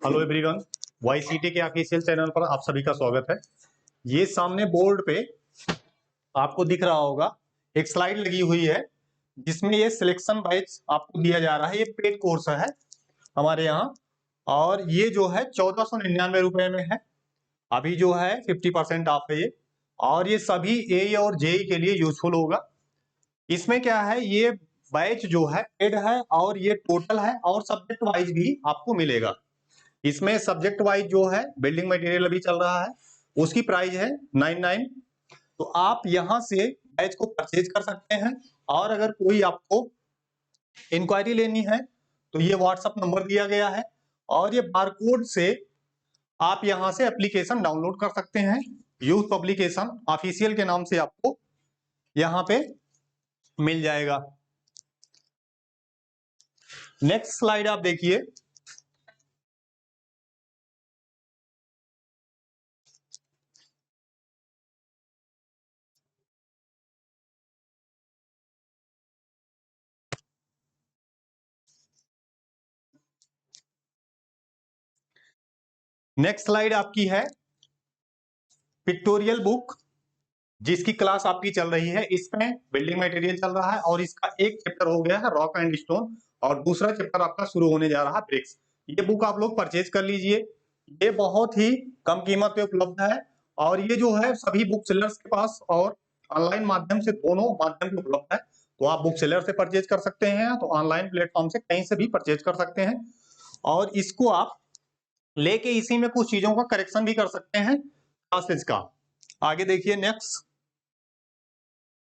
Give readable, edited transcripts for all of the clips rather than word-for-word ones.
Hello everyone, YCT के official channel पर आप सभी का स्वागत है। ये सामने बोर्ड पे आपको दिख रहा होगा एक स्लाइड लगी हुई है जिसमें ये सिलेक्शन बैच आपको दिया जा रहा है। ये पेड कोर्स है हमारे यहाँ और ये जो है 1499 रुपए में है। अभी जो है 50% ऑफ है ये, और ये सभी ए और जेई के लिए यूजफुल होगा। इसमें क्या है, ये बैच जो है पेड है और ये टोटल है और सब्जेक्ट वाइज भी आपको मिलेगा। इसमें सब्जेक्ट वाइज जो है बिल्डिंग मटेरियल अभी चल रहा है, उसकी प्राइस है 99। तो आप यहां से बैच को परचेज कर सकते हैं। और अगर कोई आपको इंक्वायरी लेनी है तो ये व्हाट्सएप नंबर दिया गया है और ये बारकोड से आप यहां से एप्लीकेशन डाउनलोड कर सकते हैं। यूथ पब्लिकेशन ऑफिशियल के नाम से आपको यहां पे मिल जाएगा। नेक्स्ट स्लाइड आप देखिए। नेक्स्ट स्लाइड आपकी है पिक्टोरियल बुक, जिसकी क्लास आपकी चल रही है। इसमें बिल्डिंग मटेरियल चल रहा है और इसका एक चैप्टर हो गया है रॉक एंड स्टोन और दूसरा चैप्टर आपका शुरू होने जा रहा है ब्रिक्स। ये बुक आप लोग परचेज कर लीजिए, ये बहुत ही कम कीमत पे उपलब्ध है और ये जो है सभी बुक सेलर्स के पास और ऑनलाइन माध्यम से, दोनों माध्यम से उपलब्ध है। तो आप बुक सेलर से परचेज कर सकते हैं तो ऑनलाइन प्लेटफॉर्म से कहीं से भी परचेज कर सकते हैं और इसको आप लेके इसी में कुछ चीजों का करेक्शन भी कर सकते हैं क्लासेज का। आगे देखिए नेक्स्ट,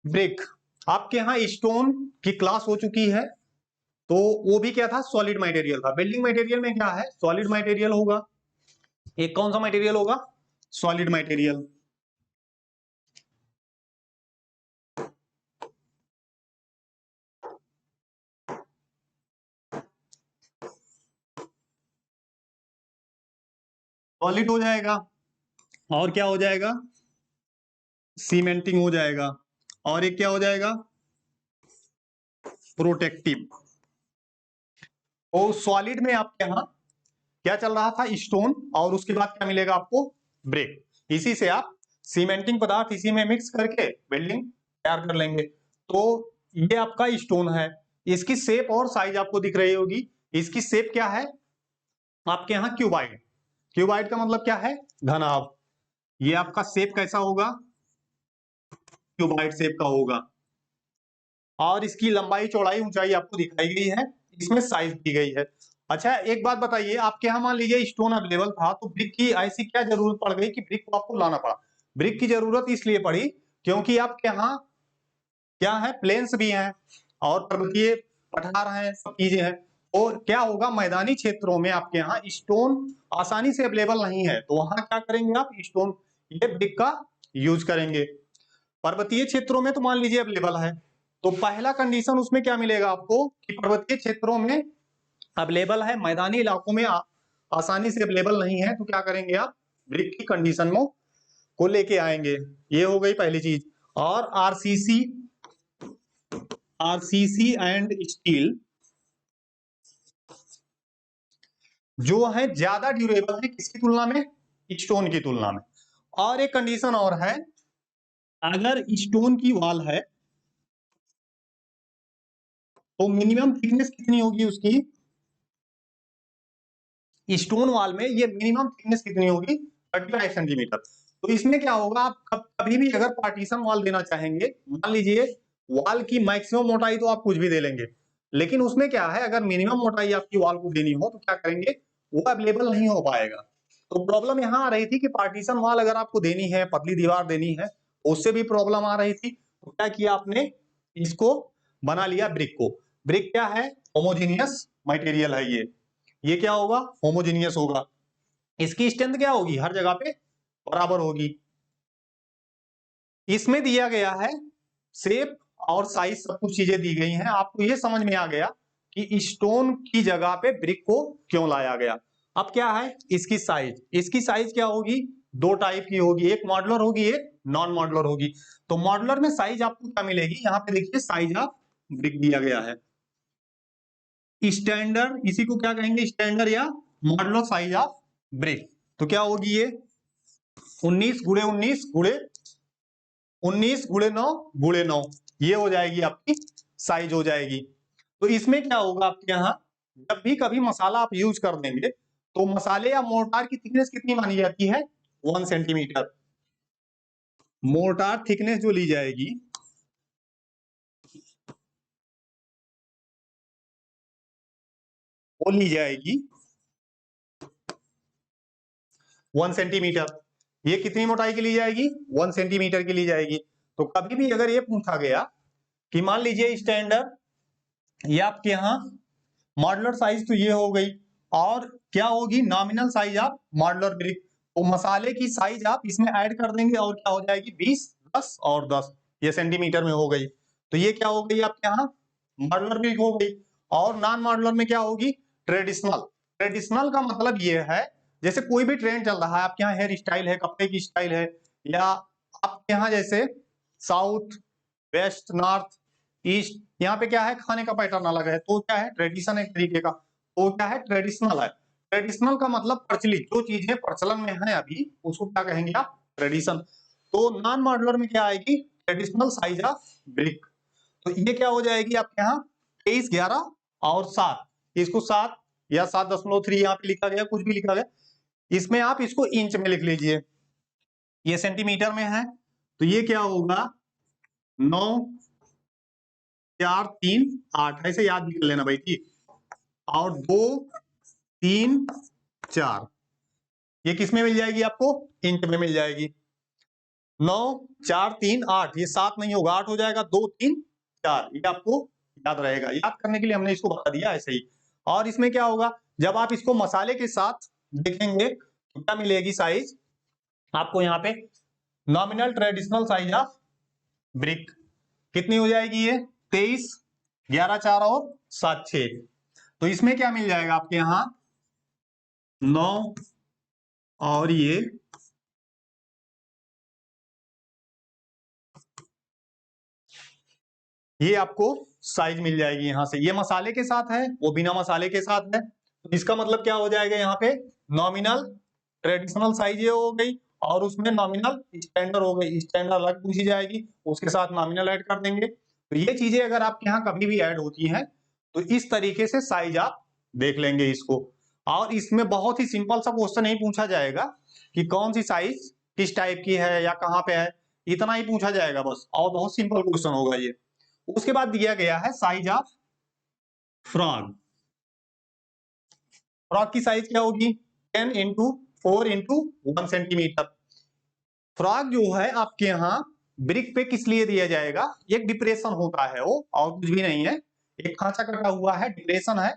ब्रिक। आपके यहाँ स्टोन की क्लास हो चुकी है, तो वो भी क्या था, सॉलिड मटेरियल था। बिल्डिंग मटेरियल में क्या है, सॉलिड मटेरियल होगा। एक कौन सा मटेरियल होगा, सॉलिड मटेरियल। सॉलिड हो जाएगा और क्या हो जाएगा, सीमेंटिंग हो जाएगा और एक क्या हो जाएगा, प्रोटेक्टिव। तो सॉलिड में आपके यहाँ क्या चल रहा था, स्टोन, और उसके बाद क्या मिलेगा आपको, ब्रिक। इसी से आप सीमेंटिंग पदार्थ इसी में मिक्स करके बिल्डिंग तैयार कर लेंगे। तो ये आपका स्टोन है, इसकी शेप और साइज आपको दिख रही होगी। इसकी शेप क्या है आपके यहाँ, क्यूबाइड। क्यूबाइड का मतलब क्या है, घनाभ। ये आपका शेप कैसा होगा, क्यूबाइड शेप का होगा। और इसकी लंबाई चौड़ाई ऊंचाई आपको दिखाई गई है, इसमें साइज दी गई है। अच्छा एक बात बताइए, आपके यहाँ मान लीजिए स्टोन अवेलेबल था तो ब्रिक की ऐसी क्या जरूरत पड़ गई कि ब्रिक को आपको लाना पड़ा। ब्रिक की जरूरत इसलिए पड़ी क्योंकि आपके यहाँ क्या है, प्लेन्स भी हैं और पर्वतीय पठार हैं, सब चीजें हैं। और क्या होगा, मैदानी क्षेत्रों में आपके यहाँ स्टोन आसानी से अवेलेबल नहीं है, तो वहां क्या करेंगे आप, स्टोन ये ब्रिक का यूज करेंगे। पर्वतीय क्षेत्रों में तो मान लीजिए अवेलेबल है, तो पहला कंडीशन उसमें क्या मिलेगा आपको कि पर्वतीय क्षेत्रों में अवेलेबल है, मैदानी इलाकों में आसानी से अवेलेबल नहीं है, तो क्या करेंगे आप, ब्रिक की कंडीशन में को लेके आएंगे। ये हो गई पहली चीज। और आरसीसी एंड स्टील जो है ज्यादा ड्यूरेबल है किसकी तुलना में, स्टोन की तुलना में। और एक कंडीशन और है, अगर स्टोन की वॉल है तो मिनिमम थिकनेस कितनी होगी उसकी, स्टोन वॉल में ये मिनिमम थिकनेस कितनी होगी, 35 सेंटीमीटर। तो इसमें क्या होगा, आप कभी भी अगर पार्टीशन वॉल देना चाहेंगे, मान लीजिए वॉल की मैक्सिमम मोटाई तो आप कुछ भी दे लेंगे, लेकिन उसमें क्या है, अगर मिनिमम मोटाई आपकी वॉल को देनी हो तो क्या करेंगे, वो अवेलेबल नहीं हो पाएगा। तो प्रॉब्लम यहाँ आ रही थी कि पार्टीशन वॉल अगर आपको देनी है, पतली दीवार देनी है, उससे भी प्रॉब्लम आ रही थी। तो क्या किया आपने, इसको बना लिया ब्रिक को। ब्रिक क्या है, होमोजीनियस मटेरियल है ये क्या होगा, होमोजीनियस होगा। इसकी स्ट्रेंथ क्या होगी, हर जगह पे बराबर होगी। इसमें दिया गया है शेप और साइज, सब कुछ चीजें दी गई हैं। आपको ये समझ में आ गया कि स्टोन की जगह पे ब्रिक को क्यों लाया गया। अब क्या है, इसकी साइज क्या होगी, दो टाइप की होगी, एक मॉडुलर होगी, एक नॉन मॉडुलर होगी। तो मॉडुलर में साइज आपको क्या मिलेगी, यहां पे देखिए साइज ऑफ ब्रिक दिया गया है। स्टैंडर्ड, इसी को क्या कहेंगे, स्टैंडर्ड या मॉडुलर साइज ऑफ ब्रिक। तो क्या होगी ये 19 गुणे 19 गुणे 19 गुणे 9 गुणे 9, ये हो जाएगी आपकी साइज हो जाएगी। तो इसमें क्या होगा आपके यहाँ जब भी कभी मसाला आप यूज कर देंगे तो मसाले या मोर्टार की थिकनेस कितनी मानी जाती है 1 सेंटीमीटर। मोर्टार थिकनेस जो ली जाएगी वो ली जाएगी 1 सेंटीमीटर। ये कितनी मोटाई की ली जाएगी 1 सेंटीमीटर की ली जाएगी। तो कभी भी अगर ये पूछा गया कि मान लीजिए स्टैंडर्ड ये आपके यहाँ मॉडुलर साइज तो ये हो गई, और क्या होगी nominal size of modular brick. तो मसाले की साइज आप इसमें ऐड कर देंगे और क्या हो जाएगी 20 10 और 10, ये सेंटीमीटर में हो गई। तो ये क्या हो गई आपके यहाँ मॉडुलर ब्रिक हो गई। और नॉन मॉडुलर में क्या होगी ट्रेडिशनल। ट्रेडिशनल का मतलब ये है जैसे कोई भी ट्रेंड चल रहा है आपके यहाँ हेयर स्टाइल है, कपड़े की स्टाइल है, या आपके यहाँ जैसे साउथ वेस्ट नॉर्थ ईस्ट यहाँ पे क्या है खाने का पैटर्न अलग है, तो क्या है ट्रेडिशन एक तरीके का, तो क्या है ट्रेडिशनल है। ट्रेडिशनल का मतलब प्रचलित जो चीजें प्रचलन में है अभी उसको क्या कहेंगे आप ट्रेडिशन। तो नॉन मॉडुलर में क्या आएगी ट्रेडिशनल साइज ऑफ ब्रिक। तो ये क्या हो जाएगी आपके यहाँ 23 11 और 7, इसको 7 या 7.3 यहाँ पे लिखा गया, कुछ भी लिखा गया, इसमें आप इसको इंच में लिख लीजिए, ये सेंटीमीटर में है। तो ये क्या होगा 9 4 3 8, ऐसे याद भी कर लेना भाई ठीक, और 2 3 4, ये किस में मिल जाएगी आपको इंच में मिल जाएगी। 9 4 3 8, ये 7 नहीं होगा 8 हो जाएगा, 2 3 4, ये आपको याद रहेगा, याद करने के लिए हमने इसको बता दिया ऐसे ही। और इसमें क्या होगा जब आप इसको मसाले के साथ देखेंगे तो क्या मिलेगी साइज आपको यहाँ पे nominal traditional size of brick कितनी हो जाएगी ये 23 11 4 और 7 6। तो इसमें क्या मिल जाएगा आपके यहाँ 9 और ये आपको साइज मिल जाएगी यहाँ से। ये मसाले के साथ है वो बिना मसाले के साथ है, तो इसका मतलब क्या हो जाएगा यहाँ पे नॉमिनल ट्रेडिशनल साइज ये हो गई और उसमें नॉमिनल स्टैंडर्ड हो गई, स्टैंडर्ड अलग पूछी जाएगी उसके साथ नॉमिनल ऐड कर देंगे। तो ये चीजें अगर आपके यहाँ कभी भी ऐड होती हैं तो इस तरीके से साइज आप देख लेंगे इसको। और इसमें बहुत ही सिंपल सा क्वेश्चन ही पूछा जाएगा कि कौन सी साइज किस टाइप की है या कहाँ पे है, इतना ही पूछा जाएगा बस, और बहुत सिंपल क्वेश्चन होगा ये। उसके बाद दिया गया है साइज ऑफ फ्रॉग। फ्रॉग की साइज क्या होगी 10 इंटू 4 इंटू 1 सेंटीमीटर। फ्रॉग जो है आपके यहाँ ब्रिक पे किस लिए दिया जाएगा, एक डिप्रेशन होता है वो और कुछ भी नहीं है, एक खांचा कटा हुआ है डिप्रेशन है,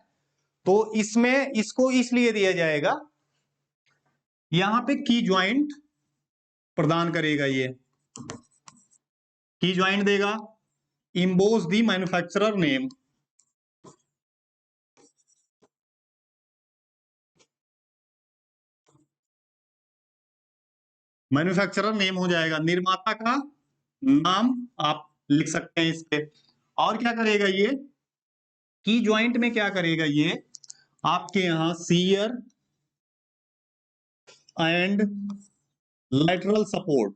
तो इसमें इसको इसलिए दिया जाएगा यहां पे की ज्वाइंट प्रदान करेगा, ये की ज्वाइंट देगा, इम्बोज दी मैन्युफैक्चरर नेम, मैन्युफैक्चरर नेम हो जाएगा, निर्माता का नाम आप लिख सकते हैं इस पे। और क्या करेगा ये की ज्वाइंट में क्या करेगा ये आपके यहां सीयर एंड लैटरल सपोर्ट,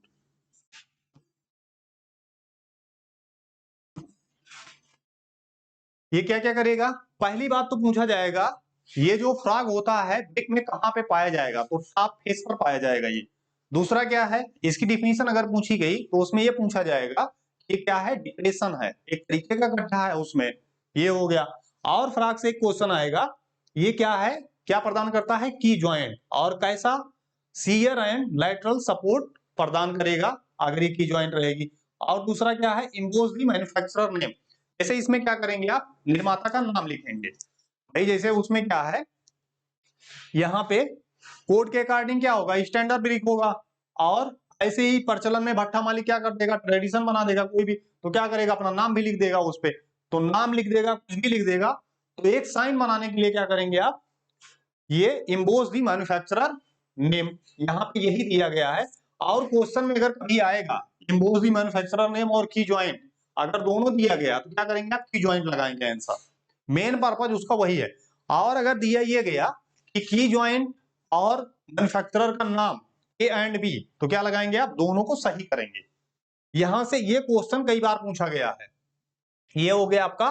ये क्या क्या करेगा। पहली बात तो पूछा जाएगा ये जो फ्रॉग होता है ब्रिक में कहां पे पाया जाएगा, तो टॉप फेस पर पाया जाएगा ये। दूसरा क्या है इसकी डिफिनीशन अगर पूछी गई तो उसमें ये पूछा जाएगा कि क्या है डिप्रेशन है, एक तरीके का गड्ढा है उसमें, ये हो गया। और फ्रॉग से एक क्वेश्चन आएगा ये क्या है क्या प्रदान करता है की ज्वाइंट, और कैसा सीयर एंड लैटरल सपोर्ट प्रदान करेगा अगर ये की ज्वाइंट रहेगी। और दूसरा क्या है इम्पोज दी मैन्युफैक्चरर नेम, जैसे इसमें क्या करेंगे आप निर्माता का नाम लिखेंगे भाई, जैसे उसमें क्या है यहाँ पे कोड के अकॉर्डिंग क्या होगा स्टैंडर्ड ब्रिक होगा, और ऐसे ही प्रचलन में भट्टा मालिक क्या कर देगा ट्रेडिशन बना देगा कोई भी, तो क्या करेगा अपना नाम भी लिख देगा उस पे, तो नाम लिख देगा कुछ भी लिख देगा। तो एक साइन बनाने के लिए क्या करेंगे आप ये इम्बोज दी मैन्युफैक्चरर नेम, यहाँ पे यही दिया गया है। और क्वेश्चन में अगर कभी आएगा इम्बोज दी मैन्युफैक्चरर नेम और की ज्वाइंट अगर दोनों दिया गया तो क्या करेंगे आप की ज्वाइंट लगाएंगे आंसर, मेन पर्पज उसका वही है। और अगर दिया ये गया कि की ज्वाइंट और मैन्युफैक्चरर का नाम ए एंड बी, तो क्या लगाएंगे आप, दोनों को सही करेंगे। यहां से ये क्वेश्चन कई बार पूछा गया है। ये हो गया आपका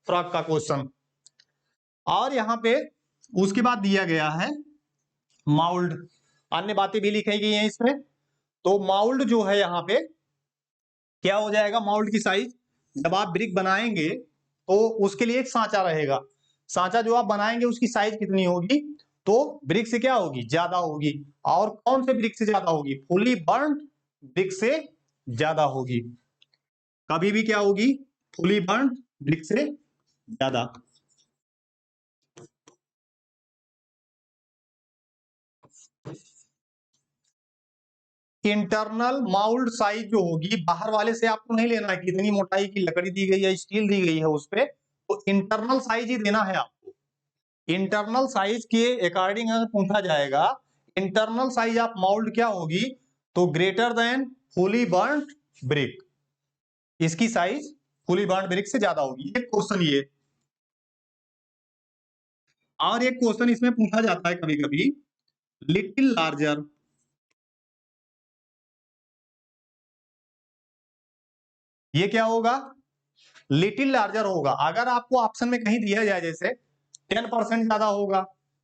फ्रॉक का क्वेश्चन। और यहां पे उसके बाद दिया गया है माउल्ड, अन्य बातें भी लिखी गई हैं इसमें। तो माउल्ड जो है यहाँ पे क्या हो जाएगा, माउल्ड की साइज, जब आप ब्रिक बनाएंगे तो उसके लिए एक सांचा रहेगा, सांचा जो आप बनाएंगे उसकी साइज कितनी होगी, तो ब्रिक से क्या होगी, ज्यादा होगी। और कौन से ब्रिक से ज्यादा होगी, फुली बर्न्ड ब्रिक से ज्यादा होगी। कभी भी क्या होगी, फुली बर्न्ड ब्रिक से ज्यादा। इंटरनल माउल्ड साइज जो होगी, बाहर वाले से आपको नहीं लेना है कितनी मोटाई की लकड़ी दी गई है, स्टील दी गई है उस पे, तो इंटरनल साइज ही देना है आपको। इंटरनल साइज के अकॉर्डिंग अगर पूछा जाएगा इंटरनल साइज ऑफ माउल्ड क्या होगी, तो greater than fully burned brick, इसकी साइज फुली बर्न्ड ब्रिक से ज्यादा होगी। एक क्वेश्चन ये, और एक क्वेश्चन इसमें पूछा जाता है कभी कभी, लिटिल लार्जर, ये क्या होगा, लिटिल लार्जर होगा। अगर आपको ऑप्शन में कहीं दिया जाए जैसे 10% ज्यादा होगा,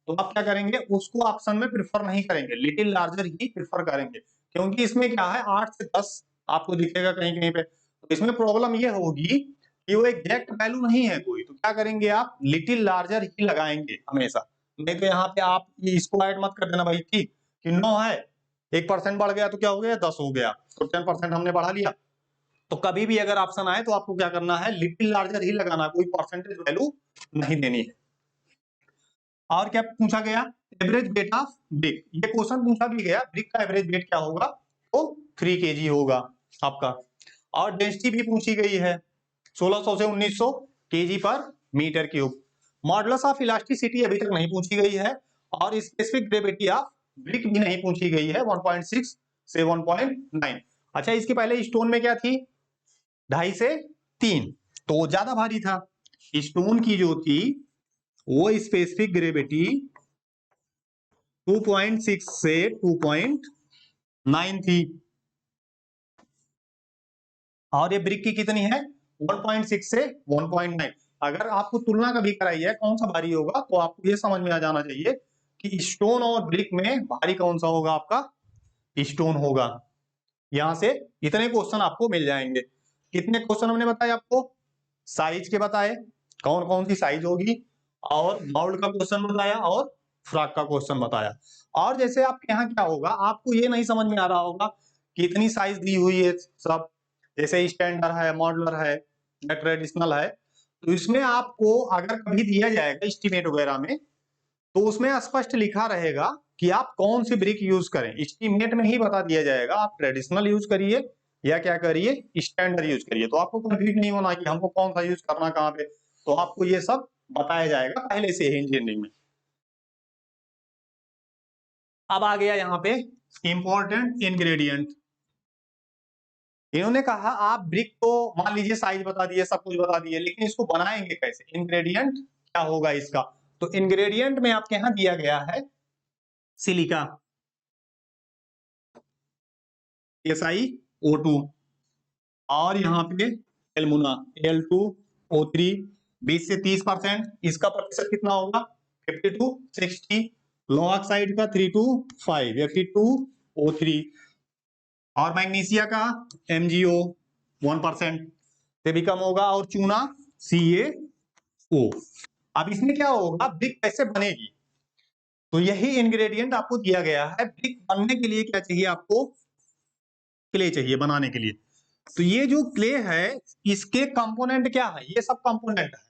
तो आप क्या करेंगे, उसको ऑप्शन में प्रिफर नहीं करेंगे, लिटिल लार्जर ही प्रिफर करेंगे, क्योंकि इसमें क्या है 8 से 10 आपको दिखेगा कहीं कहीं पे। तो इसमें प्रॉब्लम ये होगी कि वो एग्जैक्ट वैल्यू नहीं है कोई, तो क्या करेंगे आप, लिटिल लार्जर ही लगाएंगे हमेशा। नहीं तो यहाँ पे आप इसको ऐड मत कर देना भाई कि 9 है, 1% बढ़ गया तो क्या हो गया, 10 हो गया, तो 10% हमने बढ़ा लिया। तो कभी भी अगर ऑप्शन आए तो आपको क्या करना है, लिटिल लार्जर ही लगाना, कोई परसेंटेज वैल्यू नहीं देनी है। और क्या पूछा गया, एवरेज वेट ऑफ ब्रिक, ये क्वेश्चन पूछा भी गया, ब्रिक का एवरेज वेट क्या होगा, तो 3 kg होगा आपका। और डेंसिटी भी पूछी गई है 1600 से 1900 kg पर metre cube. Modulus of elasticity अभी तक नहीं पूछी गई है, और स्पेसिफिक ग्रेविटी ऑफ ब्रिक भी नहीं पूछी गई है 1.6 से 1.9। अच्छा, इसके पहले स्टोन में क्या थी, 2.5 से 3, तो ज्यादा भारी था। स्टोन की जो थी वो स्पेसिफिक ग्रेविटी 2.6 से 2.9 थी, और ये ब्रिक की कितनी है, 1.6 से 1.9। अगर आपको तुलना कभी कराई है कौन सा भारी होगा, तो आपको ये समझ में आ जाना चाहिए कि स्टोन और ब्रिक में भारी कौन सा होगा, आपका स्टोन होगा। यहां से इतने क्वेश्चन आपको मिल जाएंगे। कितने क्वेश्चन हमने बताए आपको, साइज के बताए, कौन कौन सी साइज होगी, और माउल्ड का क्वेश्चन बताया, और फ्रॉक का क्वेश्चन बताया। और जैसे आपके यहाँ क्या होगा, आपको ये नहीं समझ में आ रहा होगा कितनी साइज दी हुई है सब, जैसे स्टैंडर्ड है, मॉडुलर है या ट्रेडिशनल है, तो इसमें आपको अगर कभी दिया जाएगा एस्टीमेट वगैरह में, तो उसमें स्पष्ट लिखा रहेगा कि आप कौन सी ब्रिक यूज करें, एस्टीमेट में ही बता दिया जाएगा, आप ट्रेडिशनल यूज करिए या क्या करिए, स्टैंडर्ड यूज करिए। तो आपको कंफ्यूज नहीं होना कि हमको कौन सा यूज करना कहाँ पे, तो आपको ये सब बताया जाएगा पहले से ही इंजीनियरिंग में। अब आ गया यहाँ पे इंपॉर्टेंट इंग्रेडिएंट। इन्होंने कहा आप ब्रिक को मान लीजिए साइज बता दिए, सब कुछ बता दिए, लेकिन इसको बनाएंगे कैसे, इंग्रेडिएंट क्या होगा इसका। तो इंग्रेडिएंट में आपके यहाँ दिया गया है सिलिका SiO2, और यहाँ पे एल्मुना Al2O3 20 से 30%, इसका प्रतिशत कितना होगा 50 to 60, लो ऑक्साइड का 3 to 5 Fe2O3, और मैग्नीशिया का MgO 1% से भी कम होगा, और चूना CaO। अब इसमें क्या होगा, ब्रिक कैसे बनेगी, तो यही इंग्रेडिएंट आपको दिया गया है। ब्रिक बनने के लिए क्या चाहिए आपको, क्ले चाहिए बनाने के लिए। तो ये जो क्ले है इसके कंपोनेंट क्या है, ये सब कंपोनेंट है।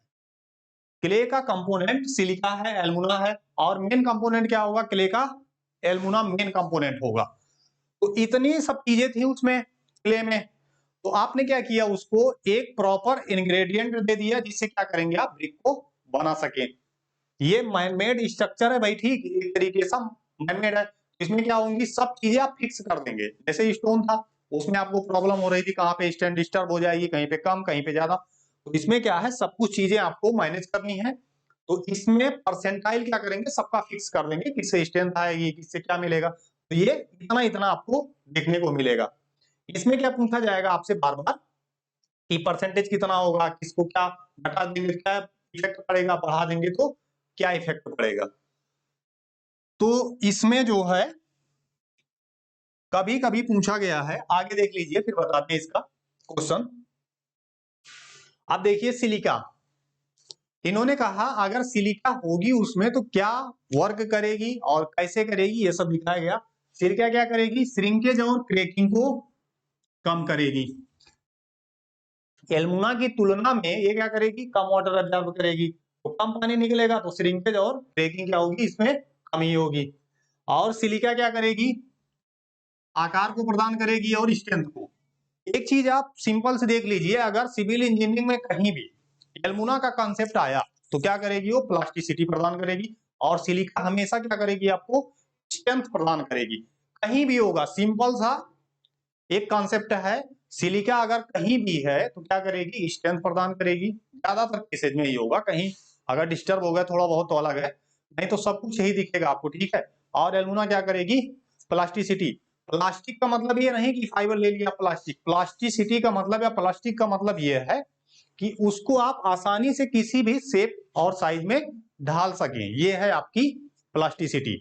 क्ले का कंपोनेंट सिलिका है, एल्मुना है, और मेन कंपोनेंट क्या होगा क्ले का, एल्मुना मेन कंपोनेंट होगा। तो इतनी सब चीजें थी उसमें क्ले में, तो आपने क्या किया, उसको एक प्रॉपर इंग्रेडिएंट दे दिया जिससे क्या करेंगे आप ब्रिक को बना सके। ये मैनमेड स्ट्रक्चर है भाई, ठीक, एक तरीके से मैनमेड है। इसमें क्या होंगी, सब चीजें आप फिक्स कर देंगे। जैसे स्टोन था उसमें आपको प्रॉब्लम हो रही थी, कहाँ पे स्टैंड डिस्टर्ब हो जाएगी, कहीं पे कम कहीं पे ज्यादा, तो इसमें क्या है सब कुछ चीजें आपको मैनेज करनी है। तो इसमें परसेंटाइल क्या करेंगे, सबका फिक्स कर देंगे, किससे स्ट्रेंथ आएगी, किससे क्या मिलेगा, तो ये इतना इतना आपको देखने को मिलेगा। इसमें क्या पूछा जाएगा आपसे बार बार कि परसेंटेज कितना होगा, किसको क्या घटा देंगे, क्या इफेक्ट पड़ेगा, बढ़ा देंगे तो क्या इफेक्ट पड़ेगा। तो इसमें जो है कभी कभी पूछा गया है, आगे देख लीजिए फिर बताते हैं इसका क्वेश्चन। अब देखिए सिलिका, इन्होंने कहा अगर सिलिका होगी उसमें तो क्या वर्क करेगी और कैसे करेगी, ये सब दिखाया गया। सिलिका क्या करेगी, श्रिंकेज और क्रैकिंग को कम करेगी। एल्मुना की तुलना में ये क्या करेगी, कम वाटर एब्जॉर्ब करेगी, तो कम पानी निकलेगा, तो श्रिंकेज और क्रैकिंग क्या होगी, इसमें कमी होगी। और सिलिका क्या करेगी, आकार को प्रदान करेगी और स्ट्रेंथ को। एक चीज आप सिंपल से देख लीजिए, अगर सिविल इंजीनियरिंग में कहीं भी एल्मुना का कॉन्सेप्ट आया तो क्या करेगी, वो प्लास्टिसिटी प्रदान करेगी, और सिलिका हमेशा क्या करेगी, आपको स्ट्रेंथ प्रदान करेगी। कहीं भी होगा, सिंपल सा एक कॉन्सेप्ट है, सिलिका अगर कहीं भी है तो क्या करेगी, स्ट्रेंथ प्रदान करेगी। ज्यादातर केसेज में ही होगा, कहीं अगर डिस्टर्ब हो गया थोड़ा बहुत तो अलग है, नहीं तो सब कुछ यही दिखेगा आपको, ठीक है। और एल्मुना क्या करेगी, प्लास्टिसिटी। प्लास्टिक का मतलब ये नहीं कि फाइबर ले लिया प्लास्टिक, प्लास्टिसिटी का मतलब या प्लास्टिक का मतलब ये है कि उसको आप आसानी से किसी भी शेप और साइज में ढाल सकें, ये है आपकी प्लास्टिसिटी।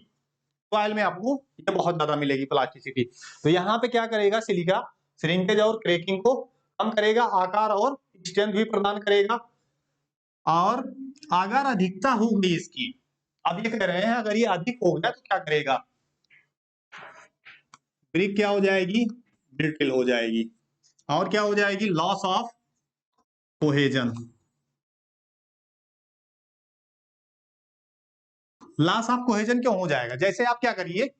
ऑयल में आपको ये बहुत ज्यादा मिलेगी प्लास्टिसिटी। तो यहाँ पे क्या करेगा सिलिका, श्रिंकेज और क्रैकिंग को कम करेगा, आकार और स्ट्रेंथ भी प्रदान करेगा। और अगर अधिकता होगी इसकी, अब ये कह रहे हैं अगर ये अधिक हो गया तो क्या करेगा, ब्रिक क्या हो जाएगी, ब्रिटल हो जाएगी। और क्या हो जाएगी, loss of cohesion. Loss of cohesion क्यों हो जाएगा, जैसे आप क्या करिए,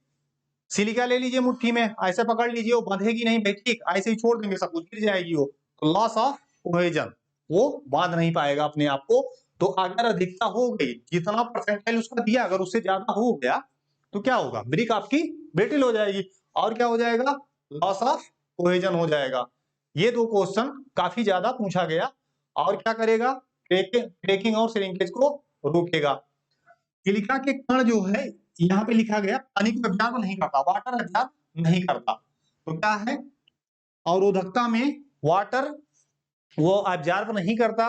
सिलिका ले लीजिए मुट्ठी में, ऐसे पकड़ लीजिए, वो बंधेगी नहीं भाई, ठीक, ऐसे ही छोड़ देंगे सब कुछ गिर जाएगी वो, तो लॉस ऑफ कोहेजन, वो बांध नहीं पाएगा अपने आप को। तो अगर अधिकता हो गई, जितना परसेंटाइल उसका दिया अगर उससे ज्यादा हो गया तो क्या होगा, ब्रिक आपकी ब्रिटल हो जाएगी, और क्या हो जाएगा, लॉस ऑफ कोहेजन हो जाएगा। ये दो क्वेश्चन काफी ज्यादा पूछा गया। और क्या करेगा, क्रैकिंग और श्रिंकेज को रोकेगा। सिलिका के कण जो है, यहाँ पे लिखा गया पानी को एब्जॉर्ब नहीं करता, वाटर एब्जॉर्ब नहीं करता, तो क्या है, अवरोधकता में वाटर वो एब्जॉर्ब नहीं करता,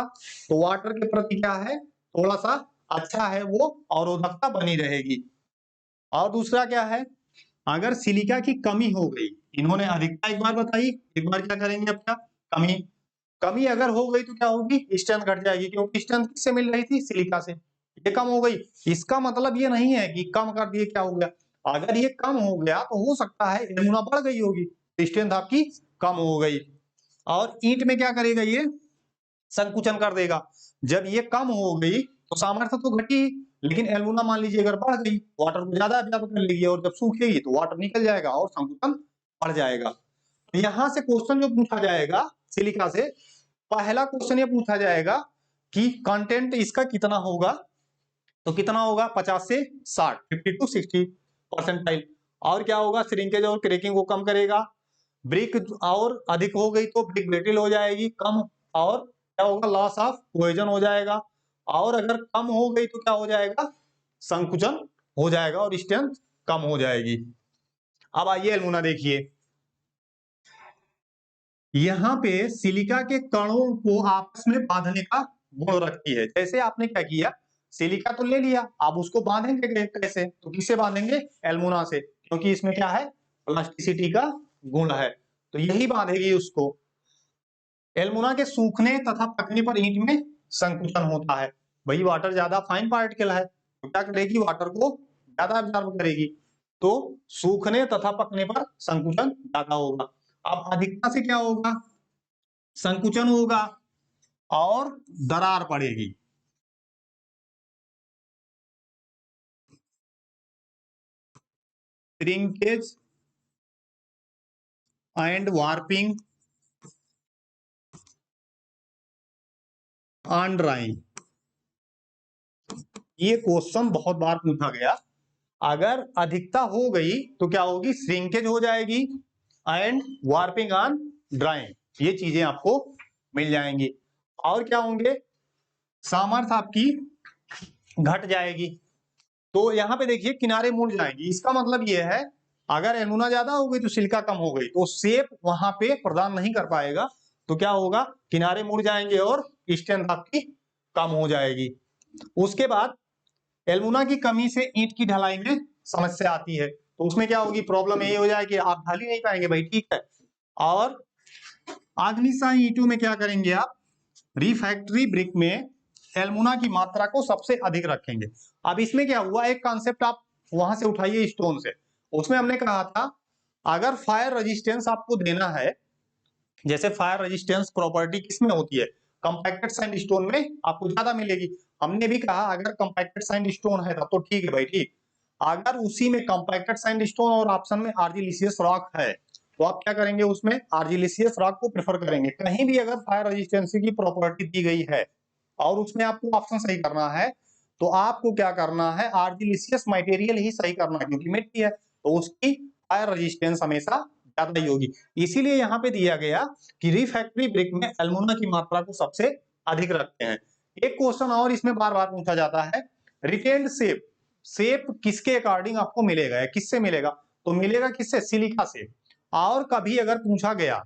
तो वाटर के प्रति क्या है, थोड़ा सा अच्छा है, वो अवरोधकता बनी रहेगी। और दूसरा क्या है, अगर सिलिका की कमी हो गई, इन्होंने अधिकता एक बार बताई, एक बार क्या करेंगे अब, क्या कमी, कमी अगर हो गई तो क्या होगी, स्ट्रेंथ घट जाएगी, क्योंकि स्ट्रेंथ किससे मिल रही थी, सिलिका से, ये कम हो गई। इसका मतलब ये नहीं है कि कम कर दिए क्या हो गया, अगर ये कम हो गया तो हो सकता है एल्मुना बढ़ गई होगी, स्ट्रेंथ आपकी कम हो गई। और ईंट में क्या करेगा, ये संकुचन कर देगा। जब ये कम हो गई तो सामर्थ्य तो घटी, लेकिन एल्मुना मान लीजिए अगर बढ़ गई, वाटर को ज्यादा एब्जॉर्ब कर लेगी, और जब सूखेगी तो वाटर निकल जाएगा और संकुचन बढ़ जाएगा। तो यहां से क्वेश्चन जो पूछा जाएगा सिलिका से, पहला क्वेश्चन ये पूछा जाएगा कि कंटेंट इसका कितना होगा, तो कितना होगा, 50 से 60, 50 to 60 परसेंटाइल। और क्या होगा, श्रिंकेज और क्रैकिंग को कम करेगा। ब्रिक और अधिक हो गई तो ब्रिक ब्रिटल हो जाएगी, कम, और क्या होगा, लॉस ऑफ कोहेजन हो जाएगा। और अगर कम हो गई तो क्या हो जाएगा, संकुचन हो जाएगा और स्ट्रेंथ कम हो जाएगी। अब आइए एल्मुना देखिए, यहाँ पे सिलिका के कणों को आपस में बांधने का गुण रखती है। जैसे आपने क्या किया, सिलिका तो ले लिया, आप उसको बांधेंगे कैसे, तो किससे बांधेंगे, एल्मुना से, क्योंकि इसमें क्या है, प्लास्टिसिटी का गुण है, तो यही बांधेगी उसको। एल्मुना के सूखने तथा पकने पर ईंट में संकुचन होता है, भाई वाटर ज्यादा फाइन पार्टिकल है, तो क्या करेगी, वाटर को ज्यादा एब्जॉर्ब करेगी, तो सूखने तथा पकने पर संकुचन ज्यादा होगा। अब अधिकता से क्या होगा, संकुचन होगा और दरार पड़ेगी। Shrinkage and warping on drawing, ये क्वेश्चन बहुत बार पूछा गया। अगर अधिकता हो गई तो क्या होगी, श्रिंकेज हो जाएगी एंड वार्पिंग ऑन ड्राइंग, ये चीजें आपको मिल जाएंगी। और क्या होंगे, सामर्थ्य आपकी घट जाएगी। तो यहाँ पे देखिए किनारे मुड़ जाएंगी। इसका मतलब ये है अगर एल्यूमिना ज्यादा हो गई तो सिलिका कम हो गई, तो शेप वहां पे प्रदान नहीं कर पाएगा, तो क्या होगा, किनारे मुड़ जाएंगे और स्ट्रेंथ आपकी कम हो जाएगी। उसके बाद एल्यूमिना की कमी से ईंट की ढलाई में समस्या आती है, तो उसमें क्या होगी, प्रॉब्लम ये हो जाएगी आप ढाल ही नहीं पाएंगे भाई, ठीक है। और आग्निशाई ईंटों में क्या करेंगे आप, रिफैक्टरी ब्रिक में एल्यूमिना की मात्रा को सबसे अधिक रखेंगे। अब इसमें क्या हुआ, एक कॉन्सेप्ट आप वहां से उठाइए स्टोन से, उसमें हमने कहा था अगर फायर रेजिस्टेंस आपको देना है, जैसे फायर रेजिस्टेंस प्रॉपर्टी किसमें होती है, कंपैक्टेड सैंडस्टोन में आपको ज्यादा मिलेगी। हमने भी कहा अगर कंपैक्टेड सैंडस्टोन है तब तो ठीक है भाई, ठीक। अगर उसी में कंपैक्टेड सैंडस्टोन और ऑप्शन में आर्जिलिशियस रॉक है, तो आप क्या करेंगे, उसमें आर्जिलिशियस रॉक को प्रेफर करेंगे। कहीं भी अगर फायर रेजिस्टेंसी की प्रॉपर्टी दी गई है और उसमें आपको ऑप्शन सही करना है, तो आपको क्या करना है, आर्जिलिशियस मटेरियल ही सही करना है, क्योंकि मिट्टी है तो उसकी फायर रेजिस्टेंस हमेशा ज्यादा ही होगी। इसीलिए यहाँ पे दिया गया कि रिफैक्टरी ब्रिक में एल्यूमिना की मात्रा को सबसे अधिक रखते हैं। एक क्वेश्चन और इसमें बार बार पूछा जाता है, रिटेन्ड शेप, शेप किसके अकॉर्डिंग आपको मिलेगा या किससे मिलेगा, तो मिलेगा किससे, सिलिका से। और कभी अगर पूछा गया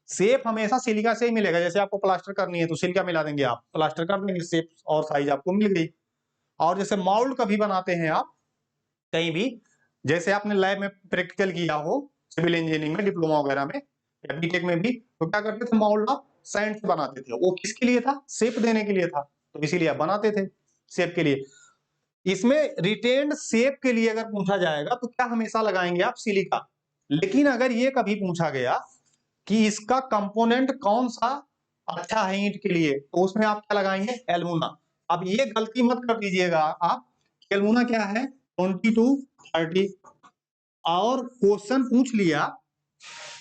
शेप हमेशा सिलिका से ही मिलेगा, जैसे आपको प्लास्टर करनी है तो सिलिका मिला देंगे, आप प्लास्टर कर देंगे, शेप और साइज आपको मिल गई। और जैसे माउल्ड कभी बनाते हैं आप कहीं भी, जैसे आपने लैब में प्रैक्टिकल किया हो सिविल इंजीनियरिंग में, डिप्लोमा वगैरह में या बीटेक में भी, तो क्या करते थे, माउल्ड आप सैंड से बनाते थे, वो किसके लिए था, शेप देने के लिए था, तो इसीलिए आप बनाते थे शेप के लिए। इसमें रिटेन्ड शेप के लिए अगर पूछा जाएगा तो क्या हमेशा लगाएंगे आप, सिलिका। लेकिन अगर ये कभी पूछा गया कि इसका कंपोनेंट कौन सा अच्छा है ईंट के लिए, तो उसमें आप क्या लगाएंगे, एल्यूमिना। अब ये गलती मत कर दीजिएगा आप, एल्यूमिना क्या है 20 to 30, और क्वेश्चन पूछ लिया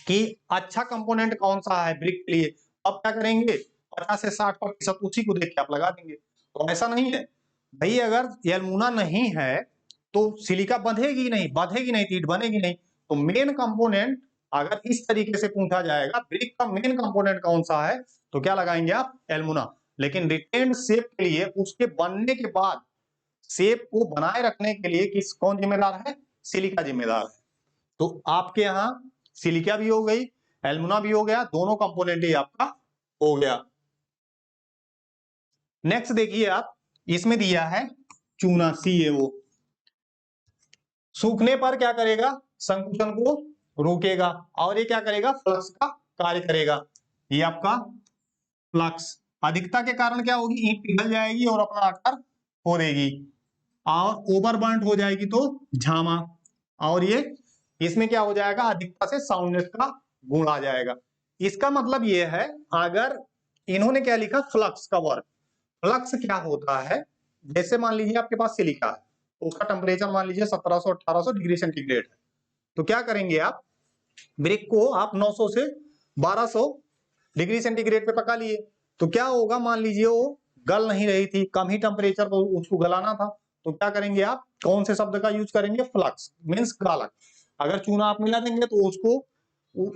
कि अच्छा कंपोनेंट कौन सा है ब्रिक के लिए, अब क्या करेंगे 50 से 60% उसी को देख के आप लगा देंगे। तो ऐसा नहीं है भाई, अगर एल्यूमिना नहीं है तो सिलिका बंधेगी नहीं, बंधेगी नहीं, ईंट बनेगी नहीं। तो मेन कंपोनेंट अगर इस तरीके से पूछा जाएगा ब्रिक का मेन कंपोनेंट कौन सा है, तो क्या लगाएंगे आप, एल्यूमिना। लेकिन रिटेन्ड शेप के लिए उसके बनने के बाद शेप को बनाए रखने के लिए किस कौन जिम्मेदार है, सिलिका जिम्मेदार है। तो आपके यहाँ सिलिका भी हो गई, एल्यूमिना भी हो गया, दोनों कंपोनेंट ही आपका हो गया। नेक्स्ट देखिए आप, इसमें दिया है चूना CaO, सूखने पर क्या करेगा, संकुचन को रोकेगा, और ये क्या करेगा, फ्लक्स का कार्य करेगा। ये आपका फ्लक्स अधिकता के कारण क्या होगी, ईंट पिघल जाएगी और अपना आकार खो देगी, और ओवर बर्न्ट हो जाएगी तो झामा, और ये इसमें क्या हो जाएगा, अधिकता से साउंडनेस का गुण आ जाएगा। इसका मतलब ये है, अगर इन्होंने क्या लिखा, फ्लक्स का वर्क, फ्लक्स क्या होता है, जैसे मान लीजिए आपके पास सिलिका है, तो उसका टेम्परेचर मान लीजिए 1700-1800 डिग्री सेंटीग्रेड है, तो क्या करेंगे आप, ब्रिक को आप 900 से 1200 डिग्री सेंटीग्रेड पे पका लिए, तो क्या होगा, मान लीजिए वो गल नहीं रही थी, कम ही टेम्परेचर पर उसको गलाना था, तो क्या करेंगे आप, कौन से शब्द का यूज करेंगे, फ्लक्स मीन्स गालक। अगर चूना आप मिला देंगे तो उसको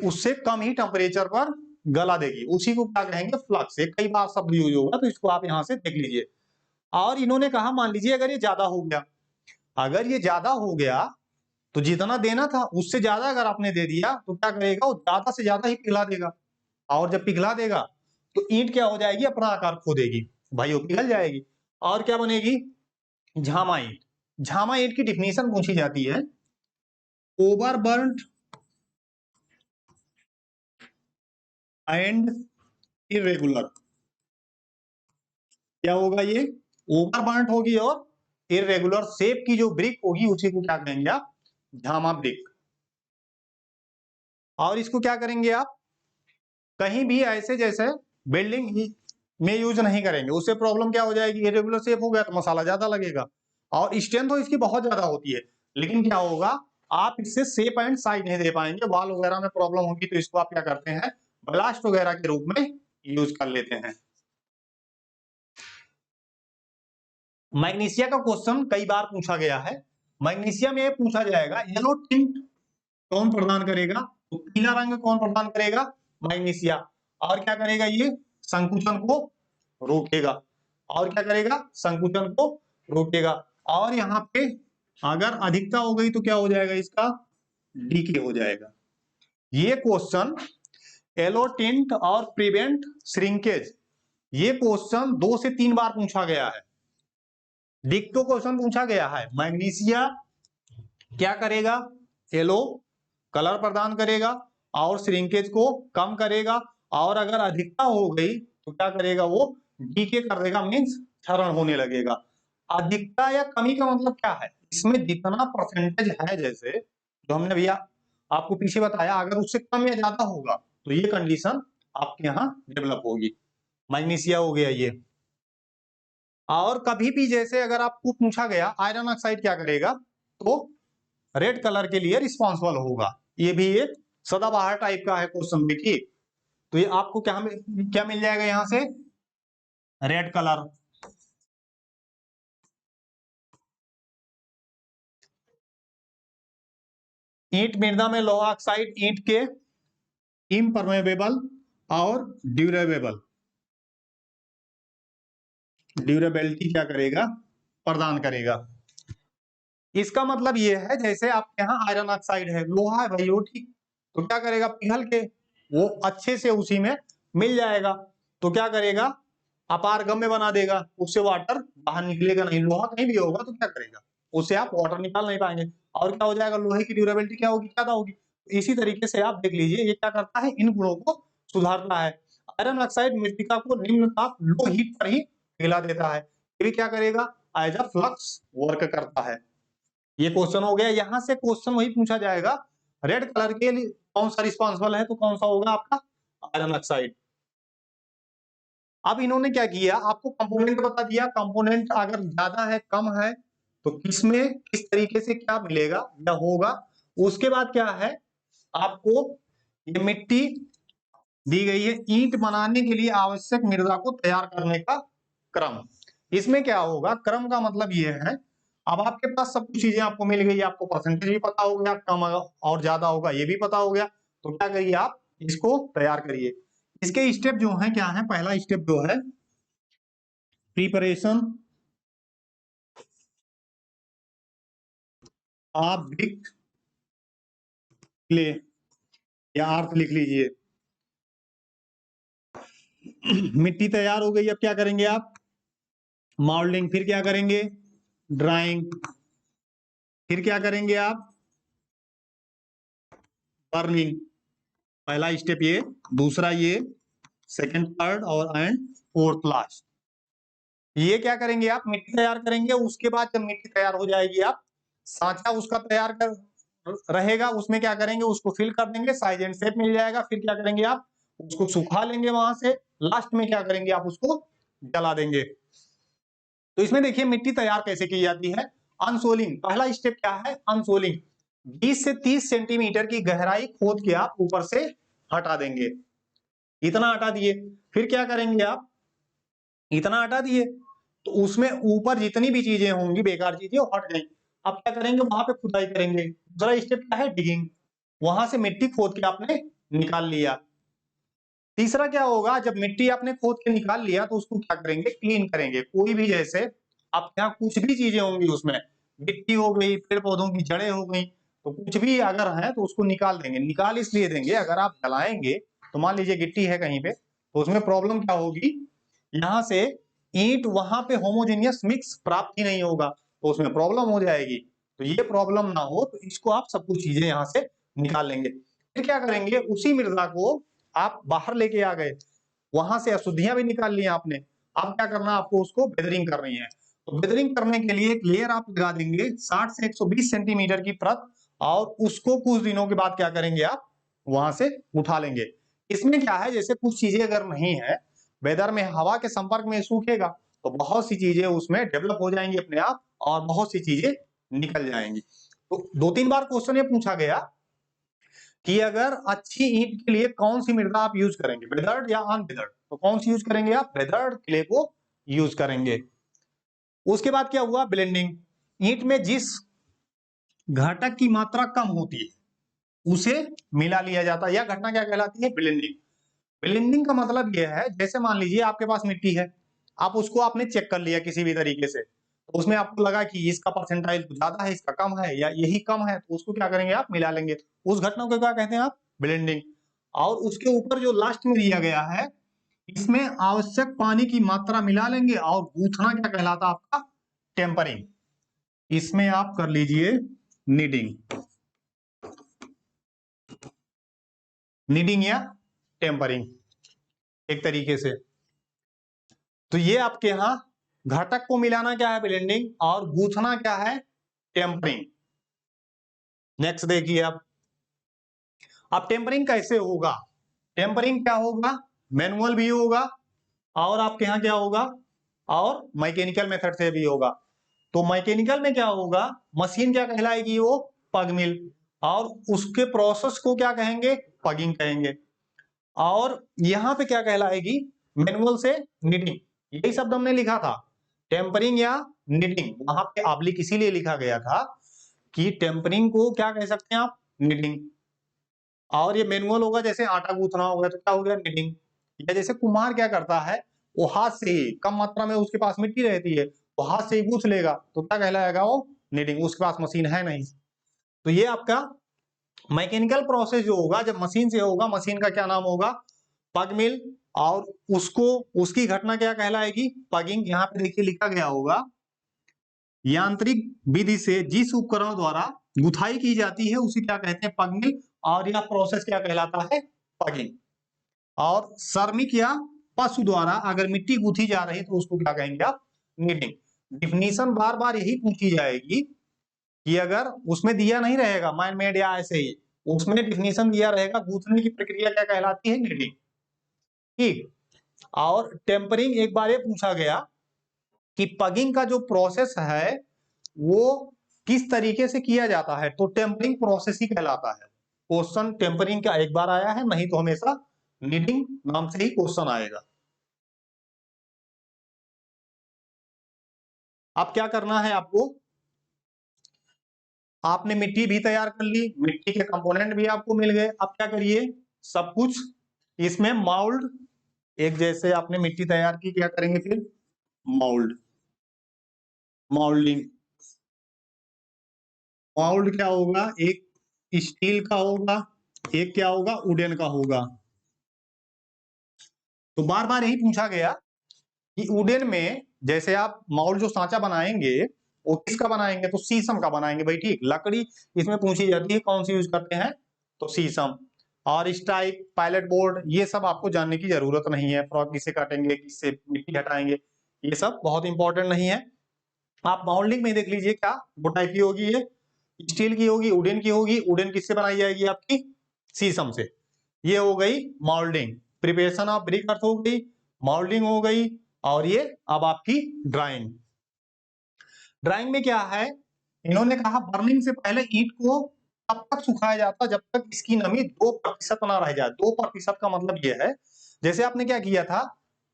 उससे कम ही टेम्परेचर पर गला देगी, उसी को क्या कहेंगे, फ्लक्स। एक कई बार शब्द यूज होगा, तो इसको आप यहां से देख लीजिए। और इन्होंने कहा मान लीजिए अगर ये ज्यादा हो गया, अगर ये ज्यादा हो गया तो जितना देना था उससे ज्यादा अगर आपने दे दिया, तो क्या करेगा, वो ज्यादा से ज्यादा ही पिघला देगा, और जब पिघला देगा तो ईंट क्या हो जाएगी, अपना आकार खो देगी भाई, वो पिघल जाएगी, और क्या बनेगी, झामा ईंट। झामा ईंट की डिफिनीशन पूछी जाती है, ओवरबर्न्ट एंड इरेगुलर। क्या होगा, ये ओवरबर्न्ट होगी और इरेगुलर शेप की जो ब्रिक होगी उसी को क्या कहेंगे आप, झामा ब्रिक। और इसको क्या करेंगे आप, कहीं भी ऐसे जैसे बिल्डिंग में यूज नहीं करेंगे, उससे प्रॉब्लम क्या हो जाएगी, इरेगुलर शेप हो गया तो मसाला ज्यादा लगेगा, और स्ट्रेंथ तो इसकी बहुत ज्यादा होती है, लेकिन क्या होगा, आप इससे शेप एंड साइज नहीं दे पाएंगे, वॉल वगैरह में प्रॉब्लम होगी, तो इसको आप क्या करते हैं, ब्लास्ट वगैरह के रूप में यूज कर लेते हैं। मैग्नीशिया का क्वेश्चन कई बार पूछा गया है, मैग्नीशिया में पूछा जाएगा येलो टिंट कौन प्रदान करेगा, तो पीला रंग कौन प्रदान करेगा, मैग्नीशिया। और क्या करेगा, ये संकुचन को रोकेगा, और क्या करेगा, संकुचन को रोकेगा। और यहाँ पे अगर अधिकता हो गई तो क्या हो जाएगा, इसका डीके हो जाएगा। ये क्वेश्चन एलो टिंट और प्रिवेंट श्रिंकेज, ये क्वेश्चन 2 से 3 बार पूछा गया है। डिक्टो क्वेश्चन पूछा गया है, मैग्नीशिया क्या करेगा, येलो कलर प्रदान करेगा और श्रिंकेज को कम करेगा, और अगर अधिकता हो गई तो क्या करेगा, वो डीके कर देगा, मीन्स क्षरण होने लगेगा। अधिकता या कमी का मतलब क्या है, इसमें जितना परसेंटेज है, जैसे जो हमने भैया आपको पीछे बताया, अगर उससे कम या ज्यादा होगा तो ये कंडीशन आपके यहाँ डेवलप होगी। मैग्नीशिया हो गया ये। और कभी भी जैसे अगर आपको पूछा गया आयरन ऑक्साइड क्या करेगा, तो रेड कलर के लिए रिस्पॉन्सिबल होगा। ये भी एक सदाबहार टाइप का है क्वेश्चन, देखिए। तो ये आपको क्या मिल जाएगा यहां से, रेड कलर। ईंट मृदा में लोहा ऑक्साइड ईंट के इम्परमेबल और ड्यूरेबिलिटी क्या करेगा, प्रदान करेगा। इसका मतलब ये है, जैसे आपके यहाँ आयरन ऑक्साइड है, लोहा है भाई वो, ठीक, तो क्या करेगा, पिघल के वो अच्छे से उसी में मिल जाएगा, तो क्या करेगा, अपारगम्य बना देगा, उससे वाटर बाहर निकलेगा नहीं। लोहा कहीं भी होगा तो क्या करेगा, उससे आप वाटर निकाल नहीं पाएंगे, और क्या हो जाएगा, लोहे की ड्यूरेबिलिटी क्या होगी, ज्यादा होगी। इसी तरीके से आप देख लीजिए, ये क्या करता है, इन गुणों को सुधारता है। आयरन ऑक्साइड मृतिका को निम्न ताप लो हीट पर ही पिघला देता है। ये भी क्या करेगा, एज अ फ्लक्स वर्क करता है। ये क्वेश्चन हो गया। यहां से क्वेश्चन वही पूछा जाएगा, रेड कलर के लिए कौन सा रिस्पॉन्सिबल है, तो कौन सा होगा आपका, आयरन ऑक्साइड। अब इन्होंने क्या किया, आपको कंपोनेंट बता दिया, कंपोनेंट अगर ज्यादा है कम है तो किसमें किस तरीके से क्या मिलेगा या होगा। उसके बाद क्या है, आपको ये मिट्टी दी गई है, ईंट बनाने के लिए आवश्यक मृदा को तैयार करने का क्रम। इसमें क्या होगा, क्रम का मतलब ये है, अब आपके पास सब कुछ चीजें आपको मिल गई, आपको परसेंटेज भी पता हो गया, कम और ज्यादा होगा ये भी पता हो गया, तो क्या करिए, आप इसको तैयार करिए। इसके स्टेप जो है क्या है, पहला स्टेप जो है प्रिपरेशन ऑफ ब्रिक क्ले, या अर्थ लिख लीजिए। मिट्टी तैयार हो गई, अब क्या करेंगे आप, मॉल्डिंग, फिर क्या करेंगे, ड्राइंग, फिर क्या करेंगे आप, बर्निंग। पहला स्टेप ये, दूसरा ये, सेकंड, थर्ड और एंड फोर्थ लास्ट। ये क्या करेंगे आप, मिट्टी तैयार करेंगे, उसके बाद जब मिट्टी तैयार हो जाएगी, आप सांचा उसका तैयार कर रहेगा, उसमें क्या करेंगे, उसको फिल कर देंगे, साइज एंड शेप मिल जाएगा, फिर क्या करेंगे आप, उसको सुखा लेंगे, वहां से लास्ट में क्या करेंगे, आप उसको जला देंगे। तो इसमें देखिए मिट्टी तैयार कैसे की जाती है, अनसोलिंग। पहला स्टेप क्या है, अनसोलिंग। 20 से 30 सेंटीमीटर की गहराई खोद के आप ऊपर से हटा देंगे, इतना हटा दिए। फिर क्या करेंगे आप, इतना हटा दिए तो उसमें ऊपर जितनी भी चीजें होंगी, बेकार चीजें, वो हट गई। अब क्या करेंगे, वहां पे खुदाई करेंगे। दूसरा स्टेप क्या है, डिगिंग, वहां से मिट्टी खोद के आपने निकाल लिया। तीसरा क्या होगा, जब मिट्टी आपने खोद के निकाल लिया तो उसको क्या करेंगे, क्लीन करेंगे। कोई भी जैसे आप यहाँ कुछ भी चीजें होंगी उसमें, मिट्टी हो गई, पेड़ पौधों की जड़ें हो गई, तो कुछ भी अगर है तो उसको निकाल देंगे। निकाल इसलिए देंगे, अगर आप जलाएंगे तो मान लीजिए गिट्टी है कहीं पे, तो उसमें प्रॉब्लम क्या होगी, यहाँ से ईंट वहां पे होमोजेनियस मिक्स प्राप्त ही नहीं होगा, तो उसमें प्रॉब्लम हो जाएगी। तो ये प्रॉब्लम ना हो तो इसको आप सब कुछ चीजें यहाँ से निकाल लेंगे। फिर क्या करेंगे, उसी मृदा को आप बाहर लेके आ गए, वहां से अशुद्धियां भी निकाल ली आपने। अब क्या करना, आपको उसको बेदरिंग करनी है। तो बेदरिंग करने के लिए एक लेयर आप लगा देंगे 60 से 120 सेंटीमीटर की परत, और उसको कुछ दिनों के बाद क्या करेंगे, आप वहां से उठा लेंगे। इसमें क्या है, जैसे कुछ चीजें अगर नहीं है, वेदर में हवा के संपर्क में सूखेगा तो बहुत सी चीजें उसमें डेवलप हो जाएंगी अपने आप, और बहुत सी चीजें निकल जाएंगी। तो 2-3 बार क्वेश्चन ये पूछा गया कि अगर अच्छी ईंट के लिए कौन सी मृदा आप यूज करेंगे, वेदर्ड या अनवेदर्ड, तो कौन सी यूज करेंगे आप, वेदर्ड क्ले को यूज करेंगे। उसके बाद क्या हुआ, ब्लेंडिंग। ईंट में जिस घटक की मात्रा कम होती है उसे मिला लिया जाता है, यह घटना क्या कहलाती है, ब्लेंडिंग। ब्लेंडिंग का मतलब यह है, जैसे मान लीजिए आपके पास मिट्टी है, आप उसको आपने चेक कर लिया किसी भी तरीके से, तो उसमें आपको लगा कि इसका परसेंटाइल ज्यादा है, इसका कम है, या यही कम है, तो उसको क्या करेंगे आप, मिला लेंगे। उस घटना को क्या कहते हैं आप, ब्लेंडिंग। और उसके ऊपर जो लास्ट में दिया गया है, इसमें आवश्यक पानी की मात्रा मिला लेंगे, और गूंथना क्या कहलाता है आपका, टेम्परिंग। इसमें आप कर लीजिए नीडिंग, नीडिंग या टेम्परिंग एक तरीके से। तो ये आपके यहाँ घटक को मिलाना क्या है, ब्लेंडिंग, और गूंथना क्या है, टेम्परिंग। नेक्स्ट देखिए आप, अब टेम्परिंग कैसे होगा, टेम्परिंग क्या होगा, मैनुअल भी होगा, और आपके यहाँ क्या होगा, और मैकेनिकल मेथड से भी होगा। तो मैकेनिकल में क्या होगा, मशीन क्या कहलाएगी, वो पग मिल, और उसके प्रोसेस को क्या कहेंगे, पगिंग कहेंगे। और यहाँ पे क्या कहलाएगी, मैनुअल से नीडिंग। यही शब्द हमने लिखा था, टेम्परिंग या नीडिंग। वहां पे ऑब्लिक इसीलिए लिखा गया था कि टेम्परिंग को क्या कह सकते हैं आप, नीडिंग। और ये मैनुअल होगा, जैसे आटा गूंथना होगा तो क्या हो गया, नीडिंग। या जैसे कुम्हार क्या करता है, वो हाथ से ही, कम मात्रा में उसके पास मिट्टी रहती है, वो हाथ से ही गूंथ लेगा, तो क्या कहलाएगा वो, नीडिंग। उसके पास मशीन है नहीं। तो ये आपका मैकेनिकल प्रोसेस जो होगा, जब मशीन से होगा, मशीन का क्या नाम होगा, पग मिल। और उसको, उसकी घटना क्या कहलाएगी, पगिंग। यहाँ पे देखिए लिखा गया होगा, यांत्रिक विधि से जिस उपकरण द्वारा गुथाई की जाती है उसे क्या कहते हैं, पग मिल। और यह प्रोसेस क्या कहलाता है, पगिंग। और श्रमिक या पशु द्वारा अगर मिट्टी गूंथी जा रही तो उसको क्या कहेंगे आप, नीडिंग। डिफिनीशन बार बार यही पूछी जाएगी कि अगर उसमें दिया नहीं रहेगा मैन मेड या ऐसे ही, उसमें डिफिनीशन दिया रहेगा, गूंथने की प्रक्रिया क्या कहलाती है, नीडिंग। ठीक। और टेम्परिंग एक बार ये पूछा गया कि पगिंग का जो प्रोसेस है वो किस तरीके से किया जाता है, तो टेम्परिंग प्रोसेस ही कहलाता है। क्वेश्चन टेम्परिंग का एक बार आया है, नहीं तो हमेशा नीडिंग नाम से ही क्वेश्चन आएगा। अब क्या करना है आपको, आपने मिट्टी भी तैयार कर ली, मिट्टी के कंपोनेंट भी आपको मिल गए। अब क्या करिए, सब कुछ इसमें माउल्ड, एक जैसे आपने मिट्टी तैयार की, क्या करेंगे फिर, माउल्ड, माउल्डिंग। माउल्ड क्या होगा, एक स्टील का होगा, एक क्या होगा, वुडन का होगा। तो बार बार यही पूछा गया कि वुडन में जैसे आप माउल्ड जो सांचा बनाएंगे वो किसका बनाएंगे, तो शीशम का बनाएंगे भाई। ठीक, लकड़ी इसमें पूछी जाती है कौन सी यूज करते हैं, तो शीशम। और स्ट्राइक, पायलट बोर्ड, ये सब आपको जानने की जरूरत नहीं है, फ्रॉग किससे काटेंगे, किससे मिट्टी हटाएंगे, ये सब बहुत इंपॉर्टेंट नहीं है। आप माउल्डिंग में देख लीजिए क्या वो टाइप की होगी, ये स्टील की होगी, वुडन की होगी। वुडन किससे बनाई जाएगी आपकी, शीशम से। ये हो गई माउल्डिंग। प्रिपरेशन ऑफ ब्रिक अर्थ हो गई, माउल्डिंग हो गई। और ये अब आपकी ड्राइंग। ड्राइंग में क्या है, इन्होंने कहा बर्निंग से पहले ईंट को तब तक सुखाया जाता जब तक इसकी नमी 2% ना रह जाए। 2% का मतलब ये है, जैसे आपने क्या किया था,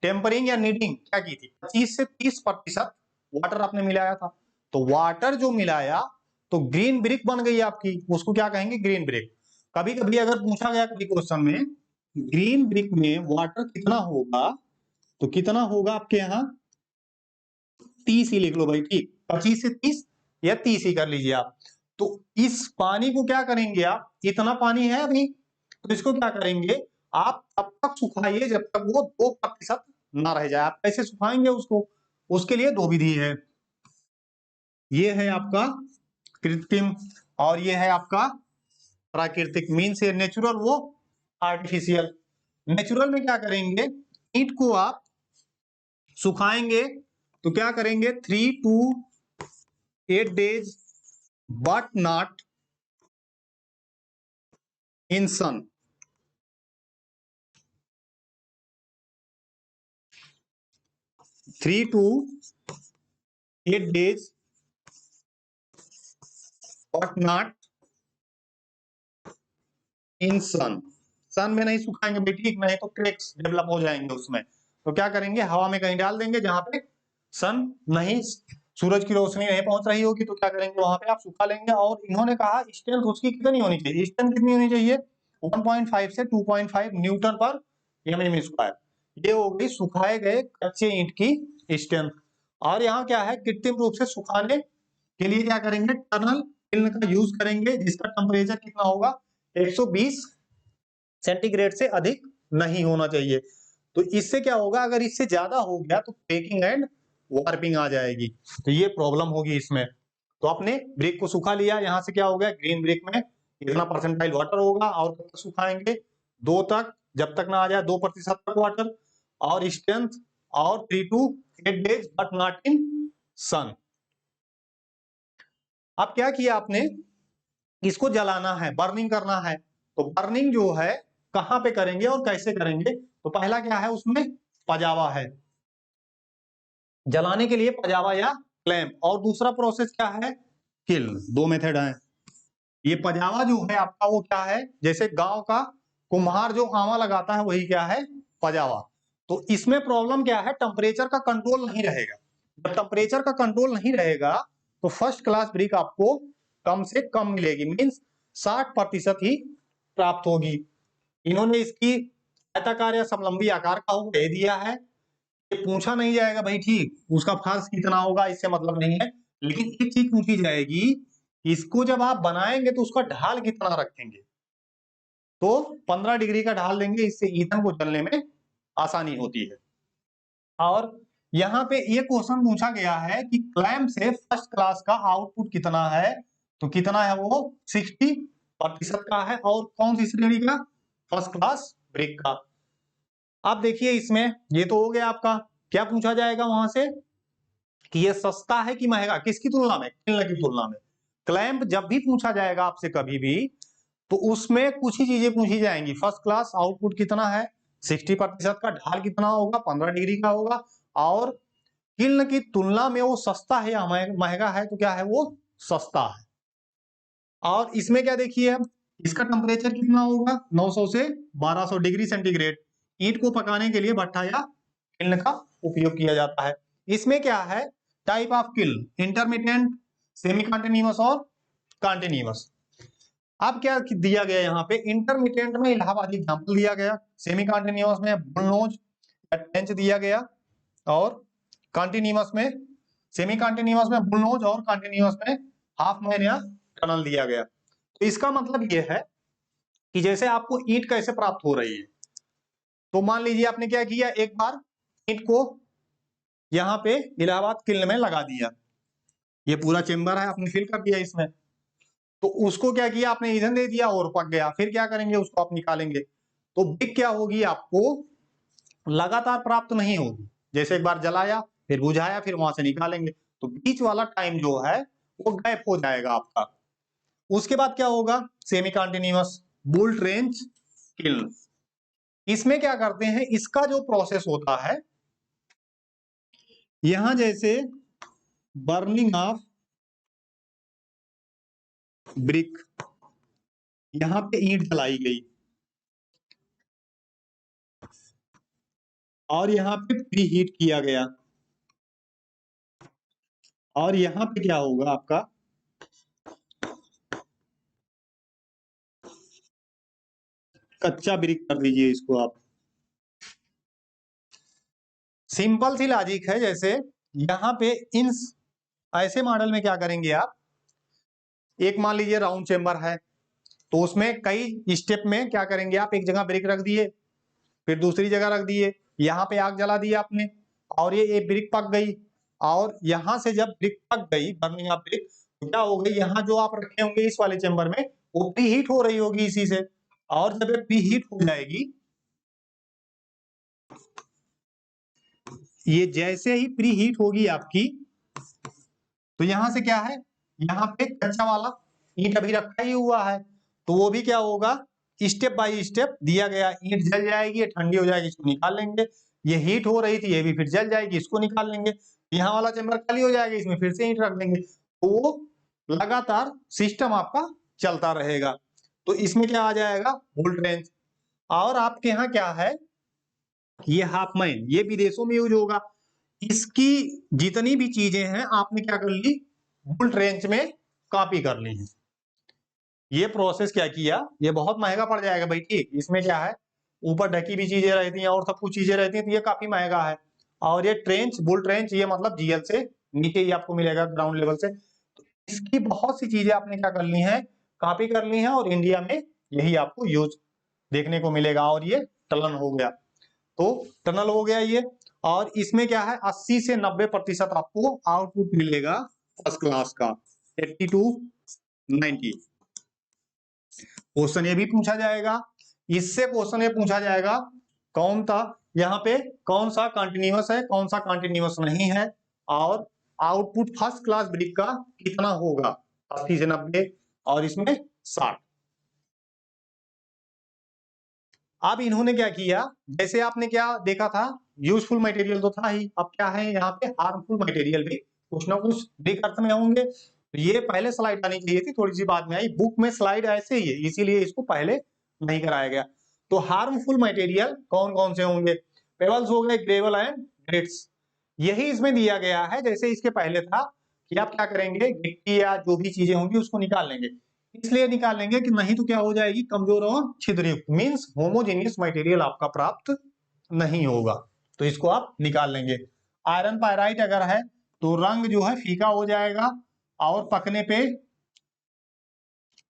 टेम्परिंग या नीडिंग क्या की थी, 25 से 30% वाटर आपने मिलाया था। तो वाटर जो मिलाया तो ग्रीन ब्रिक बन गई आपकी, उसको क्या कहेंगे, ग्रीन ब्रिक। कभी कभी अगर पूछा गया कभी क्वेश्चन में, ग्रीन ब्रिक में वाटर कितना होगा, तो कितना होगा आपके यहाँ, 30 ही लिख लो भाई। ठीक, 25 से 30 या 30 ही कर लीजिए आप। तो इस पानी को क्या करेंगे आप, इतना पानी है अभी, तो इसको क्या करेंगे आप, तब तक सुखाइए जब तक वो 2% ना रह जाए। आप कैसे सुखाएंगे उसको, उसके लिए दो विधि है। ये है आपका कृत्रिम, और ये है आपका प्राकृतिक। मीन से नेचुरल, वो आर्टिफिशियल। नेचुरल में क्या करेंगे, ईंट को आप सुखाएंगे तो क्या करेंगे, 3 to 8 days but not in sun। 3 to 8 days but not in sun। सन में नहीं सुखाएंगे भाई, ठीक, नहीं तो क्रैक्स डेवलप हो जाएंगे उसमें। तो क्या करेंगे, हवा में कहीं डाल देंगे जहां पे सन नहीं, सूरज की रोशनी नहीं पहुंच रही होगी, तो क्या करेंगे वहां पे आप सुखा लेंगे। और इन्होंने कहा स्ट्रेंथ उसकी कितनी होनी चाहिए, स्ट्रेंथ कितनी होनी चाहिए, 1.5 से 2.5 न्यूटन पर mm स्क्वायर। ये हो गई सुखाए गए कच्चे ईंट की स्ट्रेंथ। और यहाँ क्या है, कृत्रिम रूप से सुखाने के लिए क्या करेंगे, टनल किल्न का यूज करेंगे, जिसका टेम्परेचर कितना होगा, 120 सेंटीग्रेड से अधिक नहीं होना चाहिए। तो इससे क्या होगा, अगर इससे ज्यादा हो गया तो ब्रेकिंग एंड वार्पिंग आ जाएगी, तो ये प्रॉब्लम होगी इसमें। तो आपने ब्रिक को सुखा लिया, यहाँ से क्या हो गया, ग्रीन ब्रिक में इतना परसेंटाइल वाटर होगा, और कब तक सुखाएंगे, 2 तक, जब तक ना आ जाए 2% तक वाटर, और स्ट्रेंथ और 3 to 8 days but not in sun. अब क्या किया आपने, इसको जलाना है, बर्निंग करना है। तो बर्निंग जो है कहां पे करेंगे और कैसे करेंगे, तो पहला क्या है, उसमें पजावा है, जलाने के लिए पजावा या क्लैंप, और दूसरा प्रोसेस क्या है, किल्न। 2 मेथड है। ये पजावा जो है आपका वो क्या है, जैसे गांव का कुम्हार जो आवा लगाता है वही क्या है, पजावा। तो इसमें प्रॉब्लम क्या है, टेम्परेचर का कंट्रोल नहीं रहेगा। जब टेम्परेचर का कंट्रोल नहीं रहेगा तो फर्स्ट क्लास ब्रिक आपको कम से कम मिलेगी, मीन्स 60% ही प्राप्त होगी। इन्होंने इसकी आयताकार या समलंबी आकार का दे दिया है, ये पूछा नहीं जाएगा भाई, ठीक उसका फर्श कितना होगा इससे मतलब नहीं है, लेकिन एक चीज पूछी जाएगी, इसको जब आप बनाएंगे तो उसका ढाल कितना रखेंगे। तो 15 डिग्री का ढाल देंगे, इससे ईंधन को जलने में आसानी होती है। और यहाँ पे ये क्वेश्चन पूछा गया है कि क्लैंप से फर्स्ट क्लास का आउटपुट कितना है, तो कितना है वो 60% का है, और कौन सी श्रेणी का, फर्स्ट क्लास ब्रिक का। अब देखिए इसमें ये तो हो गया आपका, क्या पूछा जाएगा वहां से कि ये सस्ता है कि महंगा, किसकी तुलना में, किल्न की तुलना में। क्लैंप जब भी पूछा जाएगा आपसे कभी भी, तो उसमें कुछ ही चीजें पूछी जाएंगी, फर्स्ट क्लास आउटपुट कितना है, 60% का, ढाल कितना होगा, 15 डिग्री का होगा, और किल्न की तुलना में वो सस्ता है या महंगा है, तो क्या है वो सस्ता है। और इसमें क्या देखिए, इसका टेम्परेचर कितना होगा, 900 से 1200 डिग्री सेंटीग्रेड। ईंट को पकाने के लिए भट्ठा या किल्न का उपयोग किया जाता है। इसमें क्या है, type of kiln, intermediate, semi continuous और कंटिन्यूअस। अब क्या दिया गया यहाँ पे, इंटरमीडिएट में इलाहाबादी एग्जांपल दिया गया, सेमी कंटिन्यूअस में बुलनोज या टेंच दिया गया, और कंटिन्यूअस में, सेमी कंटिन्यूअस में बुलनोज और कंटिन्यूअस में हाफ मैन या टनल दिया गया। तो इसका मतलब यह है कि जैसे आपको ईंट कैसे प्राप्त हो रही है, तो मान लीजिए आपने क्या किया, एक बार ईंट को यहाँ पे इलाहाबाद किल्न में लगा दिया, ये पूरा चेम्बर है, आपने फिल कर दिया इसमें, तो उसको क्या किया आपने, ईंधन दे दिया और पक गया। फिर क्या करेंगे, उसको आप निकालेंगे, तो ब्रिक क्या होगी, आपको लगातार प्राप्त नहीं होगी। जैसे एक बार जलाया, फिर बुझाया, फिर वहां से निकालेंगे, तो बीच वाला टाइम जो है वो गैप हो जाएगा आपका। उसके बाद क्या होगा, semi continuous bull's trench kiln. इसमें क्या करते हैं, इसका जो प्रोसेस होता है, यहां जैसे बर्निंग ऑफ ब्रिक, यहां पे ईंट जलाई गई, और यहां पे प्री हीट किया गया, और यहां पे क्या होगा आपका, कच्चा ब्रिक कर दीजिए इसको आप। सिंपल सी लॉजिक है। जैसे यहां पे इन ऐसे मॉडल में क्या करेंगे आप, एक मान लीजिए राउंड चेम्बर है, तो उसमें कई स्टेप में क्या करेंगे आप, एक जगह ब्रिक रख दिए, फिर दूसरी जगह रख दिए, यहाँ पे आग जला दिया आपने, और ये ब्रिक पक गई, और यहां से जब ब्रिक पक गई, बर्निंग ऑफ ब्रिक, तो क्या हो गई, यहाँ जो आप रखे होंगे इस वाले चेम्बर में, वो प्री हीट हो रही होगी इसी से, और जब ये प्री हीट हो जाएगी, ये जैसे ही प्री हीट होगी आपकी, तो यहां से क्या है, यहाँ पे कच्चा वाला ईंट अभी रखा ही हुआ है, तो वो भी क्या होगा, स्टेप बाय स्टेप दिया गया, ईंट जल जाएगी, ये ठंडी हो जाएगी, इसको निकाल लेंगे, ये हीट हो रही थी, ये भी फिर जल जाएगी, इसको निकाल लेंगे, यहाँ वाला चेम्बर खाली हो जाएगा, इसमें फिर से ईंट रख देंगे, तो वो लगातार सिस्टम आपका चलता रहेगा। तो इसमें क्या आ जाएगा, वोल्ट रेंज। और आपके यहाँ क्या है, ये हाफ मैन, ये विदेशों में यूज होगा। इसकी जितनी भी चीजें हैं आपने क्या कर ली, वोल्ट रेंज में कॉपी कर ली है। ये प्रोसेस क्या किया, ये बहुत महंगा पड़ जाएगा भाई, ठीक, इसमें क्या है, ऊपर ढकी भी चीजें रहती हैं और सब कुछ चीजें रहती हैं, तो ये काफी महंगा है। और ये ट्रेंच, बुल ट्रेंच, ये मतलब जीएल से नीचे ही आपको मिलेगा, ग्राउंड लेवल से। तो इसकी बहुत सी चीजें आपने क्या कर ली है, कॉपी कर ली है, और इंडिया में यही आपको यूज देखने को मिलेगा। और ये टनल हो गया, तो टनल हो गया ये। और इसमें क्या है, 80 से 90% आपको आउटपुट मिलेगा फर्स्ट क्लास का, 80 to 90। क्वेश्चन ये भी पूछा जाएगा, इससे क्वेश्चन ये पूछा जाएगा कौन था यहाँ पे, कौन सा कंटिन्यूअस है, कौन सा कंटिन्यूअस नहीं है, और आउटपुट फर्स्ट क्लास ब्रिक का कितना होगा, 80 से 90 और इसमें 60। अब इन्होंने क्या किया, जैसे आपने क्या देखा था, यूजफुल मटेरियल तो था ही, अब क्या है यहाँ पे हार्मफुल मटेरियल भी कुछ ना कुछ ब्रिक अर्थ में होंगे। तो ये पहले स्लाइड आनी चाहिए थी, थोड़ी सी बाद में आई, बुक में स्लाइड ऐसे ही है, इसीलिए इसको पहले नहीं कराया गया। तो हार्मफुल मटेरियल कौन कौन से होंगे, पेबल्स हो गए, ग्रेवल एंड ग्रिट्स, यही इसमें दिया गया है। जैसे इसके पहले था कि आप क्या करेंगे, गिट्टी या जो भी चीजें होंगी उसको निकाल लेंगे, इसलिए निकाल लेंगे कि नहीं तो क्या हो जाएगी, कमजोर और छिद्रयुक्त, मींस होमोजेनियस मटेरियल आपका प्राप्त नहीं होगा, तो इसको आप निकाल लेंगे। आयरन पायराइट अगर है तो रंग जो है फीका हो जाएगा, और पकने पे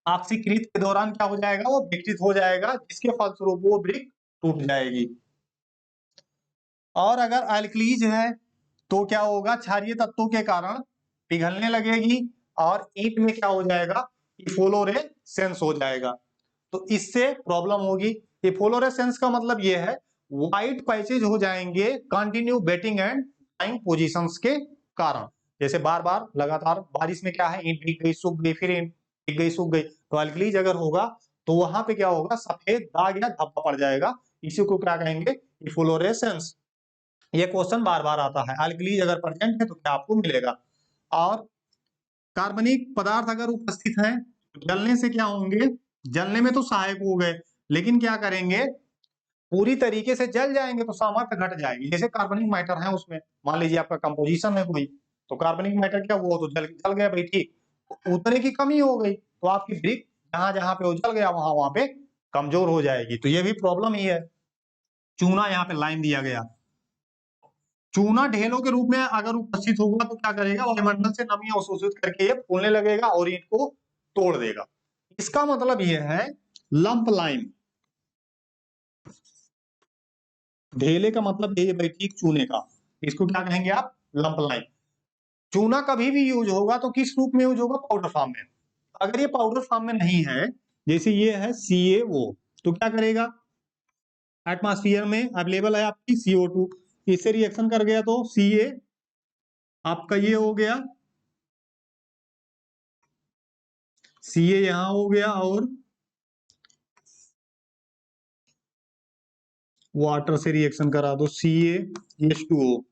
ऑक्सीकृत के दौरान क्या हो जाएगा, वो विकृत हो जाएगा, जिसके फलस्वरूप वो ब्रिक टूट जाएगी। और अगर अल्कलीज है तो क्या होगा, क्षारीय तत्वों के कारण पिघलने लगेगी, और ईंट में क्या हो जाएगा, इफ्लोरेसेंस हो जाएगा, तो इससे प्रॉब्लम होगी। इफ्लोरेसेंस का मतलब ये है व्हाइट पैचेज हो जाएंगे continue betting and drying positions के कारण, जैसे बार बार लगातार बारिश में क्या है, ईंट भीग गई, सूख गई, फिर ईंट भीग गई, सूख गई, तो अल्कलीज अगर होगा तो वहां पे क्या होगा, सफेद दाग या धब्बा पड़ जाएगा, इसी को क्या कहेंगे, इफ्लोरेसेंस। ये क्वेश्चन बार बार आता है, अल्कलीज अगर प्रेजेंट है तो क्या आपको मिलेगा। और कार्बनिक पदार्थ अगर उपस्थित है तो जलने से क्या होंगे, जलने में तो सहायक हो गए, लेकिन क्या करेंगे, पूरी तरीके से जल जाएंगे तो सामर्थ्य घट जाएगी। जैसे कार्बनिक मैटर है, उसमें मान लीजिए आपका कंपोजिशन है कोई, तो कार्बनिक मैटर क्या हुआ, तो जल गया भाई, ठीक, तो उतने की कमी हो गई, तो आपकी ब्रिक जहां जहां पे वो जल गया वहां वहां पे कमजोर हो जाएगी, तो ये भी प्रॉब्लम ही है। चूना यहाँ पे लाइन दिया गया, चूना ढेलों के रूप में अगर उपस्थित होगा तो क्या करेगा, वायुमंडल से नमी अवशोषित करके ये फूलने लगेगा और ईंट को तोड़ देगा। इसका मतलब यह है लंप लाइम, ढेले का मतलब ये भाई ठीक चूने का, इसको क्या कहेंगे आप, लंप लाइम। चूना कभी भी यूज होगा तो किस रूप में यूज होगा, पाउडर फॉर्म में। अगर ये पाउडर फॉर्म में नहीं है, जैसे ये है CaO, तो क्या करेगा, एटमॉस्फेयर में अवेलेबल है आपकी CO2, इससे रिएक्शन कर गया तो Ca आपका ये हो गया, Ca यहां हो गया, और वाटर से रिएक्शन करा दो, CaH2O,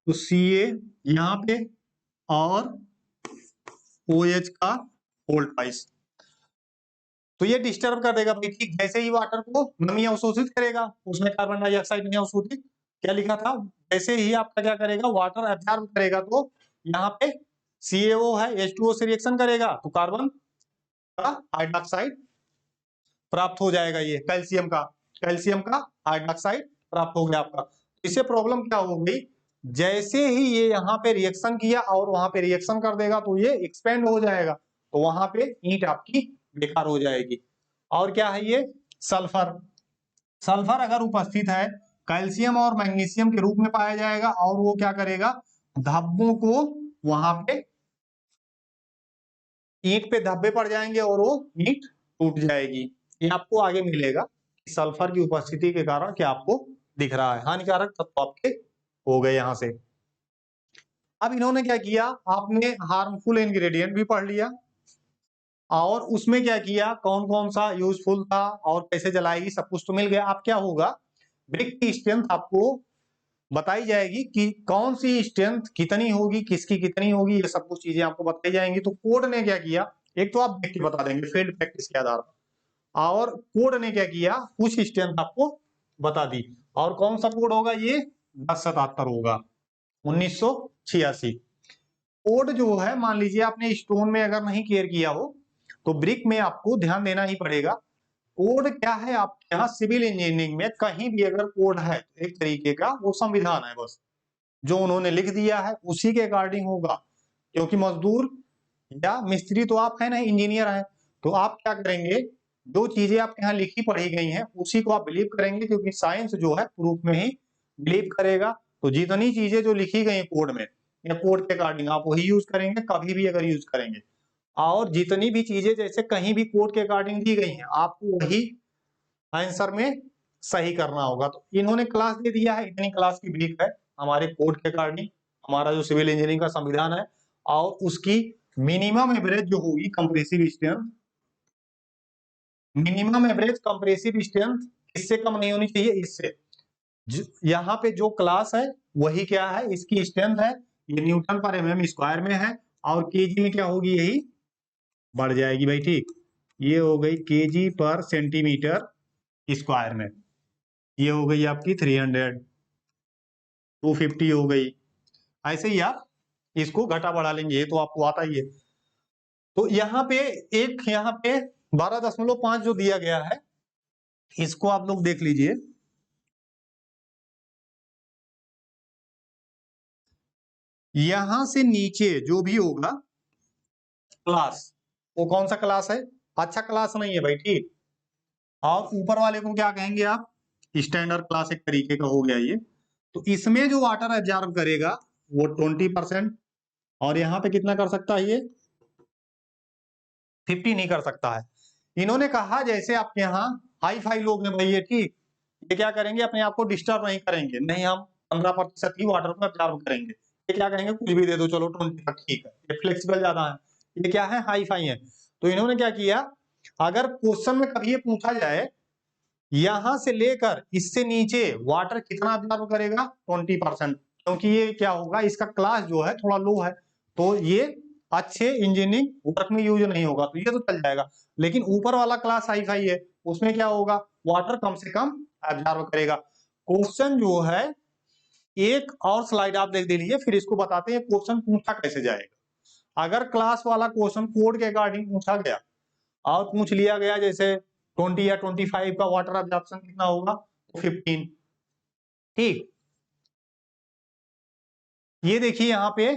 तो Ca यहां पे और OH का होल्ड पाइस, तो ये डिस्टर्ब कर देगा भाई, ठीक, जैसे ही वाटर को नमी अवशोषित करेगा, उसमें कार्बन डाइऑक्साइड नहीं अवशोषित, क्या लिखा था, जैसे ही आपका क्या करेगा, वाटर एब्जॉर्ब करेगा, तो यहाँ पे CaO है, H2O से रिएक्शन करेगा तो कार्बन का हाइड्रोक्साइड प्राप्त हो जाएगा, ये कैल्शियम का हाइड्रोक्साइड प्राप्त हो गया आपका। इससे प्रॉब्लम क्या हो गई, जैसे ही ये यहाँ पे रिएक्शन किया और वहां पे रिएक्शन कर देगा तो ये एक्सपेंड हो जाएगा, तो वहां पे ईंट आपकी बेकार हो जाएगी। और क्या है ये, सल्फर, सल्फर अगर उपस्थित है कैल्शियम और मैग्नीशियम के रूप में पाया जाएगा, और वो क्या करेगा, धब्बों को, वहां पे ईंट पे धब्बे पड़ जाएंगे और वो ईंट टूट जाएगी। ये आपको आगे मिलेगा, सल्फर की उपस्थिति के कारण क्या आपको दिख रहा है, हानिकारक तत्व आपके हो गए यहां से। अब इन्होंने क्या किया, आपने हार्मफुल इंग्रेडिएंट भी पढ़ लिया, और उसमें क्या किया, कौन कौन सा यूजफुल था और कैसे जलाएगी, सब कुछ तो मिल गया। अब क्या होगा, ब्रिक की स्ट्रेंथ आपको बताई जाएगी कि कौन सी स्ट्रेंथ कितनी होगी, किसकी कितनी होगी, ये सब कुछ चीजें आपको बताई जाएंगी। तो कोड ने क्या किया, एक तो आप देख के बता देंगे फील्ड प्रैक्टिस के आधार पर, और कोड ने क्या किया, कुछ स्ट्रेंथ आपको बता दी। और कौन सा कोड होगा, ये 1077 होगा, 1986। कोड जो है, मान लीजिए आपने स्टोन में अगर नहीं केयर किया हो तो ब्रिक में आपको ध्यान देना ही पड़ेगा। कोड क्या है आपके यहाँ सिविल इंजीनियरिंग में कहीं भी अगर कोड है एक तरीके का, वो संविधान है बस, जो उन्होंने लिख दिया है उसी के अकॉर्डिंग होगा। क्योंकि मजदूर या मिस्त्री तो आप है ना, इंजीनियर है, तो आप क्या करेंगे, जो चीजें आपके यहाँ लिखी पढ़ी गई हैं उसी को आप बिलीव करेंगे, क्योंकि साइंस जो है प्रूफ में ही बिलीव करेगा। तो जितनी चीजें जो लिखी गई कोड में या कोड के अकॉर्डिंग आप वही यूज करेंगे कभी भी अगर यूज करेंगे। और जितनी भी चीजें जैसे कहीं भी कोड के अकॉर्डिंग दी गई हैं आपको वही आंसर में सही करना होगा। तो इन्होंने क्लास दे दिया है, इतनी क्लास की ब्रीफ है हमारे कोड के अकॉर्डिंग, हमारा जो सिविल इंजीनियरिंग का संविधान है, और उसकी मिनिमम एवरेज जो होगी compressive strength, minimum average compressive strength इससे कम नहीं होनी चाहिए। इससे यहाँ पे जो क्लास है वही क्या है, इसकी स्ट्रेंथ है, ये न्यूटन पर एमएम स्क्वायर में है, और केजी में क्या होगी, यही बढ़ जाएगी भाई। ठीक, ये हो गई केजी पर सेंटीमीटर स्क्वायर में, ये हो गई आपकी 300, 250 हो गई। ऐसे ही आप इसको घटा बढ़ा लेंगे, ये तो आपको आता ही है। तो यहाँ पे एक, यहाँ पे 12.5 जो दिया गया है इसको आप लोग देख लीजिए। यहां से नीचे जो भी होगा क्लास, वो कौन सा क्लास है, अच्छा क्लास नहीं है भाई। ठीक, और ऊपर वाले को क्या कहेंगे आप, स्टैंडर्ड क्लास एक तरीके का हो गया ये। तो इसमें जो वाटर एब्जॉर्ब करेगा वो 20%, और यहाँ पे कितना कर सकता है, ये 50 नहीं कर सकता है। इन्होंने कहा जैसे आपके यहाँ हाई फाई लोग हैं भाई, ये ठीक, ये क्या करेंगे, अपने आप को डिस्टर्ब नहीं करेंगे, नहीं हम 15% ही वाटर को एब्जॉर्ब करेंगे, ये क्या कहेंगे, कुछ भी दे दो चलो 20 तक ठीक है, ये फ्लेक्सिबल ज्यादा है, ये क्या है, हाई फाई है। तो इन्होंने क्या किया, अगर क्वेश्चन में कभी ये पूछा जाए यहां से लेकर इससे नीचे वाटर कितना एब्जॉर्ब करेगा, 20%, क्योंकि ये क्या होगा, इसका क्लास जो है थोड़ा लो है, तो ये अच्छे इंजीनियरिंग वर्क में यूज नहीं होगा, तो ये तो चल जाएगा। लेकिन ऊपर वाला क्लास हाई फाई है, उसमें क्या होगा, वाटर कम से कम एब्जॉर्ब करेगा। क्वेश्चन जो है, एक और स्लाइड आप देख लीजिए, फिर इसको बताते हैं क्वेश्चन पूछा कैसे जाएगा। अगर क्लास वाला क्वेश्चन कोड के अकॉर्डिंग पूछा गया और पूछ लिया गया जैसे 20 या 25 का वाटर एब्जॉर्प्शन कितना होगा, तो 15। ठीक, ये देखिए यहाँ पे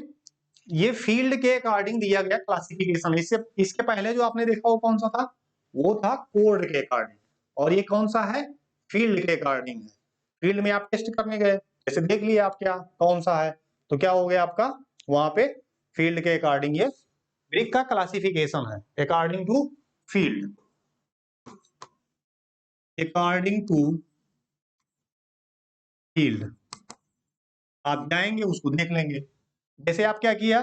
ये फील्ड के अकॉर्डिंग दिया गया क्लासिफिकेशन। इससे इसके पहले जो आपने देखा वो कौन सा था, वो था कोड के अकॉर्डिंग, और ये कौन सा है, फील्ड के अकॉर्डिंग है। फील्ड में आप टेस्ट करने गए, जैसे देख लिए आप क्या कौन सा है, तो क्या हो गया आपका, वहां पे फील्ड के अकॉर्डिंग ये ब्रिक का क्लासिफिकेशन है, according to field, according to field. आप जाएंगे उसको देख लेंगे। जैसे आप क्या किया,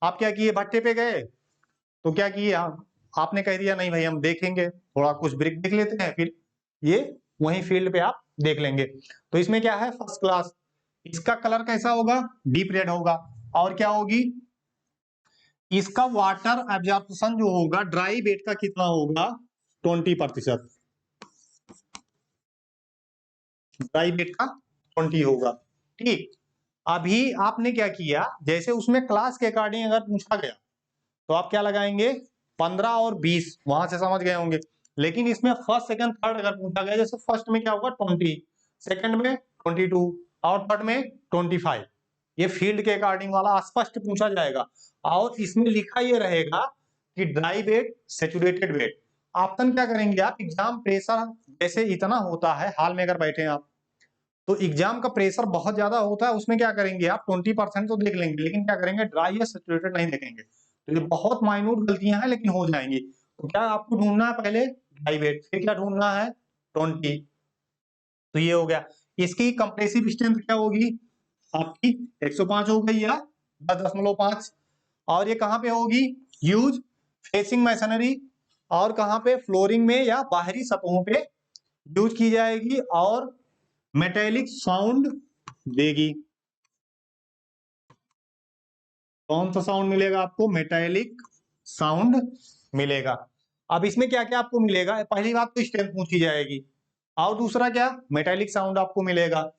आप क्या किए, भट्टे पे गए, तो क्या किए आपने कह दिया नहीं भाई हम देखेंगे, थोड़ा कुछ ब्रिक देख लेते हैं, फिर ये वही फील्ड पे आप देख लेंगे। तो इसमें क्या है, फर्स्ट क्लास, इसका कलर कैसा होगा, डीप रेड होगा, और क्या होगी, इसका वाटर एब्जॉर्प्शन जो होगा ड्राई बेड का कितना होगा, 20%, ड्राई बेड का 20 होगा। ठीक, अभी आपने क्या किया, जैसे उसमें क्लास के अकॉर्डिंग अगर पूछा गया तो आप क्या लगाएंगे, 15 और 20, वहां से समझ गए होंगे। लेकिन इसमें फर्स्ट सेकंड थर्ड अगर पूछा गया, जैसे फर्स्ट में क्या होगा 20, सेकंड में 22, और थर्ड में 25, ये फील्ड के अकॉर्डिंग वाला स्पष्ट पूछा जाएगा। और इसमें लिखा ये रहेगा कि dry bed, saturated bed. Option क्या करेंगे आप, एग्जाम प्रेशर जैसे इतना होता है, हाल में अगर बैठे हैं आप, तो एग्जाम का प्रेशर बहुत ज्यादा होता है, उसमें क्या करेंगे आप, 20% तो देख लेंगे, लेकिन क्या करेंगे, ड्राई या सेचुरेटेड नहीं देखेंगे। तो ये बहुत माइन्यूट गलतियां हैं, लेकिन हो जाएंगी। तो क्या आपको ढूंढना है, पहले ड्राई वेट, फिर क्या ढूंढना है, 20। तो ये हो गया। इसकी कंप्रेसिव स्ट्रेंथ क्या होगी आपकी, 105 हो गई या 10.5। और ये कहाँ पे होगी, यूज फेसिंग मैसनरी, और कहाँ पे, फ्लोरिंग में या बाहरी सतहों पे यूज की जाएगी, और मेटेलिक साउंड देगी। कौन सा साउंड मिलेगा आपको, मेटेलिक साउंड मिलेगा। अब इसमें क्या क्या आपको मिलेगा, पहली बात तो स्ट्रेंथ पूछी जाएगी, और दूसरा क्या, मेटेलिक साउंड आपको मिलेगा।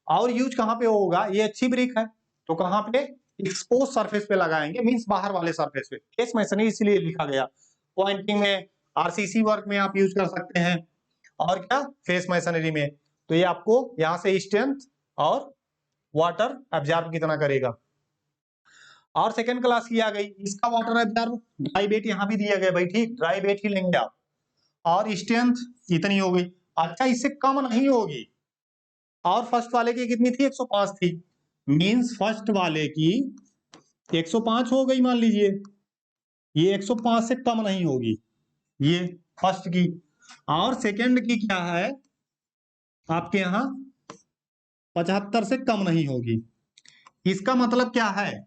और यूज कहाँ पे होगा, ये अच्छी ब्रिक है तो कहाँ पे, एक्सपोज सरफेस पे लगाएंगे, मींस बाहर वाले सरफेस पे। केस मैसनरी इसलिए लिखा गया, पॉइंटिंग में आरसीसी वर्क में आप यूज कर सकते हैं, और क्या फेस मैसनरी में। तो ये आपको यहां से स्ट्रेंथ और वाटर एब्जॉर्ब कितना करेगा। और सेकंड क्लास की आ गई, इसका वाटर एब्जॉर्ब ड्राई वेट यहाँ भी दिया गया भाई, ठीक, ड्राई वेट ही लेंगे आप, और स्ट्रेंथ इतनी हो गई। अच्छा, इससे कम नहीं होगी। और फर्स्ट वाले की कितनी थी, 105 थी, मींस फर्स्ट वाले की 105 हो गई मान लीजिए, ये 105 से कम नहीं होगी, ये फर्स्ट की। और सेकंड की क्या है आपके यहाँ 75 से कम नहीं होगी। इसका मतलब क्या है,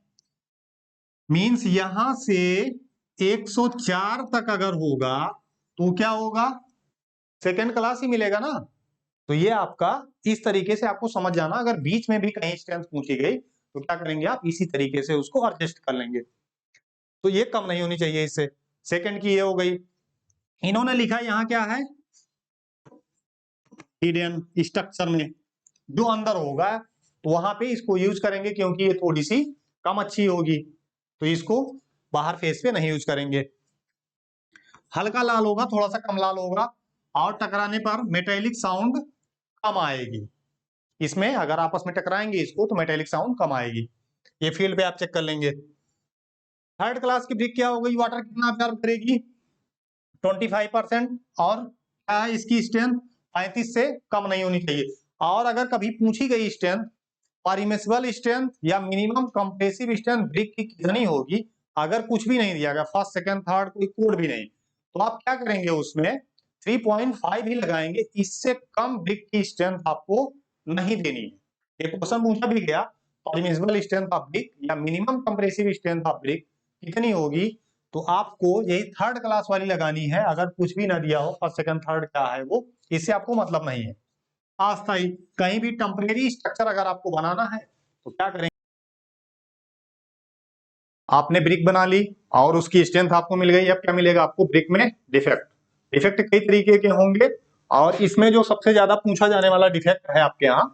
मींस यहां से 104 तक अगर होगा तो क्या होगा, सेकंड क्लास ही मिलेगा ना। तो ये आपका इस तरीके से आपको समझ जाना, अगर बीच में भी कहीं स्ट्रेंथ पूछी गई तो क्या करेंगे आप, इसी तरीके से उसको एडजस्ट कर लेंगे। तो ये कम नहीं होनी चाहिए इससे। सेकंड की ये हो गई। इन्होंने लिखा यहाँ क्या है, हिडन स्ट्रक्चर में जो अंदर होगा तो वहां पे इसको यूज करेंगे, क्योंकि ये थोड़ी सी कम अच्छी होगी, तो इसको बाहर फेस पे नहीं यूज करेंगे। हल्का लाल होगा, थोड़ा सा कम लाल होगा, और टकराने पर मेटेलिक साउंड कम आएगी। इसमें अगर आपस में टकराएंगे इसको तो मेटेलिक साउंड कम आएगी। ये फील्ड पे आप चेक कर लेंगे। थर्ड क्लास की ब्रिक क्या हो गई, वाटर कितना एब्जॉर्ब करेगी, 25%, और क्या है इसकी स्ट्रेंथ 35 से कम नहीं होनी चाहिए। और अगर कभी पूछी गई स्ट्रेंथ, परमिसिबल स्ट्रेंथ या मिनिमम कंप्रेसिव स्ट्रेंथ ब्रिक की कितनी होगी, अगर कुछ भी नहीं दिया गया, फर्स्ट सेकंड थर्ड कोई कोड भी नहीं, तो आप क्या करेंगे उसमें 3.5 ही लगाएंगे। इससे कम ब्रिक की स्ट्रेंथ आपको नहीं देनी है। ये क्वेश्चन पूछा भी गया, परमिसिबल स्ट्रेंथ ऑफ ब्रिक या minimum compressive strength of brick कितनी होगी, तो आपको यही थर्ड क्लास वाली लगानी है। अगर कुछ भी ना दिया हो, फर्स्ट सेकंड थर्ड क्या है वो, इससे आपको मतलब नहीं है। अस्थायी, कहीं भी टेम्परेरी स्ट्रक्चर अगर आपको बनाना है तो क्या करेंगे, आपने ब्रिक बना ली और उसकी स्ट्रेंथ आपको मिल गई, अब क्या मिलेगा आपको, ब्रिक में डिफेक्ट। डिफेक्ट कई तरीके के होंगे, और इसमें जो सबसे ज्यादा पूछा जाने वाला डिफेक्ट है आपके यहाँ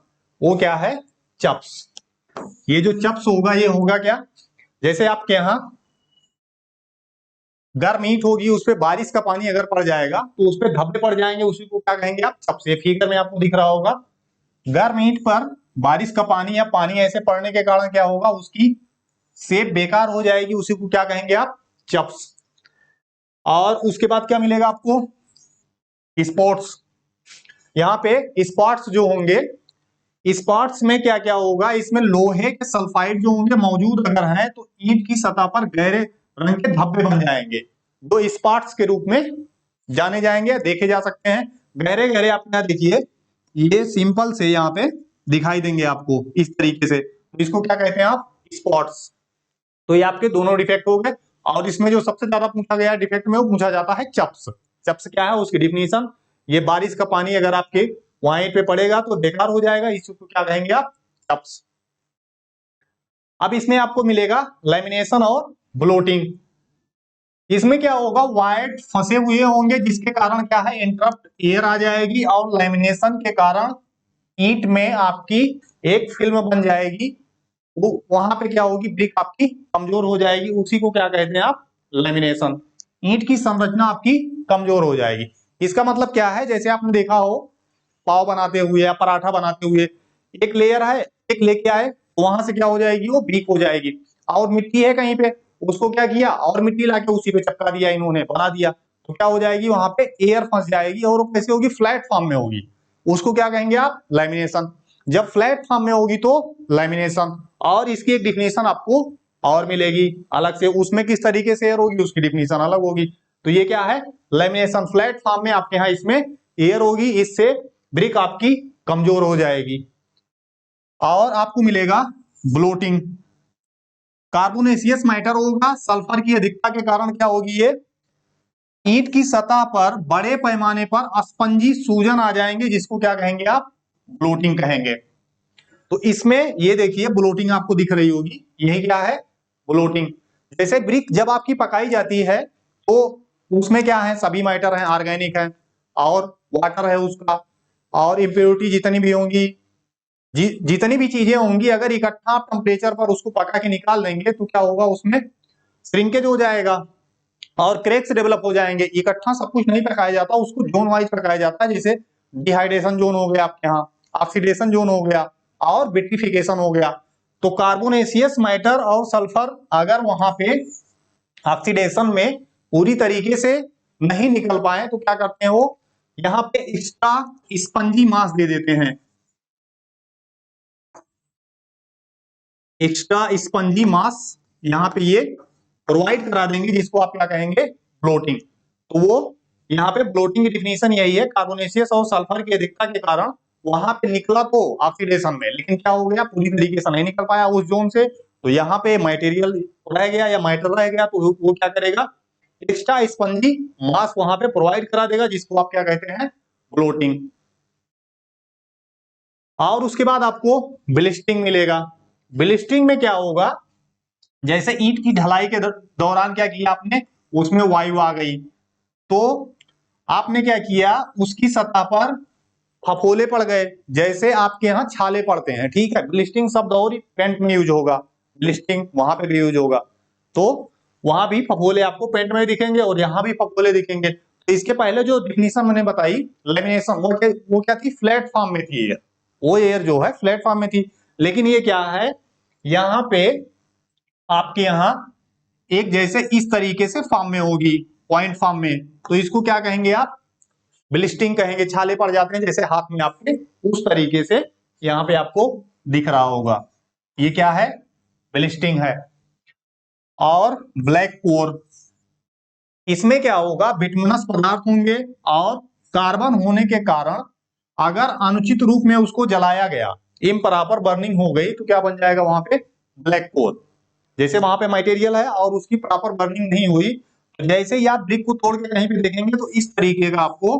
वो क्या है, चप्स। ये जो चप्स होगा ये होगा क्या, जैसे आपके यहाँ गर्म ईंट होगी, उस पर बारिश का पानी अगर पड़ जाएगा तो उस पर धब्बे पड़ जाएंगे, उसी को क्या कहेंगे आप, चप्स। ये फिगर में आपको दिख रहा होगा, गर्म ईंट पर बारिश का पानी या पानी ऐसे पड़ने के कारण क्या होगा, उसकी शेप बेकार हो जाएगी, उसी को क्या कहेंगे आप, चप्स। और उसके बाद क्या मिलेगा आपको, स्पॉट्स। यहाँ पे स्पॉट्स जो होंगे, स्पॉट्स में क्या क्या होगा, इसमें लोहे के सल्फाइड जो होंगे मौजूद अगर हैं तो ईंट की सतह पर गहरे रंग के धब्बे बन जाएंगे, जो स्पॉट्स के रूप में जाने जाएंगे, देखे जा सकते हैं। गहरे गहरे आप यहाँ देखिए, ये सिंपल से यहाँ पे दिखाई देंगे आपको इस तरीके से, तो इसको क्या कहते हैं आप, स्पॉट्स। तो ये आपके दोनों डिफेक्ट हो गए। और इसमें जो सबसे ज्यादा पूछा गया डिफेक्ट में, वो पूछा जाता है चप्स। चप्स क्या है उसकी डिफिनीशन, ये बारिश का पानी अगर आपके वाइट पे पड़ेगा तो बेकार हो जाएगा, इसको क्या कहेंगे आप, चप्स। अब इसमें आपको मिलेगा लैमिनेशन और ब्लोटिंग। इसमें क्या होगा, वाइट फंसे हुए होंगे जिसके कारण क्या है, इंटरप्ट एयर आ जाएगी, और लैमिनेशन के कारण ईंट में आपकी एक फिल्म बन जाएगी, वो वहां पे क्या होगी, ब्रिक आपकी कमजोर हो जाएगी, उसी को क्या कहते हैं आप, लेमिनेशन। ईंट की संरचना आपकी कमजोर हो जाएगी। इसका मतलब क्या है, जैसे आपने देखा हो पाव बनाते हुए या पराठा बनाते हुए, एक लेयर है, एक लेके आए, वहां से क्या हो जाएगी, वो ब्रिक हो जाएगी। और मिट्टी है कहीं पे, उसको क्या किया, और मिट्टी लाके उसी पे चिपका दिया, इन्होंने बना दिया, तो क्या हो जाएगी, वहां पे एयर फंस जाएगी, और वो कैसे होगी, फ्लैट फॉर्म में होगी, उसको क्या कहेंगे आप, लैमिनेशन। जब फ्लैट फॉर्म में होगी तो लैमिनेशन। और इसकी एक डिफिनेशन आपको और मिलेगी अलग से, उसमें किस तरीके से एयर होगी उसकी डिफिनेशन अलग होगी। तो ये क्या है, लैमिनेशन, फ्लैट फॉर्म में आपके यहाँ इसमें एयर होगी, इससे ब्रिक आपकी कमजोर हो जाएगी। और आपको मिलेगा ब्लोटिंग। कार्बोनेशियस मैटर होगा, सल्फर की अधिकता के कारण क्या होगी, ये ईंट की सतह पर बड़े पैमाने पर स्पंजी सूजन आ जाएंगे, जिसको क्या कहेंगे आप, ब्लोटिंग कहेंगे। तो इसमें ये देखिए ब्लोटिंग आपको दिख रही होगी, यही क्या है, ब्लोटिंग। जैसे ब्रिक जब आपकी पकाई जाती है तो उसमें क्या है, सभी मैटर है, ऑर्गेनिक है और वाटर है उसका, और इम्प्योरिटी जितनी भी होंगी, जितनी भी चीजें होंगी, अगर इकट्ठा टेम्परेचर पर उसको पका के निकाल देंगे तो क्या होगा, उसमें श्रिंकेज हो जाएगा, और क्रैक्स डेवलप हो जाएंगे। इकट्ठा सब कुछ नहीं पकाया जाता, उसको जोन वाइज पकाया जाता है, जैसे डिहाइड्रेशन जोन हो गया आपके यहाँ, ऑक्सीडेशन जोन हो गया और विट्रिफिकेशन हो गया। तो कार्बोनेशियस मैटर और सल्फर अगर वहां पे ऑक्सीडेशन में पूरी तरीके से नहीं निकल पाए तो क्या करते हैं, वो यहाँ पे एक्स्ट्रा स्पंजी मास दे देते हैं, एक्स्ट्रा स्पंजी मास यहाँ पे ये प्रोवाइड करा देंगे, जिसको आप क्या कहेंगे, ब्लोटिंग। तो वो यहाँ पे ब्लोटिंग की डिफिनेशन यही है, कार्बोनेशियस और सल्फर की अधिकता के कारण वहां पे निकला तो ऑक्सीडेशन में, लेकिन क्या हो गया, पूरी तरीके से नहीं निकल पाया उस जोन से, तो यहाँ पे मटेरियल रह गया या मैटर रह गया, तो वो क्या करेगा, एक्स्ट्रा स्पंजी मास वहां पे प्रोवाइड करा देगा, जिसको आप क्या कहते हैं, ब्लोटिंग। और उसके बाद आपको ब्लिस्टिंग मिलेगा। ब्लिस्टिंग में क्या होगा, जैसे ईंट की ढलाई के दौरान क्या किया आपने, उसमें वायु आ गई, तो आपने क्या किया, उसकी सतह पर फफोले पड़ गए, जैसे आपके यहाँ छाले पड़ते हैं, ठीक है। ब्लिस्टिंग शब्द और पेंट में यूज होगा, ब्लिस्टिंग वहां पे भी यूज होगा, तो वहां भी फफोले आपको पेंट में दिखेंगे और यहाँ भी फफोले दिखेंगे। तो इसके पहले जो डिफिनीशन मैंने बताई लेमिनेशन, वो क्या थी, फ्लैट फॉर्म में थी, वो एयर जो है फ्लैट फॉर्म में थी, लेकिन ये क्या है, यहाँ पे आपके यहाँ एक जैसे इस तरीके से फॉर्म में होगी, पॉइंट फॉर्म में, तो इसको क्या कहेंगे आप, ब्लिस्टिंग कहेंगे। छाले पड़ जाते हैं जैसे हाथ में आपके, उस तरीके से यहाँ पे आपको दिख रहा होगा, ये क्या है, ब्लिस्टिंग है। और ब्लैक कोर, इसमें क्या होगा, बिटुमिनस पदार्थ होंगे और कार्बन होने के कारण अगर अनुचित रूप में उसको जलाया गया, इम्प्रॉपर बर्निंग हो गई, तो क्या बन जाएगा वहां पे, ब्लैक कोर। जैसे वहां पे मटेरियल है और उसकी प्रॉपर बर्निंग नहीं हुई, तो जैसे ही आप ब्रिक को तोड़ के कहीं पे देखेंगे तो इस तरीके का आपको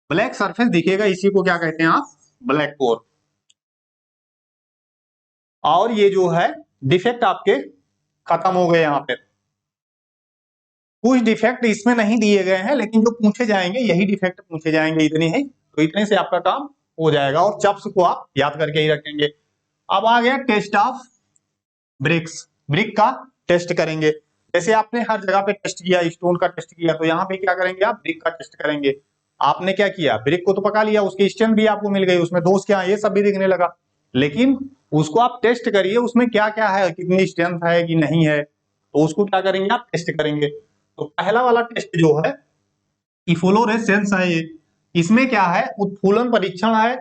ब्लैक सरफेस दिखेगा, इसी को क्या कहते हैं आप, ब्लैक कोर। और ये जो है डिफेक्ट आपके खत्म हो गए, यहाँ पे कुछ डिफेक्ट इसमें नहीं दिए गए हैं, लेकिन जो पूछे जाएंगे यही डिफेक्ट पूछे जाएंगे, इतने ही, तो इतने से आपका काम हो जाएगा, और चप्स को आप याद करके ही रखेंगे। अब आ गया टेस्ट ऑफ ब्रिक्स, ब्रिक का टेस्ट करेंगे। जैसे आपने हर जगह पे टेस्ट किया, स्टोन का टेस्ट किया, तो यहाँ पे क्या करेंगे आप, ब्रिक का टेस्ट करेंगे। आपने क्या किया, ब्रिक को तो पका लिया, उसकी स्ट्रेंथ भी आपको मिल गई, उसमें दोष क्या है ये सब भी दिखने लगा, लेकिन उसको आप टेस्ट करिए, उसमें क्या क्या है, कितनी स्ट्रेंथ है कि नहीं है, तो उसको क्या करेंगे आप, टेस्ट करेंगे। तो पहला वाला टेस्ट जो है इफ्लोरेसेंस है, ये इसमें क्या है, उत्फुल्लन परीक्षण है।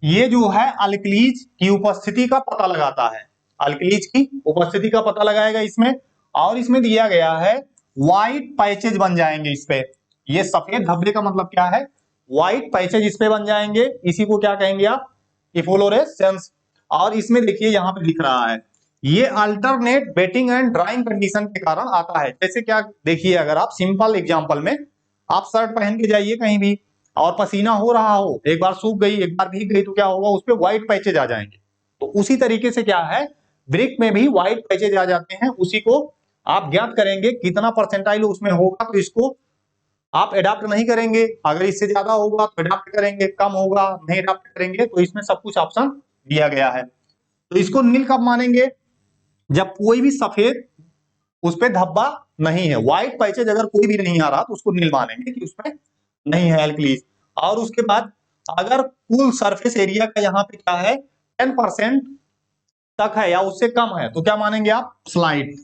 ये जो है अल्कलीज की उपस्थिति का पता लगाता है, अल्कलीज की उपस्थिति का पता लगाएगा इसमें। और इसमें दिया गया है व्हाइट पैचेज बन जाएंगे इस पे, ये सफेद धब्बे का मतलब क्या है, व्हाइट पैचेज इस पे बन जाएंगे, इसी को क्या कहेंगे आप, इफ्लोरेसेंस। और इसमें देखिए यहाँ पे दिख रहा है, ये alternate waiting and drawing condition के कारण आता है। जैसे क्या, देखिए अगर आप सिंपल एग्जांपल में आप शर्ट पहन के जाइए कहीं भी और पसीना हो रहा हो, एक बार सूख गई एक बार भीग गई, तो क्या होगा, उस पे व्हाइट पैचेज आ जाएंगे। तो उसी तरीके से क्या है, ब्रिक में भी व्हाइट पैचेज आ जाते हैं, उसी को आप ज्ञात करेंगे कितना परसेंटाइल उसमें होगा, तो इसको आप एडाप्ट नहीं करेंगे, अगर इससे ज्यादा होगा तो एडाप्ट करेंगे, कम होगा नहीं एडाप्ट करेंगे, तो इसमें सब कुछ ऑप्शन दिया गया है। तो इसको नील कब मानेंगे, जब कोई भी सफेद उस पे धब्बा नहीं है, व्हाइट पैचेज अगर कोई भी नहीं आ रहा तो उसको नील मानेंगे कि उसमें नहीं है एल्कलीज। और उसके बाद अगर कुल सरफेस एरिया का यहाँ पे क्या है 10% तक है या उससे कम है, तो क्या मानेंगे आप, स्लाइड।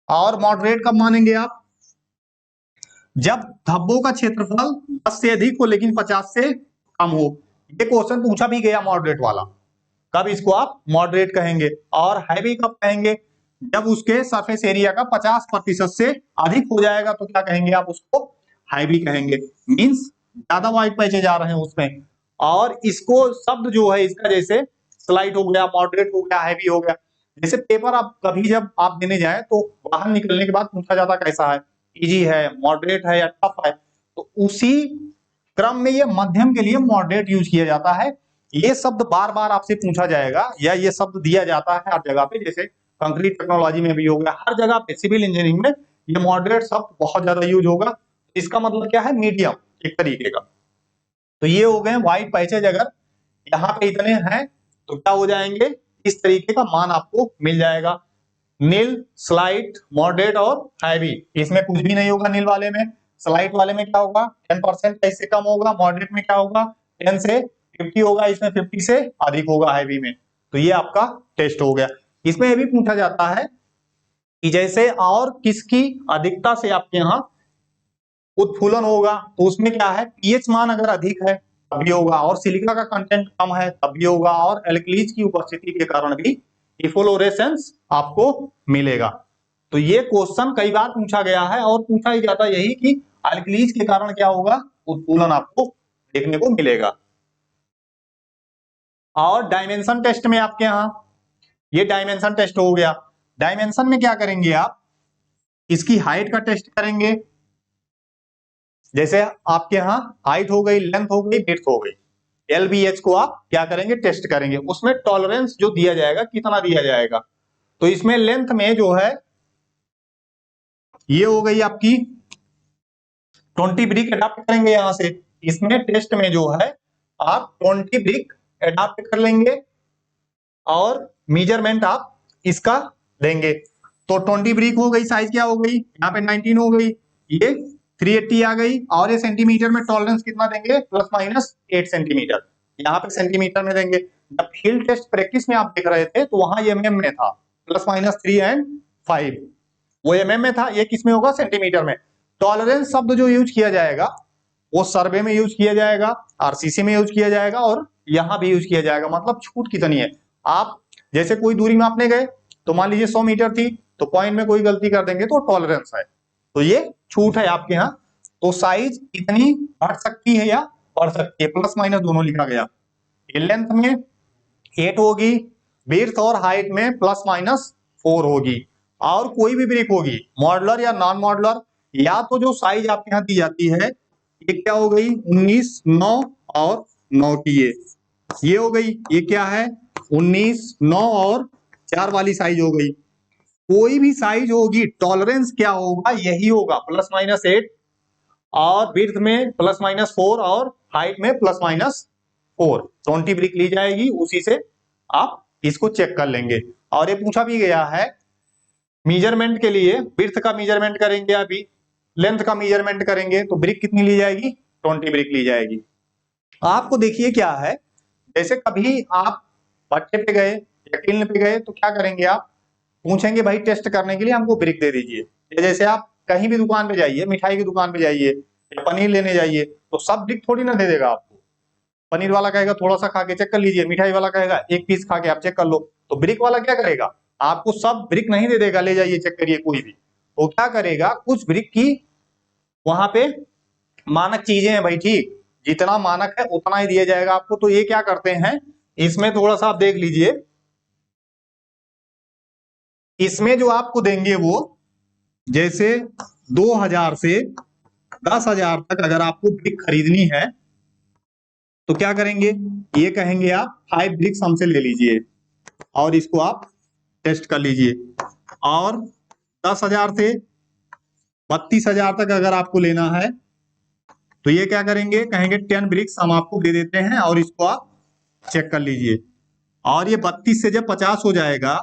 और मॉडरेट कब मानेंगे आप, जब धब्बों का क्षेत्रफल 10 से अधिक हो लेकिन 50 से कम हो। ये क्वेश्चन पूछा भी गया मॉडरेट वाला, कब इसको आप मॉडरेट कहेंगे। और हैवी कब कहेंगे, जब उसके सरफेस एरिया का 50% से अधिक हो जाएगा, तो क्या कहेंगे आप, उसको हैवी कहेंगे, मींस ज्यादा व्हाइट पैचेज आ रहे हैं उसमें। और इसको शब्द जो है इसका, जैसे स्लाइट हो गया, मॉडरेट हो गया, हैवी हो गया। जैसे पेपर आप कभी जब आप देने जाए तो बाहर निकलने के बाद पूछा जाता कैसा है, इजी है, मॉडरेट है या टफ है, तो उसी क्रम में ये मध्यम के लिए मॉडरेट यूज किया जाता है। ये शब्द बार बार आपसे पूछा जाएगा, या ये शब्द दिया जाता है हर जगह पे, जैसे कंक्रीट टेक्नोलॉजी में भी हो गया, हर जगह पे सिविल इंजीनियरिंग में ये मॉडरेट शब्द बहुत ज्यादा यूज होगा। इसका मतलब क्या है, मीडियम एक तरीके का। तो ये हो गए व्हाइट पैचेज, अगर यहाँ पे इतने हैं तो क्या हो जाएंगे, इस तरीके का मान आपको मिल जाएगा। नील, स्लाइट, मॉडरेट और हैवी। इसमें कुछ भी नहीं होगा नील वाले में। स्लाइट वाले में क्या होगा, 10% का इससे कम होगा। मॉडरेट में क्या होगा, 10 से 50 होगा। इसमें 50 से अधिक होगा हैवी में। तो ये आपका टेस्ट हो गया। इसमें ये भी पूछा जाता है कि जैसे और किसकी अधिकता से आपके यहाँ उत्फूलन होगा, तो उसमें क्या है, पीएच मान अगर अधिक है तब भी होगा, और सिलिका का कंटेंट कम है तब भी होगा, और एल्कलीज की उपस्थिति के कारण भी इफ्लोरेसेंस आपको मिलेगा। तो ये क्वेश्चन कई बार पूछा गया है, और पूछा ही जाता यही कि एल्कलीज के कारण क्या होगा, उत्फूलन आपको देखने को मिलेगा। और डायमेंशन टेस्ट में आपके यहाँ, ये डायमेंशन टेस्ट हो गया। डायमेंशन में क्या करेंगे आप, इसकी हाइट का टेस्ट करेंगे। जैसे आपके यहाँ हाइट हो गई, लेंथ हो गई, विड्थ हो गई, एलबीएच को आप क्या करेंगे, टेस्ट करेंगे। उसमें टॉलरेंस जो दिया जाएगा कितना दिया जाएगा, तो इसमें लेंथ में जो है ये हो गई आपकी 20 ब्रिक एडाप्ट करेंगे यहां से। इसमें टेस्ट में जो है आप 20 ब्रिक एडाप्ट कर लेंगे और मेजरमेंट आप इसका देंगे। तो 20 ब्रिक हो गई, साइज क्या हो गई, यहाँ पे 19 हो गई, ये 380 आ गई। और ये सेंटीमीटर में टॉलरेंस कितना देंगे, प्लस माइनस 8 सेंटीमीटर। यहाँ पे सेंटीमीटर में देंगे। जब फील्ड टेस्ट प्रैक्टिस में आप देख रहे थे तो वहां एमएम में था, प्लस माइनस 3 एंड 5, वो एमएम में था, ये किस में होगा, सेंटीमीटर में। टॉलरेंस शब्द जो यूज किया जाएगा वो सर्वे में यूज किया जाएगा, आरसीसी में यूज किया जाएगा, और यहां भी यूज किया जाएगा। मतलब छूट कितनी है, आप जैसे कोई दूरी मापने गए तो मान लीजिए 100 मीटर थी, तो पॉइंट में कोई गलती कर देंगे तो टॉलरेंस है, तो ये छूट है आपके यहाँ। तो साइज इतनी बढ़ सकती है या बढ़ सकती है, प्लस माइनस दोनों लिखा गया। ये लेंथ में 8 होगी, विड्थ और हाइट में प्लस माइनस 4 होगी। और कोई भी ब्रिक होगी, मॉडलर या नॉन मॉडलर, या तो जो साइज आपके यहाँ दी जाती है, ये क्या हो गई 19, 9 और 9 की, ये हो गई। ये क्या है 19, 9 और 4 वाली साइज हो गई। कोई भी साइज होगी, टॉलरेंस क्या होगा, यही होगा, प्लस माइनस 8, और विड्थ में प्लस माइनस 4, और हाइट में प्लस माइनस 4। 20 ब्रिक ली जाएगी, उसी से आप इसको चेक कर लेंगे। और ये पूछा भी गया है मेजरमेंट के लिए, विड्थ का मेजरमेंट करेंगे, अभी लेंथ का मेजरमेंट करेंगे, तो ब्रिक कितनी ली जाएगी, 20 ब्रिक ली जाएगी। आपको देखिए क्या है, जैसे कभी आप भट्टे पे गए या किल्न पे गए तो क्या करेंगे, आप पूछेंगे भाई टेस्ट करने के लिए हमको ब्रिक दे दीजिए। जैसे आप कहीं भी दुकान पे जाइए, मिठाई की दुकान पे जाइए या पनीर लेने जाइए, तो सब ब्रिक थोड़ी ना दे देगा आपको। पनीर वाला कहेगा थोड़ा सा खा के चेक कर लीजिए, मिठाई वाला कहेगा एक पीस खा के आप चेक कर लो। तो ब्रिक वाला क्या करेगा, आपको सब ब्रिक नहीं दे देगा, ले जाइए चेक करिए कोई भी। तो क्या करेगा, कुछ ब्रिक की वहां पे मानक चीजें हैं भाई, ठीक, जितना मानक है उतना ही दिया जाएगा आपको। तो ये क्या करते हैं, इसमें थोड़ा सा आप देख लीजिए, इसमें जो आपको देंगे वो जैसे 2000 से 10,000 तक अगर आपको ब्रिक खरीदनी है तो क्या करेंगे, ये कहेंगे आप 5 ब्रिक्स हमसे ले लीजिए और इसको आप टेस्ट कर लीजिए। और 10,000 से 32,000 तक अगर आपको लेना है तो ये क्या करेंगे, कहेंगे 10 ब्रिक्स हम आपको दे देते हैं और इसको आप चेक कर लीजिए। और ये 32 से जब 50 हो जाएगा,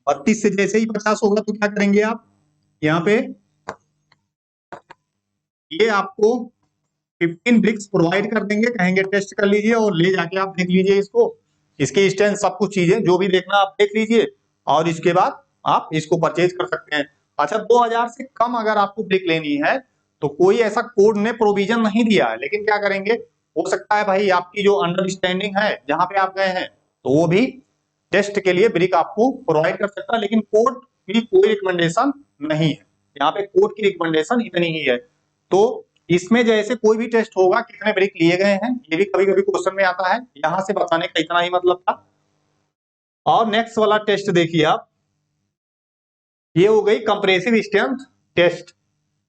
32 से जैसे ही 50 होगा तो क्या करेंगे आप, यहाँ पे ये आपको 15 ब्रिक्स प्रोवाइड कर देंगे, कहेंगे टेस्ट कर लीजिए और ले जाके आप देख लीजिए इसको, इसकी स्ट्रेंथ सब कुछ चीजें जो भी देखना आप देख लीजिए, और इसके बाद आप इसको परचेज कर सकते हैं। अच्छा, 2000 से कम अगर आपको ब्रिक लेनी है तो कोई ऐसा कोड ने प्रोविजन नहीं दिया है, लेकिन क्या करेंगे, हो सकता है भाई आपकी जो अंडरस्टैंडिंग है जहां पे आप गए हैं तो वो भी टेस्ट के लिए ब्रिक आपको प्रोवाइड कर सकता है, लेकिन कोड की कोई रिकमेंडेशन नहीं है। यहाँ पे कोड की रिकमेंडेशन इतनी ही है। तो इसमें जैसे कोई भी टेस्ट होगा कितने ब्रिक लिए गए हैं ये भी कभी कभी क्वेश्चन में आता है, यहां से बताने का इतना ही मतलब था। और नेक्स्ट वाला टेस्ट देखिए आप, ये हो गई कंप्रेसिव स्ट्रेंथ टेस्ट।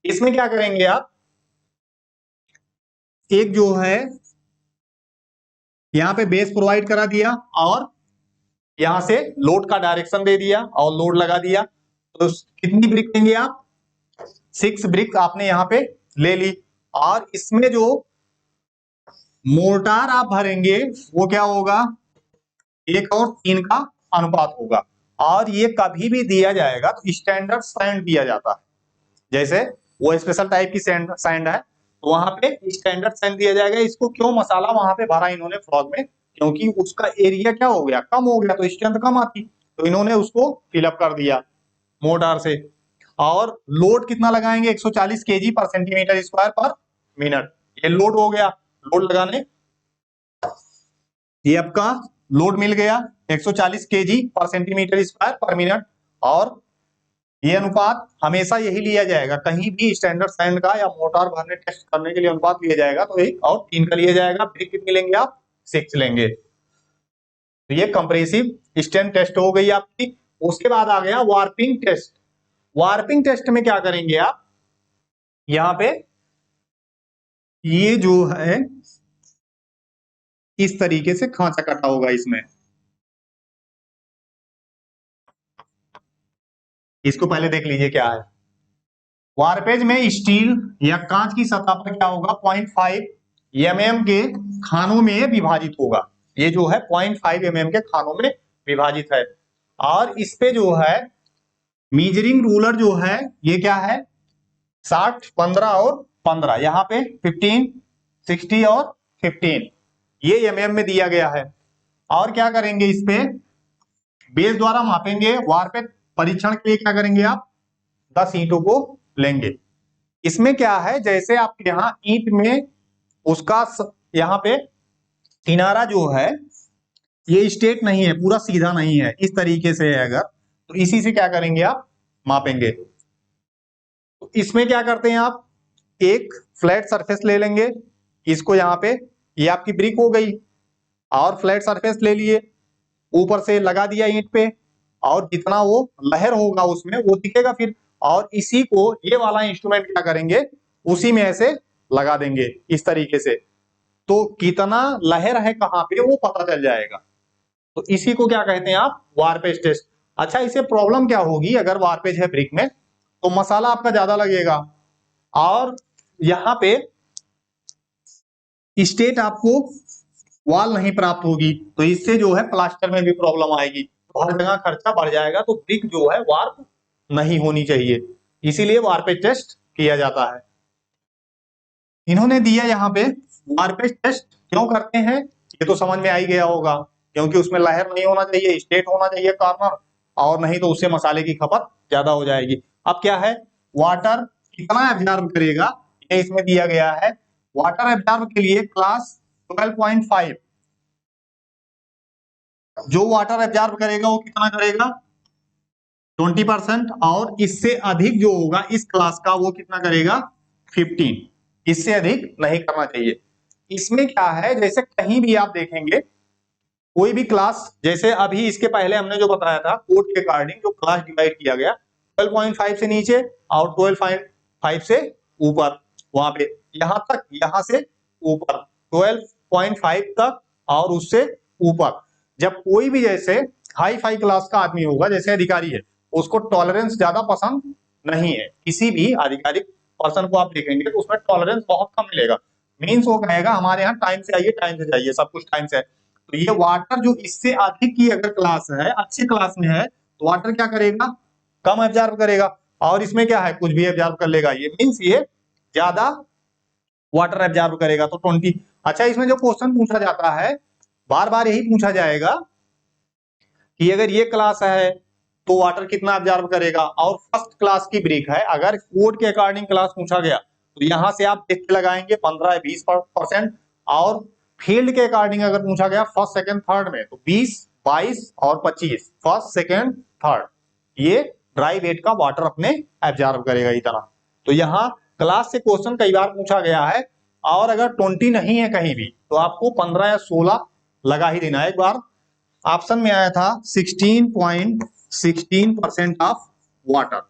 इसमें क्या करेंगे आप, एक जो है यहाँ पे बेस प्रोवाइड करा दिया और यहां से लोड का डायरेक्शन दे दिया और लोड लगा दिया, तो कितनी ब्रिक देंगे आप, 6 ब्रिक आपने यहाँ पे ले ली। और इसमें जो मोर्टार आप भरेंगे वो क्या होगा, 1 और 3 का अनुपात होगा। और ये कभी भी दिया जाएगा तो स्टैंडर्ड सैंड दिया जाता है। जैसे वो स्पेशल टाइप की सैंड है तो वहां पे स्टैंडर्ड सैंड दिया जाएगा। इसको क्यों मसाला वहां पे भरा इन्होंने फ्रॉग में, क्योंकि उसका एरिया क्या हो गया, कम हो गया, तो स्ट्रेंथ कम आती, तो इन्होंने उसको फिलअप कर दिया मोटार से। और लोड कितना लगाएंगे, 140 केजी पर सेंटीमीटर स्क्वायर पर मिनट। ये लोड हो गया, लोड लगाने, ये आपका लोड मिल गया 140 केजी पर सेंटीमीटर स्क्वायर पर मिनट। और ये अनुपात हमेशा यही लिया जाएगा, कहीं भी स्टैंडर्ड सैंड का या मोटार भरने टेस्ट करने के लिए अनुपात लिया जाएगा तो 1 और 3 का लिया जाएगा। ब्रिक कितनी लेंगे आप, 6 लेंगे। तो ये कंप्रेसिव स्ट्रेंथ टेस्ट हो गई आपकी। उसके बाद आ गया वार्पिंग टेस्ट। वार्पिंग टेस्ट में क्या करेंगे आप, यहाँ पे ये जो है इस तरीके से खांचा कटा होगा इसमें, इसको पहले देख लीजिए क्या है। वार्पेज में स्टील या कांच की सतह पर क्या होगा, 0.5 mm के खानों में विभाजित होगा। ये जो है 0.5 mm के खानों में विभाजित है। और इस पे जो है मीजरिंग रूलर जो है ये क्या है, 60, 15 और 15, यहाँ पे 15, 60 और 15, ये mm में दिया गया है। और क्या करेंगे, इस पे बेस द्वारा मापेंगे। वारपेज परीक्षण के लिए क्या करेंगे आप, 10 ईंटों को लेंगे। इसमें क्या है, जैसे आपके यहाँ ईंट में उसका यहाँ पे किनारा जो है ये स्ट्रेट नहीं है, पूरा सीधा नहीं है, इस तरीके से है अगर, तो इसी से क्या करेंगे आप, मापेंगे। तो इसमें क्या करते हैं आप, एक फ्लैट सरफेस ले लेंगे, इसको यहाँ पे, ये आपकी ब्रिक हो गई, और फ्लैट सरफेस ले लिए, ऊपर से लगा दिया ईंट पे, और जितना वो लहर होगा उसमें वो दिखेगा फिर। और इसी को ये वाला इंस्ट्रूमेंट क्या करेंगे, उसी में ऐसे लगा देंगे इस तरीके से, तो कितना लहर है कहाँ पे वो पता चल जाएगा। तो इसी को क्या कहते हैं आप, वारपेज टेस्ट। अच्छा, इसे प्रॉब्लम क्या होगी, अगर वारपेज है ब्रिक में तो मसाला आपका ज्यादा लगेगा, और यहाँ पे स्टेट आपको वॉल नहीं प्राप्त होगी, तो इससे जो है प्लास्टर में भी प्रॉब्लम आएगी, तो हर जगह खर्चा बढ़ जाएगा, तो ब्रिक जो है वार्प नहीं होनी चाहिए, इसीलिए वारपेज टेस्ट किया जाता है। इन्होंने दिया यहाँ पे वारपेज टेस्ट क्यों करते हैं, ये तो समझ में आ ही गया होगा, क्योंकि उसमें लहर नहीं होना चाहिए, स्ट्रेट होना चाहिए कॉर्नर, और नहीं तो उससे मसाले की खपत ज्यादा हो जाएगी। अब क्या है, वाटर कितना एब्जॉर्ब करेगा, ये इसमें दिया गया है। वाटर एब्जॉर्ब के लिए क्लास 12.5, जो वाटर एब्जॉर्ब करेगा वो कितना करेगा, 20%, और इससे अधिक जो होगा इस क्लास का वो कितना करेगा, 15, इससे अधिक नहीं करना चाहिए। इसमें क्या है, जैसे कहीं भी आप देखेंगे कोई भी क्लास, जैसे अभी इसके पहले हमने जो बताया था कोड के अकॉर्डिंग जो क्लास डिवाइड किया गया, 12.5 से नीचे और 12.5 से ऊपर, वहां पे यहां तक, यहां से ऊपर 12.5 तक और उससे ऊपर। जब कोई भी जैसे हाई फाई क्लास का आदमी होगा, जैसे अधिकारी है, उसको टॉलरेंस ज्यादा पसंद नहीं है, किसी भी आधिकारिक पर्सन को आप देखेंगे तो उसमें टॉलरेंस बहुत कम मिलेगा। मीन्स वो कहेगा हमारे यहाँ टाइम से आइए, टाइम से जाइए, सब कुछ टाइम से है। तो ये वाटर जो इससे अधिक की अगर क्लास है, अच्छी क्लास में है, तो वाटर क्या करेगा, कम एब्जॉर्ब करेगा, और इसमें क्या है, कुछ भी एब्जॉर्ब कर लेगा, ये मीन्स ये ज्यादा वाटर एब्जॉर्ब करेगा, तो 20। अच्छा, इसमें जो क्वेश्चन पूछा जाता है, बार बार यही पूछा जाएगा कि अगर ये क्लास है तो वाटर कितना एब्जॉर्ब करेगा, और फर्स्ट क्लास की ब्रिक है, अगर कोड के अकॉर्डिंग क्लास पूछा गया तो यहां से आप देख के लगाएंगे 15 या 20%, और फील्ड के अकॉर्डिंग अगर पूछा गया फर्स्ट सेकंड थर्ड में तो 20, 22 और 25, फर्स्ट सेकंड थर्ड, ये ड्राई वेट का वाटर अपने एब्जॉर्ब करेगा इतना। तो यहाँ क्लास से क्वेश्चन कई बार पूछा गया है, और अगर 20 नहीं है कहीं भी तो आपको 15 या 16 लगा ही देना है। एक बार ऑप्शन में आया था 16.16% ऑफ वाटर,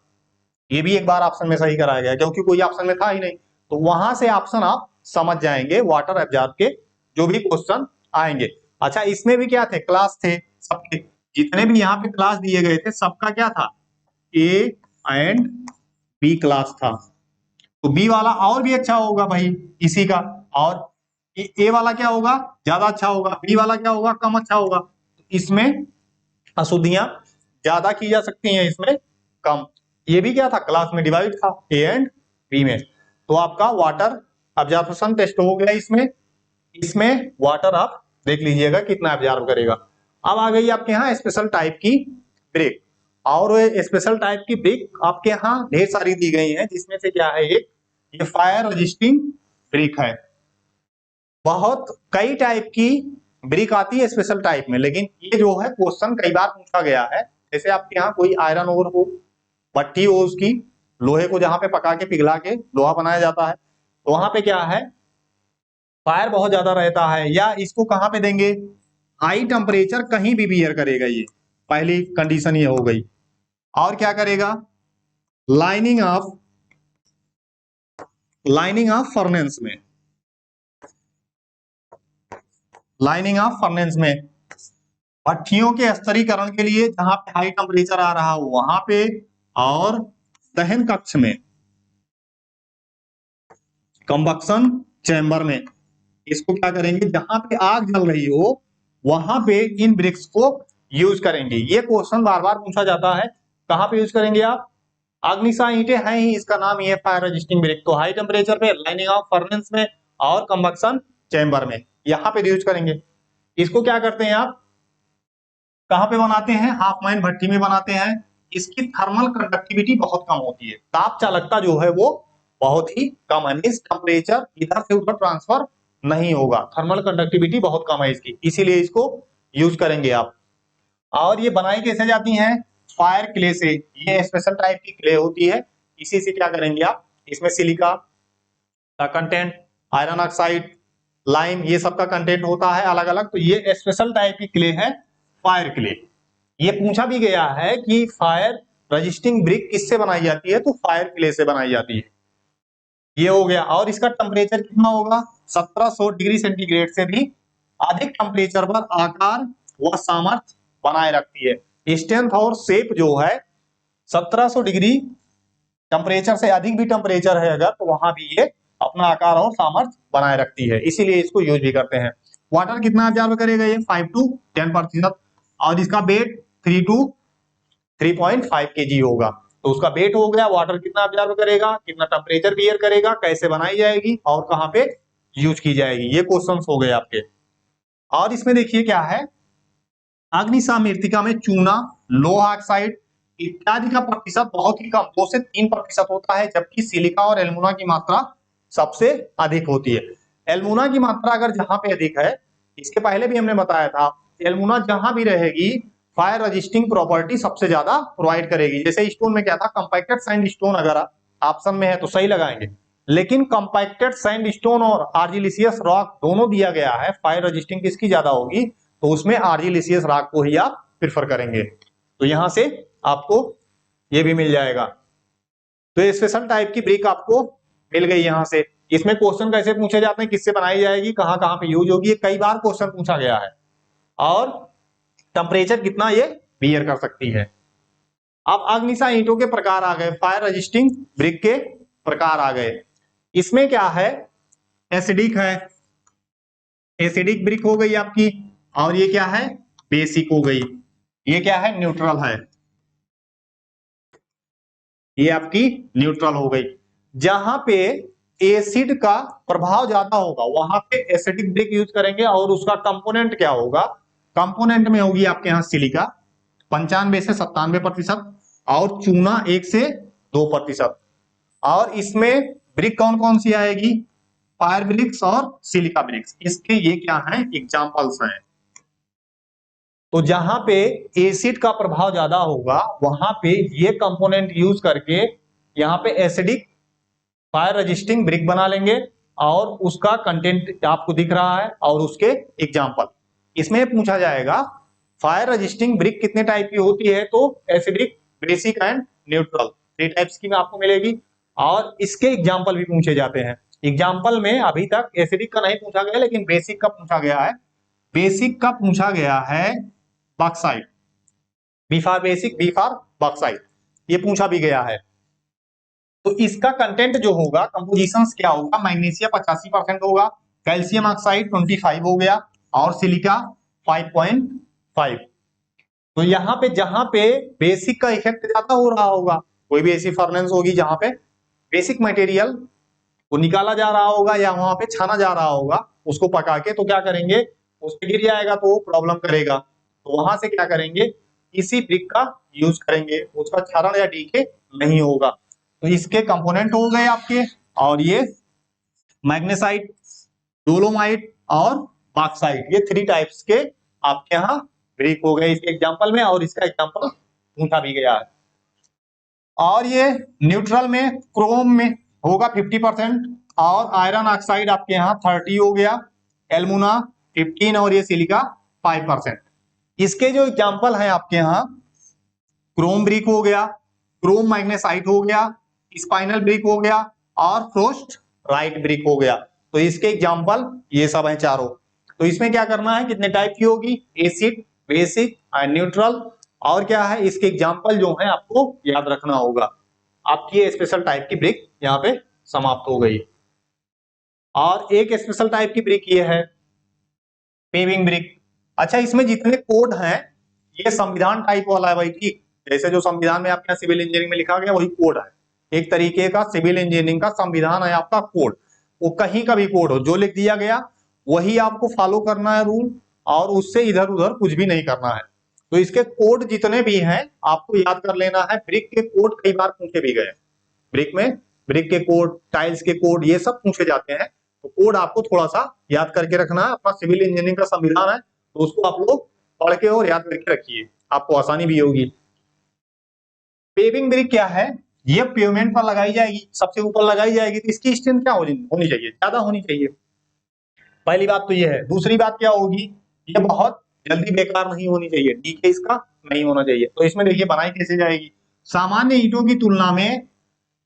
ये भी एक बार ऑप्शन में सही कराया गया, क्योंकि कोई ऑप्शन में था ही नहीं, तो वहां से ऑप्शन आप समझ जाएंगे वाटर एब्जॉर्ब के जो भी क्वेश्चन आएंगे। अच्छा, इसमें भी क्या थे, क्लास थे सबके, जितने भी यहाँ पे क्लास दिए गए थे सबका क्या था, ए एंड बी क्लास था, तो बी वाला और भी अच्छा होगा भाई इसी का, और ए वाला क्या होगा, ज्यादा अच्छा होगा, बी वाला क्या होगा, कम अच्छा होगा। तो इसमें अशुद्धियां ज्यादा की जा सकती हैं, इसमें कम। ये भी क्या था, क्लास में डिवाइड था ए एंड बी में। तो आपका वाटर अब्जॉर्प्शन टेस्ट हो गया इसमें। इसमें वाटर आप देख लीजिएगा कितना ऑब्जर्व करेगा। अब आ गई आपके यहाँ स्पेशल टाइप की ब्रिक, और स्पेशल टाइप की ब्रिक आपके यहाँ ढेर सारी दी गई हैं, जिसमें से क्या है, एक ये फायर रेजिस्टिंग ब्रिक है। बहुत कई टाइप की ब्रिक आती है स्पेशल टाइप में, लेकिन ये जो है क्वेश्चन कई बार पूछा गया है। जैसे आपके यहाँ कोई आयरन ओर हो, भट्टी हो, उसकी लोहे को जहां पे पका के पिघला के लोहा बनाया जाता है, तो वहां पे क्या है, फायर बहुत ज्यादा रहता है, या इसको कहां पे देंगे, हाई टेम्परेचर कहीं भी बियर करेगा ये, पहली कंडीशन ये हो गई। और क्या करेगा, लाइनिंग ऑफ फर्नेस में, लाइनिंग ऑफ फर्नेस में भट्टियों के स्तरीकरण के लिए जहां पे हाई टेम्परेचर आ रहा हो वहां पे, और दहन कक्ष में, कंबक्शन चैम्बर में, इसको क्या करेंगे, जहां पे आग जल रही हो वहां पे इन ब्रिक्स को यूज करेंगे। ये क्वेश्चन बार बार पूछा जाता है, कहां पे यूज करेंगे आप, अग्निशा ईंटें हैं ही, इसका नाम ये फायर रेजिस्टिंग ब्रिक। तो हाई टेम्परेचर पे, लाइनिंग ऑफ फर्नेस में, और कंबक्शन चैम्बर में, यहाँ पे यूज करेंगे। इसको क्या करते हैं आप, कहां पे बनाते हैं, हाफ माइन भट्टी में बनाते हैं। इसकी थर्मल कंडक्टिविटी बहुत कम होती है, ताप चालकता जो है वो बहुत ही कम है, मींस टेम्परेचर इधर से उधर ट्रांसफर नहीं होगा, थर्मल कंडक्टिविटी बहुत कम है इसकी, इसीलिए इसको यूज करेंगे आप। और ये बनाई कैसे जाती हैं, फायर क्ले से। ये स्पेशल टाइप की क्ले होती है, इसी से क्या करेंगे आप, इसमें सिलिका का कंटेंट, आयरन ऑक्साइड, लाइम, ये सब का कंटेंट होता है अलग अलग। तो ये स्पेशल टाइप की क्ले है, फायर क्ले। ये पूछा भी गया है कि फायर रजिस्टिंग ब्रिक किससे बनाई जाती है, तो फायर क्ले से बनाई जाती है। ये हो गया। और इसका टेम्परेचर कितना होगा, 1700 डिग्री सेंटीग्रेड से भी अधिक टेम्परेचर पर आकार व सामर्थ्य बनाए रखती है। स्ट्रेंथ और शेप जो है 1700 डिग्री टेम्परेचर से अधिक भी टेम्परेचर है अगर, तो वहां भी ये अपना आकार और सामर्थ्य बनाए रखती है, इसीलिए इसको यूज भी करते हैं। वाटर कितना ऑब्जर्व करेगा, ये 5 to 10%, और इसका वेट 3 to 3.5 kg होगा। तो उसका वेट हो गया, वाटर कितना ऑब्जर्व करेगा, कितना टेम्परेचर बियर करेगा, कैसे बनाई जाएगी और कहां पे यूज की जाएगी, ये क्वेश्चंस हो गए आपके। और इसमें देखिए क्या है, अग्निशा मृतिका में चूना, लोहा ऑक्साइड इत्यादि का प्रतिशत बहुत ही कम, 2 से 3% होता है, जबकि सिलिका और एल्युमिना की मात्रा सबसे अधिक होती है। एल्युमिना की मात्रा अगर जहां पे अधिक है, इसके पहले भी हमने बताया था, एल्युमिना जहां भी रहेगी फायर रजिस्टिंग प्रॉपर्टी सबसे ज्यादा प्रोवाइड करेगी। जैसे स्टोन में क्या था, कंपैक्टेड सैंड स्टोन अगर ऑप्शन में है तो सही लगाएंगे, लेकिन कंपैक्टेड सैंड स्टोन और आर्जिलिसियस रॉक दोनों दिया गया है, फायर रजिस्टिंग किसकी ज्यादा होगी, तो उसमें आर्जिलिसियस रॉक को ही आप प्रेफर करेंगे। तो यहां से आपको ये भी मिल जाएगा। तो स्पेशल टाइप की ब्रिक आपको मिल गई यहां से। इसमें क्वेश्चन कैसे पूछे जाते हैं, किससे बनाई जाएगी, कहां कहां पे यूज होगी, कई बार क्वेश्चन पूछा गया है, और टेम्परेचर कितना ये बियर कर सकती है। अब अग्निशा ईंटों के प्रकार आ गए, फायर रजिस्टिंग ब्रिक के प्रकार आ गए। इसमें क्या है, एसिडिक है, एसिडिक ब्रिक हो गई आपकी, और ये क्या है, बेसिक हो गई, ये क्या है, न्यूट्रल है, ये आपकी न्यूट्रल हो गई। जहां पे एसिड का प्रभाव ज्यादा होगा वहां पे एसिडिक ब्रिक यूज करेंगे, और उसका कंपोनेंट क्या होगा, कंपोनेंट में होगी आपके यहां सिलिका 95 से 97%, और चूना 1 से 2%। और इसमें ब्रिक कौन कौन सी आएगी, फायर ब्रिक्स और सिलिका ब्रिक्स, इसके ये क्या है, एग्जांपल्स हैं। तो जहां पे एसिड का प्रभाव ज्यादा होगा वहां पे ये कंपोनेंट यूज करके यहां पे एसिडिक फायर रजिस्टिंग ब्रिक बना लेंगे, और उसका कंटेंट आपको दिख रहा है, और उसके एग्जांपल इसमें पूछा जाएगा। फायर रजिस्टिंग ब्रिक कितने टाइप की होती है, तो acidic, basic and neutral, 3 types की आपको मिलेगी, और इसके एग्जांपल भी पूछे जाते हैं। एग्जांपल में अभी तक एसिडिक का नहीं पूछा गया, लेकिन बेसिक का पूछा गया है। बेसिक का पूछा गया है bauxite, B for basic, B for bauxite, ये पूछा भी गया है। तो इसका कंटेंट जो होगा, कंपोजिशन क्या होगा, मैग्नीशियम 85% होगा, कैल्शियम ऑक्साइड 25 हो गया, और सिलिका 5। तो यहाँ पे जहां पे बेसिक का इफेक्ट ज्यादा हो रहा होगा, कोई भी ऐसी फर्नेस होगी जहां पे बेसिक मटेरियल वो निकाला जा रहा होगा या वहां पे छाना जा रहा होगा उसको पका के, तो क्या करेंगे, उस पे गिर जाएगा तो वो प्रॉब्लम करेगा। तो वहां से क्या करेंगे, इसी ब्रिक का यूज करेंगे, उसका क्षरण या डीके नहीं होगा। तो इसके कंपोनेंट हो गए आपके, और ये मैग्नेसाइट, डोलोमाइट और बॉक्साइट, ये 3 टाइप्स के आपके यहाँ ब्रिक हो गए इसके एग्जांपल में, और इसका एग्जांपल पूछा भी गया है। और ये न्यूट्रल में क्रोम में होगा 50% और आयरन ऑक्साइड आपके यहाँ 30 हो गया, एल्मुना 15 और ये सिलिका 5%। इसके जो एग्जांपल है आपके यहाँ, क्रोम ब्रिक हो गया, क्रोम मैग्नेसाइट हो गया, स्पाइनल ब्रिक हो गया और फ्रोस्ट राइट ब्रिक हो गया। तो इसके एग्जांपल ये सब हैं चारों। तो इसमें क्या करना है, कितने टाइप की होगी, एसिड, बेसिक एंड न्यूट्रल, और क्या है इसके एग्जांपल जो है आपको याद रखना होगा। आपकी ये स्पेशल टाइप की ब्रिक यहाँ पे समाप्त हो गई। और एक स्पेशल टाइप की ब्रिक ये है पेविंग ब्रिक। अच्छा, इसमें जितने कोड हैं ये संविधान टाइप वाला है भाई, ठीक। जैसे जो संविधान में आपके यहाँ सिविल इंजीनियरिंग में लिखा गया वही कोड है, एक तरीके का सिविल इंजीनियरिंग का संविधान है आपका कोड। वो कहीं का भी कोड हो, जो लिख दिया गया वही आपको फॉलो करना है रूल, और उससे इधर उधर कुछ भी नहीं करना है। तो इसके कोड जितने भी हैं आपको याद कर लेना है। ब्रिक के कोड कई बार पूछे भी गए, ब्रिक में ब्रिक के कोड, टाइल्स के कोड, ये सब पूछे जाते हैं। तो कोड आपको थोड़ा सा याद करके रखना है, अपना सिविल इंजीनियरिंग का संविधान है तो उसको आप लोग पढ़ के और याद करके रखिए, आपको आसानी भी होगी। पेविंग ब्रिक क्या है, ये पेवमेंट पर लगाई जाएगी, सबसे ऊपर लगाई जाएगी, तो इसकी स्ट्रेंथ क्या होनी चाहिए, ज्यादा होनी चाहिए। पहली बात तो ये है। दूसरी बात क्या होगी, ये बहुत जल्दी बेकार नहीं होनी चाहिए, डीके इसका नहीं होना चाहिए। तो इसमें देखिए बनाई कैसे जाएगी, सामान्य ईंटों की तुलना में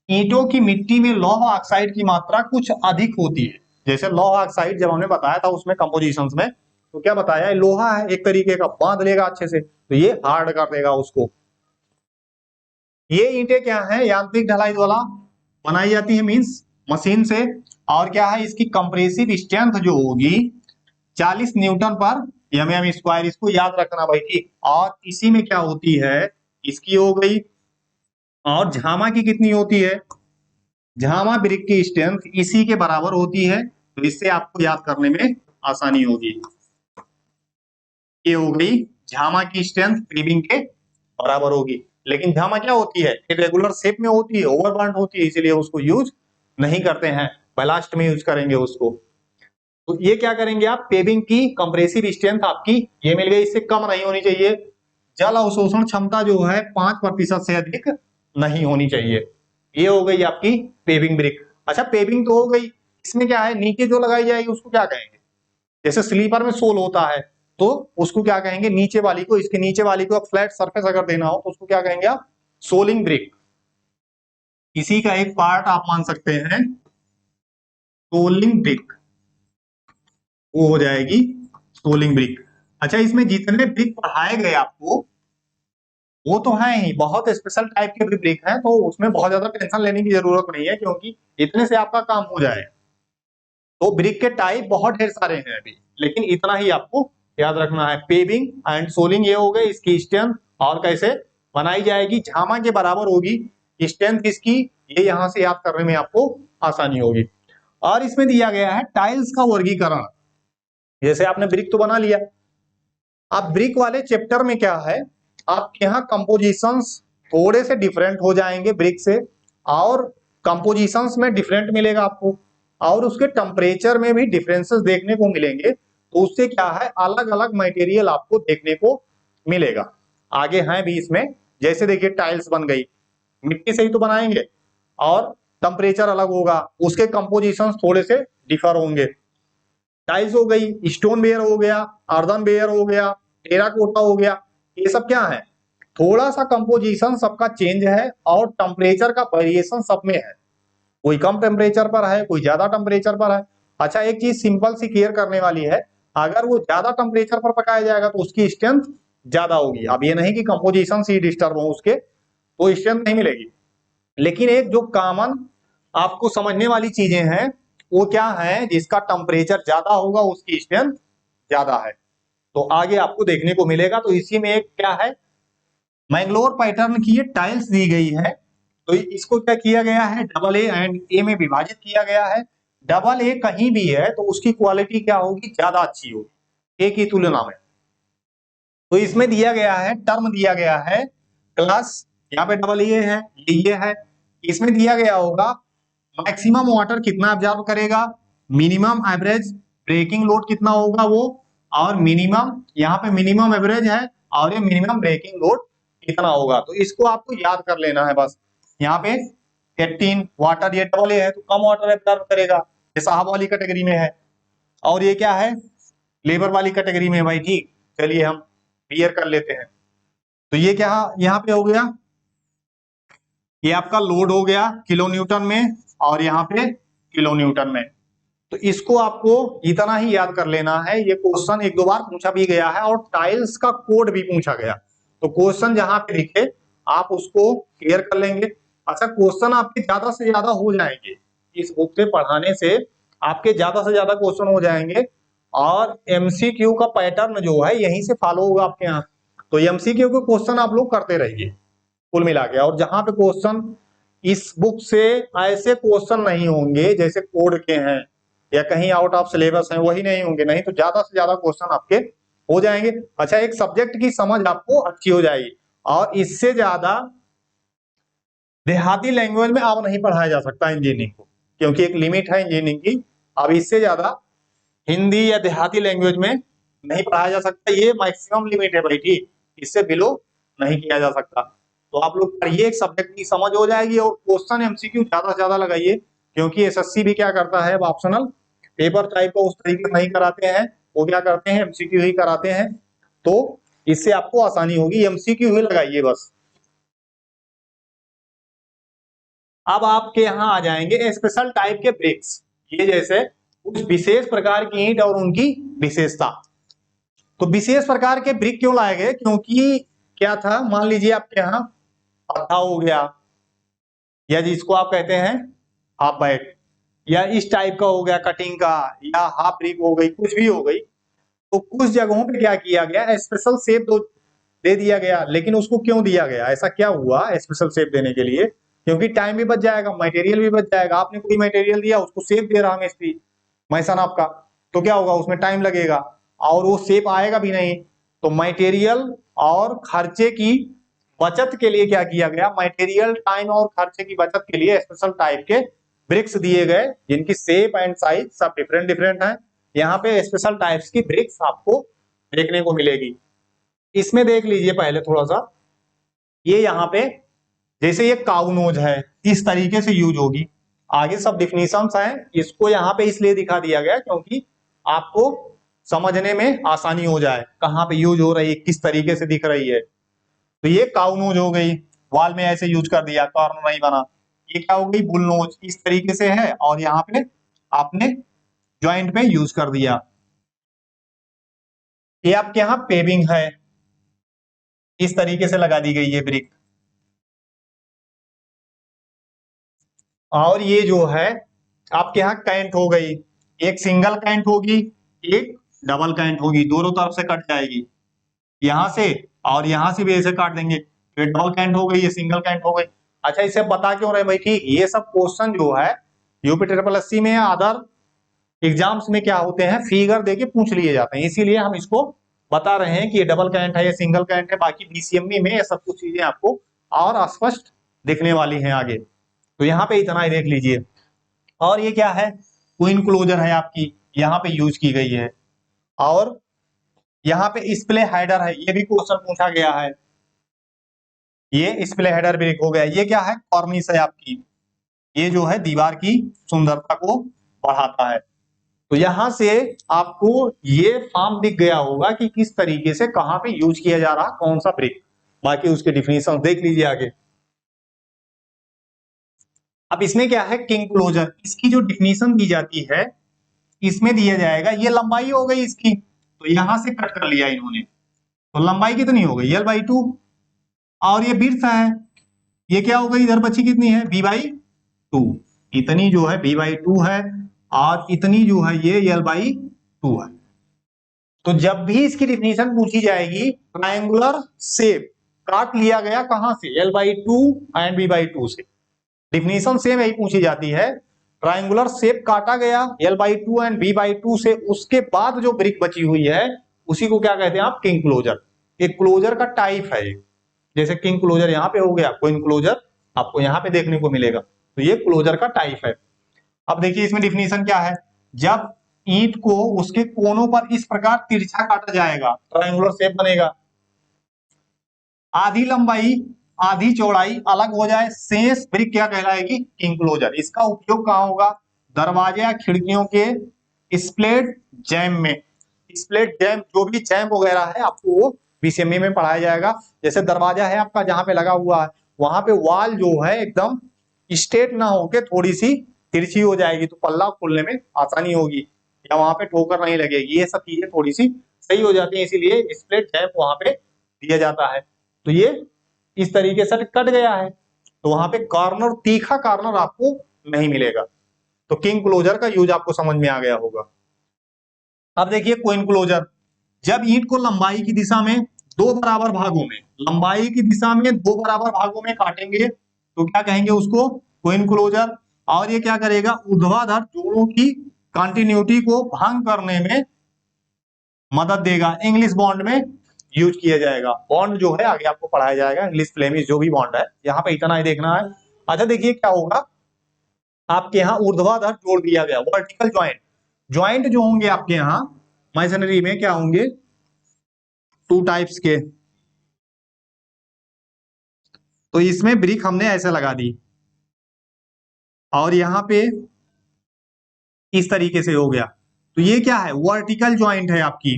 ईंटों की मिट्टी में लौह ऑक्साइड की मात्रा कुछ अधिक होती है। जैसे लौह ऑक्साइड जब हमने बताया था उसमें कंपोजिशंस में, तो क्या बताया, लोहा है एक तरीके का, बांध लेगा अच्छे से, तो ये हार्ड कर देगा उसको। ये ईंटें क्या है, यांत्रिक ढलाई द्वारा बनाई जाती है, मींस मशीन से। और क्या है, इसकी कंप्रेसिव स्ट्रेंथ जो होगी 40 न्यूटन पर एमएम स्क्वायर, इसको याद रखना भाई, ठीक। और इसी में क्या होती है, इसकी हो गई। और झामा की कितनी होती है, झामा ब्रिक की स्ट्रेंथ इसी के बराबर होती है, तो इससे आपको याद करने में आसानी होगी। ये हो गई झामा की स्ट्रेंथ पेविंग के बराबर होगी। लेकिन झामा क्या होती है, रेगुलर शेप में होती है, ओवरबर्न होती है, इसीलिए उसको यूज नहीं करते हैं, ब्लास्ट में यूज करेंगे उसको। तो ये क्या करेंगे आप, पेविंग की कंप्रेसिव स्ट्रेंथ आपकी ये मिल गई, इससे कम नहीं होनी चाहिए। जल अवशोषण क्षमता जो है 5% से अधिक नहीं होनी चाहिए। ये हो गई आपकी पेविंग ब्रिक। अच्छा, पेविंग तो हो गई, इसमें क्या है, नीचे जो लगाई जाएगी उसको क्या कहेंगे, जैसे स्लीपर में सोल होता है तो उसको क्या कहेंगे, नीचे वाली को, इसके नीचे वाली को फ्लैट सरफेस अगर देना हो तो उसको क्या कहेंगे आप, सोलिंग ब्रिक। इसी का एक पार्ट आप मान सकते हैं सोलिंग ब्रिक, वो हो जाएगी सोलिंग ब्रिक। अच्छा, इसमें जितने ब्रिक पढ़ाए गए आपको वो तो है ही, बहुत स्पेशल टाइप के भी ब्रिक हैं, तो उसमें बहुत ज्यादा टेंशन लेने की जरूरत नहीं है, क्योंकि इतने से आपका काम हो जाए। तो ब्रिक के टाइप बहुत ढेर सारे हैं अभी, लेकिन इतना ही आपको याद रखना है। पेविंग एंड सोलिंग ये हो गए, इसकी स्ट्रेंथ और कैसे बनाई जाएगी, झामा के बराबर होगी स्ट्रेंथ इसकी, ये यहां से याद करने में आपको आसानी होगी। और इसमें दिया गया है टाइल्स का वर्गीकरण। जैसे आपने ब्रिक तो बना लिया, अब ब्रिक वाले चैप्टर में क्या है, आपके यहाँ कंपोजिशंस थोड़े से डिफरेंट हो जाएंगे ब्रिक से, और कंपोजिशंस में डिफरेंट मिलेगा आपको, और उसके टेम्परेचर में भी डिफरेंसेस देखने को मिलेंगे। तो उससे क्या है, अलग अलग मटेरियल आपको देखने को मिलेगा। आगे हैं भी इसमें, जैसे देखिए टाइल्स बन गई, मिट्टी से ही तो बनाएंगे, और टेम्परेचर अलग होगा, उसके कंपोजिशंस थोड़े से डिफर होंगे। टाइल्स हो गई, स्टोन वेयर हो गया, अर्दन वेयर हो गया, टेराकोटा हो गया, ये सब क्या है, थोड़ा सा कंपोजिशन सबका चेंज है, और टेम्परेचर का वेरिएशन सब में है, कोई कम टेम्परेचर पर है, कोई ज्यादा टेम्परेचर पर है। अच्छा, एक चीज सिंपल सी क्लियर करने वाली है, अगर वो ज्यादा टेम्परेचर पर पकाया जाएगा तो उसकी स्ट्रेंथ ज्यादा होगी। अब ये नहीं कि कंपोजिशन ही डिस्टर्ब हो उसके, तो स्ट्रेंथ नहीं मिलेगी। लेकिन एक जो कॉमन आपको समझने वाली चीजें हैं वो क्या है, जिसका टेम्परेचर ज्यादा होगा उसकी स्ट्रेंथ ज्यादा है। तो आगे आपको देखने को मिलेगा। तो इसी में एक क्या है, मैंगलोर पैटर्न की ये टाइल्स दी गई है। तो इसको क्या किया गया है, डबल ए एंड ए में विभाजित किया गया है। डबल ए कहीं भी है तो उसकी क्वालिटी क्या होगी, ज्यादा अच्छी होगी ए की तुलना में। तो इसमें दिया गया है, टर्म दिया गया है क्लास, यहाँ पे डबल ए है, ये है। इसमें दिया गया होगा मैक्सिमम वाटर कितना ऑब्जर्व करेगा, मिनिमम एवरेज ब्रेकिंग लोड कितना होगा वो, और मिनिमम, यहाँ पे मिनिमम एवरेज है और ये मिनिमम ब्रेकिंग लोड कितना होगा। तो इसको आपको याद कर लेना है बस। यहाँ पे 18 वाटर, ये डबल ए है तो कम वाटर ऑब्जर्व करेगा, ये साहब वाली कैटेगरी में है। और ये क्या है, लेबर वाली कैटेगरी में है भाई। ठीक, चलिए हम क्लियर कर लेते हैं। तो ये क्या यहाँ पे हो गया, ये आपका लोड हो गया किलो न्यूटन में और यहाँ पे किलो न्यूटन में। तो इसको आपको इतना ही याद कर लेना है। ये क्वेश्चन एक दो बार पूछा भी गया है और टाइल्स का कोड भी पूछा गया। तो क्वेश्चन जहां पे लिखे आप उसको क्लियर कर लेंगे। अच्छा, क्वेश्चन आपके ज्यादा से ज्यादा हो जाएंगे, इस बुक से पढ़ाने से आपके ज्यादा से ज्यादा क्वेश्चन हो जाएंगे। और एमसीक्यू का पैटर्न जो है यहीं से फॉलो होगा आपके यहाँ। तो एमसीक्यू के क्वेश्चन आप लोग करते रहिए कुल मिला के। और जहां पे क्वेश्चन इस बुक से ऐसे क्वेश्चन नहीं होंगे जैसे कोड के हैं या कहीं आउट ऑफ सिलेबस हैं, वही नहीं होंगे, नहीं तो ज्यादा से ज्यादा क्वेश्चन आपके हो जाएंगे। अच्छा, एक सब्जेक्ट की समझ आपको अच्छी हो जाएगी। और इससे ज्यादा देहाती लैंग्वेज में अब नहीं पढ़ाया जा सकता इंजीनियरिंग को, क्योंकि एक लिमिट है इंजीनियरिंग की। अब इससे ज्यादा हिंदी या देहाती लैंग्वेज में नहीं पढ़ाया जा सकता, ये मैक्सिमम लिमिट है भाई। ठीक, इससे बिलो नहीं किया जा सकता। तो आप लोग पढ़िए, एक सब्जेक्ट की समझ हो जाएगी। और क्वेश्चन एमसीक्यू ज्यादा से ज्यादा लगाइए, क्योंकि एसएससी भी क्या करता है, ऑप्शनल पेपर टाइप को उस तरीके नहीं कराते हैं, वो क्या करते हैं एमसीक्यू ही कराते हैं। तो इससे आपको आसानी होगी, एमसीक्यू ही लगाइए बस। अब आपके यहाँ आ जाएंगे स्पेशल टाइप के ब्रिक्स, ये जैसे कुछ विशेष प्रकार की ईंट और उनकी विशेषता। तो विशेष प्रकार के ब्रिक क्यों लाए गए, क्योंकि क्या था, मान लीजिए आपके यहाँ पत्थर हो गया, या जिसको आप कहते हैं हाफ बैट, या इस टाइप का हो गया कटिंग का, या हाफ ब्रिक हो गई, कुछ भी हो गई। तो कुछ जगहों पे क्या किया गया, स्पेशल शेप दे दिया गया। लेकिन उसको क्यों दिया गया, ऐसा क्या हुआ स्पेशल शेप देने के लिए, क्योंकि टाइम भी बच जाएगा, मटेरियल भी बच जाएगा। आपने कोई मटेरियल दिया, उसको शेप दे रहा मिस्त्री मैसन आपका, तो क्या होगा, उसमें टाइम लगेगा और वो शेप आएगा भी नहीं। तो मटेरियल और खर्चे की बचत के लिए क्या किया गया, मटेरियल, टाइम और खर्चे की बचत के लिए स्पेशल टाइप के ब्रिक्स दिए गए, जिनकी शेप एंड साइज सब डिफरेंट डिफरेंट है। यहाँ पे स्पेशल टाइप्स की ब्रिक्स आपको देखने को मिलेगी। इसमें देख लीजिए पहले थोड़ा सा, ये यहाँ पे जैसे ये काउनोज है, इस तरीके से यूज होगी। आगे सब डिफिनीशंस हैं, इसको यहाँ पे इसलिए दिखा दिया गया क्योंकि आपको समझने में आसानी हो जाए कहाँ पे यूज हो रही है, किस तरीके से दिख रही है। तो ये काउनोज हो गई, वॉल में ऐसे यूज कर दिया, कॉर्नर नहीं बना। ये क्या हो गई, बुलनोज, इस तरीके से है, और यहाँ पे आपने ज्वाइंट पे यूज कर दिया। ये आपके यहाँ पेविंग है, इस तरीके से लगा दी गई है ब्रिक। और ये जो है आपके यहाँ कैंट हो गई, एक सिंगल कैंट होगी, एक डबल कैंट होगी, दोनों तरफ से कट जाएगी यहाँ से, और यहाँ से भी ऐसे काट देंगे। ये डबल कैंट हो गई, ये सिंगल कैंट हो गई। अच्छा, इसे बता क्यों रहे भाई, ठीक, ये सब क्वेश्चन जो है यूपी ट्रिपल एससी में, अदर एग्जाम्स में क्या होते हैं, फिगर देके पूछ लिए जाते हैं, इसीलिए हम इसको बता रहे हैं कि ये डबल कैंट है, ये सिंगल कैंट है। बाकी बीसीएमबी में ये सब कुछ चीजें आपको और स्पष्ट दिखने वाली हैं आगे। तो यहाँ पे इतना ही देख लीजिए। और ये क्या है, क्वीन क्लोजर है आपकी, यहाँ पे यूज की गई है। और यहाँ पे स्प्ले हेडर है, ये भी क्वेश्चन पूछा गया है, ये स्प्ले हेडर ब्रेक हो गया। ये क्या है, कॉर्निस है आपकी, ये जो है दीवार की सुंदरता को बढ़ाता है। तो यहां से आपको ये फॉर्म दिख गया होगा कि किस तरीके से कहां पे यूज किया जा रहा कौन सा ब्रिक। बाकी उसके डिफिनीशन देख लीजिए आगे। अब इसमें क्या है, किंग क्लोजर, इसकी जो डिफिनीशन दी जाती है इसमें दिया जाएगा, ये लंबाई हो गई इसकी, तो यहां से कट कर लिया इन्होंने। तो लंबाई कितनी हो गई, L/2, और ये विड्थ है, ये क्या हो गई, इधर बची कितनी है, B/2, इतनी जो है B/2 है, और इतनी जो है ये L/2 है। तो जब भी इसकी डिफिनीशन पूछी जाएगी, ट्रायंगुलर शेप काट लिया गया कहां से, L/2 एंड B/2 से। डिफिनीशन सेम यही पूछी जाती है, ट्रायंगुलर शेप काटा गया L/2 एंड B/2 से, उसके बाद जो ब्रिक बची हुई है उसी को क्या कहते हैं आप, किंग क्लोजर। एक क्लोजर का टाइप है, जैसे किंग क्लोजर यहाँ पे हो गया, कोइन क्लोजर आपको यहाँ पे देखने को मिलेगा, तो ये क्लोजर का टाइप है। अब देखिए इसमें डिफिनीशन क्या है, जब ईंट को उसके कोनों पर इस प्रकार तिरछा काटा जाएगा, ट्रायंगुलर शेप बनेगा, आधी लंबाई आधी चौड़ाई अलग हो जाए, शेष ब्रिक क्या कहलाएगी, किंग क्लोजर। इसका उपयोग कहां होगा, दरवाजे या खिड़कियों के स्प्लेट जैम में। स्प्लेट जैम, जो भी जैम वगैरह है आपको वो बीसीएमई में पढ़ाया जाएगा। जैसे दरवाजा है आपका जहां पे लगा हुआ है, वहां पे वॉल जो है एकदम स्ट्रेट ना होके थोड़ी सी तिरछी हो जाएगी, तो पल्ला खोलने में आसानी होगी, या वहां पे ठोकर नहीं लगेगी, ये सब चीजें थोड़ी सी सही हो जाती है, इसीलिए स्प्लिट जैम वहां पे दिया जाता है। तो ये इस तरीके से कट गया है, तो वहां पे कॉर्नर, तीखा कॉर्नर आपको नहीं मिलेगा। तो किंग क्लोजर का यूज आपको समझ में आ गया होगा। अब देखिए कोइन क्लोजर, जब ईंट को लंबाई की दिशा में दो बराबर भागों में, लंबाई की दिशा में दो बराबर भागों में काटेंगे तो क्या कहेंगे उसको, कोइन क्लोजर। और ये क्या करेगा, ऊर्ध्वाधर जोड़ों की कंटिन्यूटी को भंग करने में मदद देगा। इंग्लिश बॉन्ड में यूज किया जाएगा। बॉन्ड जो है आगे आपको पढ़ाया जाएगा, इंग्लिश फ्लेमिश जो भी बॉन्ड है, यहाँ पे इतना ही देखना है। अच्छा देखिए क्या होगा, आपके यहाँ ऊर्ध्वाधर जोड़ दिया गया, वर्टिकल ज्वाइंट। ज्वाइंट जो होंगे आपके यहाँ मैसनरी में क्या होंगे, टू टाइप्स के। तो इसमें ब्रिक हमने ऐसे लगा दी, और यहां पे इस तरीके से हो गया, तो ये क्या है, वर्टिकल ज्वाइंट है आपकी।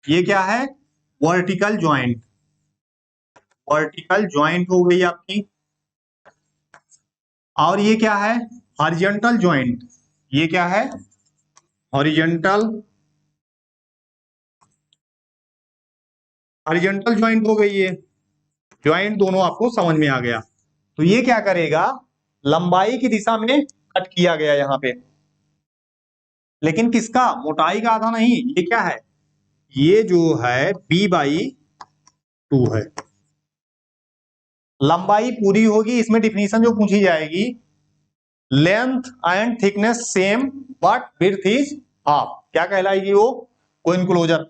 ये क्या है, वर्टिकल ज्वाइंट। वर्टिकल ज्वाइंट हो गई आपकी। और ये क्या है, हॉरिजॉन्टल ज्वाइंट। ये क्या है, हॉरिजॉन्टल, हॉरिजॉन्टल ज्वाइंट हो गई ये। ज्वाइंट दोनों आपको समझ में आ गया। तो ये क्या करेगा, लंबाई की दिशा में कट किया गया यहां पे, लेकिन किसका, मोटाई का आधा नहीं। ये क्या है, ये जो है B/2 है। लंबाई पूरी होगी, इसमें डिफिनीशन जो पूछी जाएगी, length and thickness same but width is half, क्या कहलाएगी वो, कोइन क्लोजर।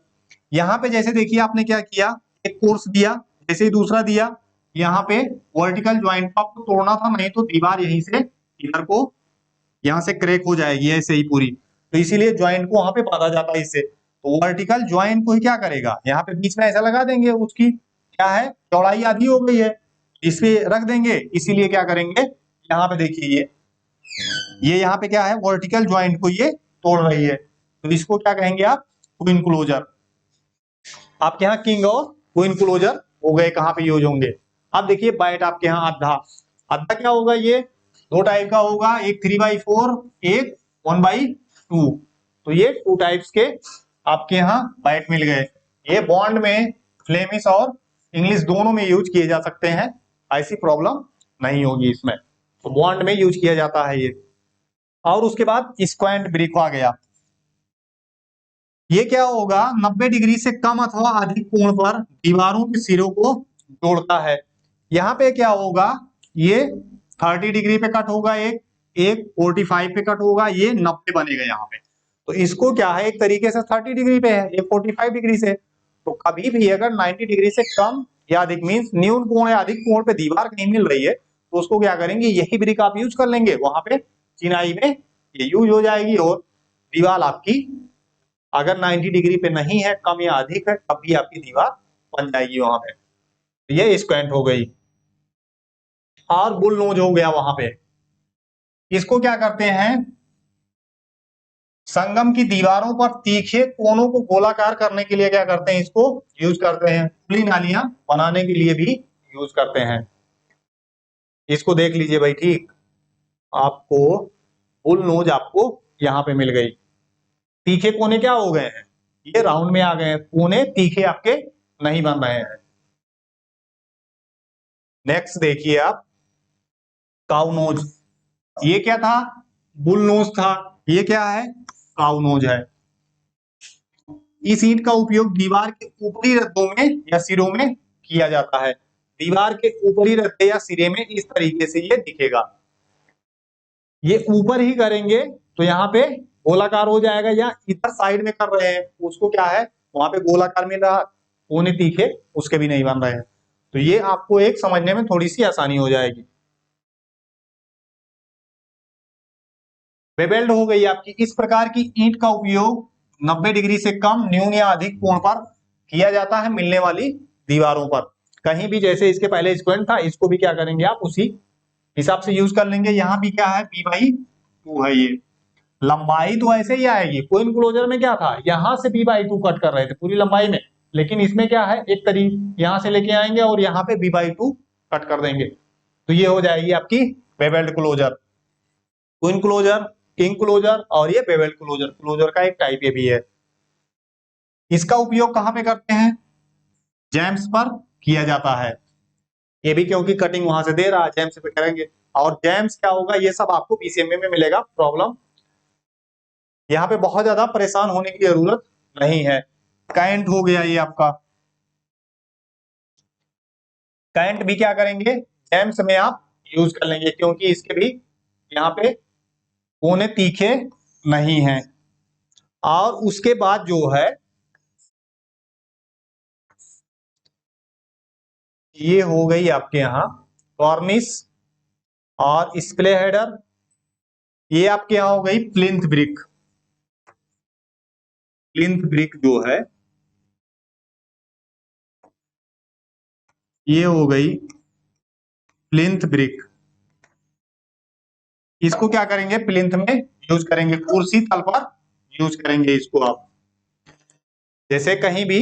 यहां पे जैसे देखिए आपने क्या किया, एक कोर्स दिया, जैसे ही दूसरा दिया, यहाँ पे वर्टिकल ज्वाइंट को आपको तोड़ना था, नहीं तो दीवार यहीं से इधर को यहां से क्रैक हो जाएगी ऐसे ही पूरी, तो इसीलिए ज्वाइंट को वहां पे बांधा जाता है इससे। तो वर्टिकल ज्वाइंट को ही क्या करेगा, यहाँ पे बीच में ऐसा लगा देंगे, उसकी क्या है, चौड़ाई आधी हो गई है, इस पे रख देंगे, इसीलिए क्या करेंगे, यहाँ पे देखिए ये यहाँ पे क्या है, वर्टिकल ज्वाइंट को ये तोड़ रही है, तो इसको क्या कहेंगे आप, क्वीन क्लोजर। आपके यहाँ किंग और क्वीन क्लोजर हो गए, कहाँ पे यूज होंगे। अब देखिए बैट आपके यहाँ अद्धा, अद्धा क्या होगा, ये दो टाइप का होगा, एक 3/4, एक 1/2। तो ये टू टाइप्स के आपके यहाँ बैट मिल गए। ये बॉन्ड में फ्लेमिश और इंग्लिश दोनों में यूज किए जा सकते हैं, ऐसी प्रॉब्लम नहीं होगी इसमें, तो बॉन्ड में यूज किया जाता है ये। और उसके बाद स्क्वांट ब्रिक आ गया, ये क्या होगा, 90 डिग्री से कम अथवा अधिक कोण पर दीवारों के सिरों को जोड़ता है। यहाँ पे क्या होगा, ये 30 डिग्री पे कट होगा, एक 45 पे कट होगा, ये 90 बनेगा यहाँ पे। तो इसको क्या है, एक तरीके से 30 डिग्री पे है, ये 45 डिग्री से। तो कभी भी अगर 90 डिग्री से कम या अधिक मीन्स न्यून कोण या अधिक कोण पे दीवार कहीं मिल रही है, तो उसको क्या करेंगे, यही ब्रिक आप यूज कर लेंगे, वहां पे चिनाई में ये यूज हो जाएगी, और दीवार आपकी अगर 90 डिग्री पे नहीं है, कम या अधिक है, तब भी आपकी दीवार बन जाएगी वहां पे। ये स्क्वेंट हो गई। और बुल नोज हो गया वहां पे, इसको क्या करते हैं, संगम की दीवारों पर तीखे कोनों को गोलाकार करने के लिए क्या करते हैं, इसको यूज करते हैं, खुली नालियां बनाने के लिए भी यूज करते हैं। इसको देख लीजिए भाई, ठीक, आपको बुल नोज आपको यहां पे मिल गई। तीखे कोने क्या हो गए हैं, ये राउंड में आ गए हैं, कोने तीखे आपके नहीं बन रहे हैं। नेक्स्ट देखिए आप, काउ नोज। ये क्या था, बुल नोज था, ये क्या है, काउ नोज है। इस ईंट का उपयोग दीवार के ऊपरी रद्दों में या सिरों में किया जाता है। दीवार के ऊपरी रद्दे या सिरे में इस तरीके से ये दिखेगा। ये ऊपर ही करेंगे तो यहाँ पे गोलाकार हो जाएगा, या इधर साइड में कर रहे हैं उसको क्या है वहां पे गोलाकार मिल रहा, कोने तीखे उसके भी नहीं बन रहे हैं। तो ये आपको एक समझने में थोड़ी सी आसानी हो जाएगी। बेवेल्ड हो गई आपकी। इस प्रकार की ईंट का उपयोग 90 डिग्री से कम, न्यून या अधिक कोण पर किया जाता है मिलने वाली दीवारों पर। कहीं भी जैसे इसके पहले स्क्वेंट था, इसको भी क्या करेंगे आप उसी हिसाब से यूज कर लेंगे। यहाँ भी क्या है p/2 है। ये लंबाई तो ऐसे ही आएगी। कोइन क्लोजर में क्या था, यहां से p/2 कट कर रहे थे पूरी लंबाई में, लेकिन इसमें क्या है एक तरीके यहां से लेके आएंगे और यहाँ पे p/2 कट कर देंगे। तो ये हो जाएगी आपकी bevelled closer. Queen closer, king closer और ये बेवेल्ड क्लोजर, क्लोजर का एक टाइप ये भी है। इसका उपयोग कहां पे करते हैं, जैम्स पर किया जाता है। ये भी क्योंकि कटिंग वहां से दे रहा है, जैम्स पे करेंगे। और जैम्स क्या होगा, ये सब आपको पीसीएमए में मिलेगा। प्रॉब्लम यहाँ पे बहुत ज्यादा परेशान होने की जरूरत नहीं है। कैंट हो गया ये आपका। कैंट भी क्या करेंगे, जैम्स में आप यूज कर लेंगे, क्योंकि इसके भी यहाँ पे कोने तीखे नहीं हैं। और उसके बाद जो है ये हो गई आपके यहाँ कॉर्निस और स्प्ले हेडर। ये आपके यहाँ हो गई प्लिंथ ब्रिक। प्लिंथ ब्रिक जो है ये हो गई प्लिंथ ब्रिक। इसको क्या करेंगे, प्लिंथ में यूज करेंगे, कुर्सी तल पर यूज करेंगे इसको आप। जैसे कहीं भी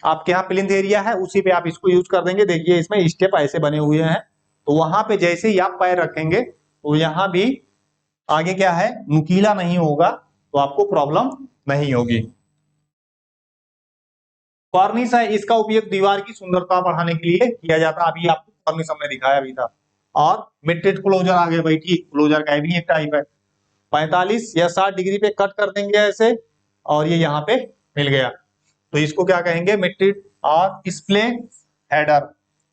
आपके यहाँ प्लिंथ एरिया है उसी पे आप इसको यूज कर देंगे। देखिए इसमें स्टेप ऐसे बने हुए हैं, तो वहां पे जैसे ही आप पैर रखेंगे तो यहाँ भी आगे क्या है नुकीला नहीं होगा, तो आपको प्रॉब्लम नहीं होगी। कॉर्निस है, इसका उपयोग दीवार की सुंदरता बढ़ाने के लिए किया जाता है। अभी आपको कॉर्निस हमने दिखाया भी था। और मिड क्लोजर आगे बैठी, क्लोजर का भी एक टाइप है। 45 या 60 डिग्री पे कट कर देंगे ऐसे, और ये यहाँ पे मिल गया, तो इसको क्या कहेंगे मिड। और स्प्ले हेडर,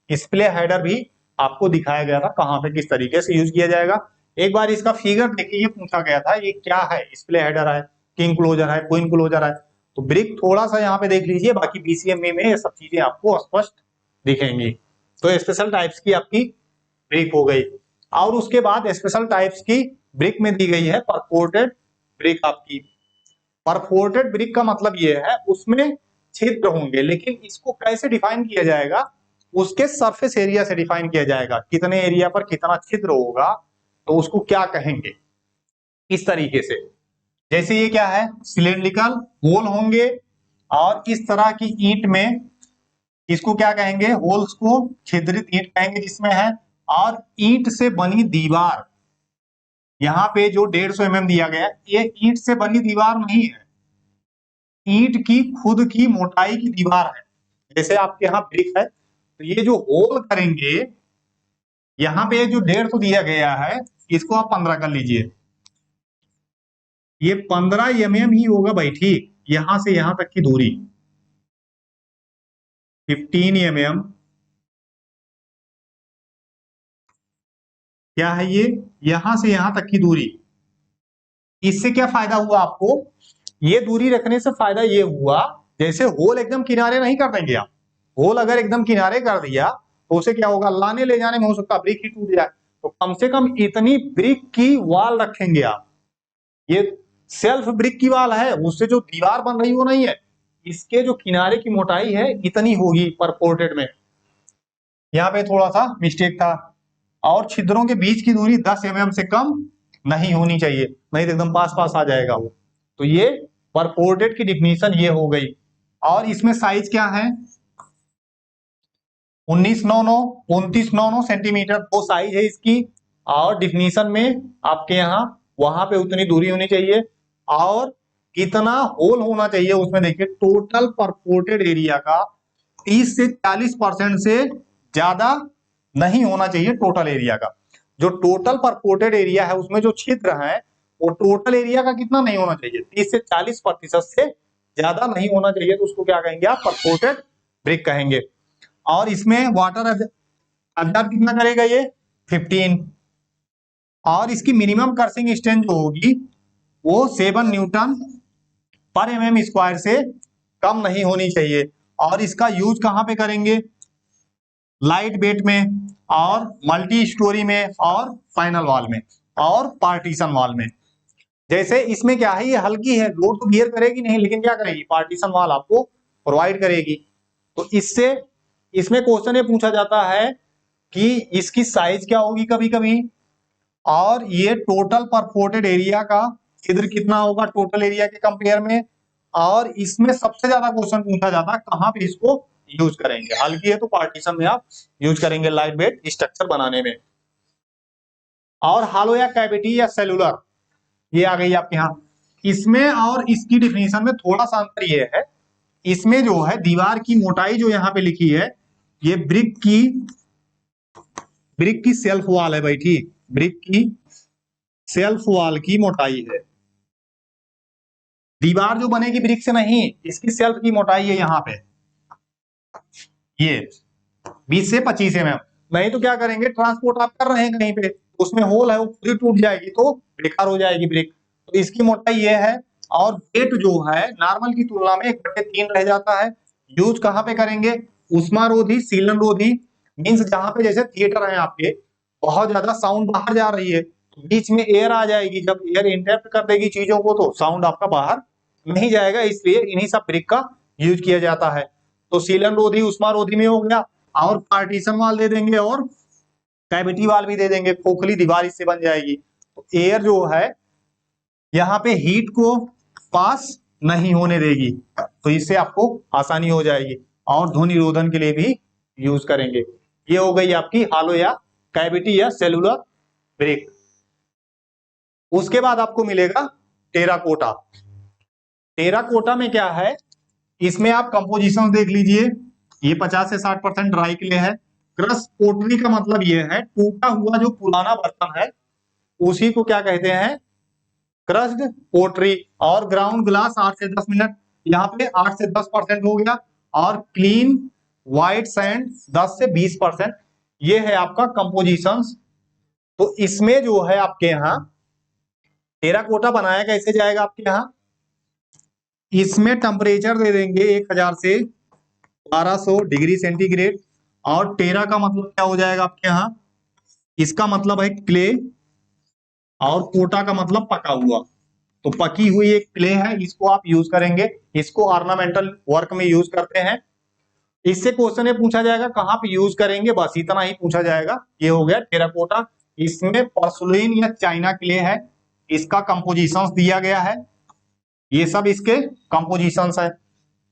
स्प्ले हेडर भी आपको दिखाया गया था कहाँ पे किस तरीके से यूज किया जाएगा। एक बार इसका फिगर देखिए, ये पूछा गया था ये क्या है, स्प्ले हेडर है, किंग क्लोजर है, क्वीन क्लोजर है। तो ब्रिक थोड़ा सा यहाँ पे देख लीजिए, बाकी बीसीएमए में ये सब चीजें आपको स्पष्ट दिखेंगी। तो स्पेशल टाइप्स की आपकी ब्रिक हो गई। और उसके बाद स्पेशल टाइप्स की ब्रिक में दी गई है परफोर्टेड ब्रिक आपकी। परफोर्टेड ब्रिक का मतलब ये है उसमें छिद्र होंगे, लेकिन इसको कैसे डिफाइन किया जाएगा, उसके सरफेस एरिया से डिफाइन किया जाएगा। कितने एरिया पर कितना छिद्र होगा तो उसको क्या कहेंगे, इस तरीके से। जैसे ये क्या है सिलेंड्रिकल होल होंगे, और इस तरह की ईंट में इसको क्या कहेंगे, होल्स को छिद्रित ईंट कहेंगे जिसमें है। और ईंट से बनी दीवार, यहाँ पे जो 150 mm दिया गया, ये ईंट से बनी दीवार नहीं है, ईंट की खुद की मोटाई की दीवार है। जैसे आपके यहाँ ब्रिक है, तो ये जो होल करेंगे यहाँ पे जो 150 दिया गया है, इसको आप 15 कर लीजिए। ये 15 mm ही होगा भाई, ठीक। यहां से यहां तक की दूरी 15 mm क्या है ये, यहां से यहां तक की दूरी। इससे क्या फायदा हुआ आपको, ये दूरी रखने से फायदा ये हुआ, जैसे होल एकदम किनारे नहीं कर देंगे आप, होल अगर एकदम किनारे कर दिया तो उसे क्या होगा, लाने ले जाने में हो सकता है ब्रिक ही टूट जाए। तो कम से कम इतनी ब्रिक की वॉल रखेंगे आप। ये सेल्फ ब्रिक की वॉल है, उससे जो दीवार बन रही वो नहीं है, इसके जो किनारे की मोटाई है इतनी होगी परपोर्टेड में। यहाँ पे थोड़ा सा मिस्टेक था। और छिद्रों के बीच की दूरी 10 mm से कम नहीं होनी चाहिए, नहीं तो एकदम पास पास आ जाएगा वो। तो ये परपोर्टेड की डिफिनीशन ये हो गई। और इसमें साइज क्या है, 1999 2999 सेंटीमीटर वो साइज है इसकी। और डिफिनीशन में आपके यहाँ वहां पे उतनी दूरी होनी चाहिए, और कितना होल होना चाहिए उसमें देखिए, टोटल परपोर्टेड एरिया का 30 से 40% से ज्यादा नहीं होना चाहिए टोटल एरिया का। जो टोटल परपोर्टेड एरिया है उसमें जो छिद्र है वो टोटल एरिया का कितना नहीं होना चाहिए, 30 से 40% से ज्यादा नहीं होना चाहिए तो उसको क्या कहेंगे आप, परफोर्टेड ब्रिक कहेंगे। और इसमें वाटर अब्जॉर्ब कितना करेगा ये, 15। और इसकी मिनिमम क्रशिंग स्ट्रेंथ जो होगी वो 7 न्यूटन पर mm स्क्वायर से कम नहीं होनी चाहिए। और इसका यूज कहां पे करेंगे, लाइट वेट में, और मल्टी स्टोरी में, और फाइनल वॉल में, और पार्टीशन वॉल में। जैसे इसमें क्या है, ये हल्की है, लोड तो बियर करेगी नहीं, लेकिन क्या करेगी, पार्टीशन वॉल आपको प्रोवाइड करेगी। तो इससे इसमें क्वेश्चन ये पूछा जाता है कि इसकी साइज क्या होगी कभी कभी, और ये टोटल परफोर्टेड एरिया का छिद्र कितना होगा टोटल एरिया के कंपेयर में। और इसमें सबसे ज्यादा क्वेश्चन पूछा जाता है कहां पे इसको यूज करेंगे, हल्की है तो पार्टीशन में आप यूज करेंगे लाइट वेट स्ट्रक्चर बनाने में। और हालो या कैविटी या सेलुलर, ये आ गई आपके यहाँ। इसमें और इसकी डिफिनेशन में थोड़ा सा अंतर ये है, इसमें जो है दीवार की मोटाई जो यहाँ पे लिखी है, ये ब्रिक की सेल्फ वॉल है भाई, ठीक, ब्रिक की सेल्फ वॉल की मोटाई है। दीवार जो बनेगी ब्रिक से नहीं, इसकी सेल्फ की मोटाई है यहाँ पे, ये 20 से 25 mm। नहीं तो क्या करेंगे, ट्रांसपोर्ट आप कर रहे हैं कहीं पे, उसमें होल है, वो पूरी टूट जाएगी तो बेकार हो जाएगी ब्रिक। तो इसकी मोटाई ये है। और वेट जो है नॉर्मल की तुलना में 1/3 रह जाता है। यूज कहाँ पे करेंगे, उष्मारोधी, सीलन रोधी, मीन्स जहां पे जैसे थिएटर है आपके, बहुत ज्यादा साउंड बाहर जा रही है, बीच में एयर आ जाएगी, जब एयर इंटरप्ट कर देगी चीजों को तो साउंड आपका बाहर नहीं जाएगा, इसलिए इन्हीं सब ब्रिक का यूज किया जाता है। तो सीलन रोधी, उष्मारोधी में हो गया, और पार्टीशन वाल दे देंगे, और कैविटी वाल भी दे देंगे, खोखली दीवार इससे बन जाएगी। तो एयर जो है यहाँ पे हीट को पास नहीं होने देगी, तो इससे आपको आसानी हो जाएगी। और ध्वनि रोधन के लिए भी यूज करेंगे। ये हो गई आपकी हालो या कैविटी या सेलुलर ब्रिक। उसके बाद आपको मिलेगा टेराकोटा। टेराकोटा में क्या है, इसमें आप कंपोजिशन देख लीजिए, ये 50 से 60% ड्राई क्ले है। क्रश पोटरी का मतलब ये है टूटा हुआ जो पुराना बर्तन है उसी को क्या कहते हैं, क्रश्ड पोटरी। और ग्राउंड ग्लास 8 से 10 मिनट, यहाँ पे 8 से 10% हो गया। और क्लीन व्हाइट सैंड 10 से 20%। ये है आपका कंपोजिशन। तो इसमें जो है आपके यहाँ टेराकोटा बनाया कैसे जाएगा आपके यहाँ, इसमें टेम्परेचर दे देंगे 1000 से 1200 डिग्री सेंटीग्रेड। और टेरा का मतलब क्या हो जाएगा आपके यहाँ, इसका मतलब है क्ले, और कोटा का मतलब पका हुआ। तो पकी हुई एक क्ले है, इसको आप यूज करेंगे, इसको ऑर्नामेंटल वर्क में यूज करते हैं। इससे क्वेश्चन ये पूछा जाएगा कहां पे यूज करेंगे, बस इतना ही पूछा जाएगा। ये हो गया टेराकोटा। इसमें पोर्सुलेन या चाइना क्ले है, इसका कंपोजिशंस दिया गया है, ये सब इसके कंपोजिशंस है।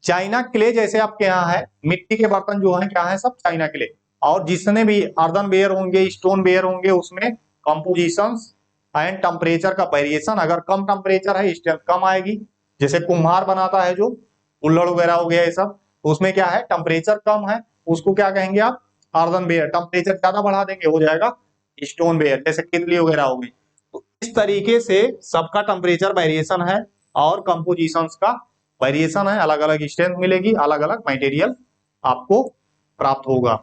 चाइना क्ले जैसे आपके यहाँ है, मिट्टी के बर्तन जो है क्या है, सब चाइना क्ले। और जितने भी अर्दन वेयर होंगे, स्टोन वेयर होंगे, उसमें कंपोजिशंस एंड टेम्परेचर का वेरिएशन, अगर कम टेम्परेचर है स्ट्रेंथ कम आएगी। जैसे कुम्हार बनाता है जो कुल्हड़ वगैरह हो गया ये सब, तो उसमें क्या है टेम्परेचर कम है, उसको क्या कहेंगे आप, अर्दन वेयर। टेम्परेचर ज्यादा बढ़ा देंगे हो जाएगा स्टोन वेयर, जैसे केतली वगैरह हो गई। तो इस तरीके से सबका टेम्परेचर वेरिएशन है और कंपोजिशंस का वेरिएशन है, अलग अलग स्ट्रेंथ मिलेगी, अलग अलग मटेरियल आपको प्राप्त होगा।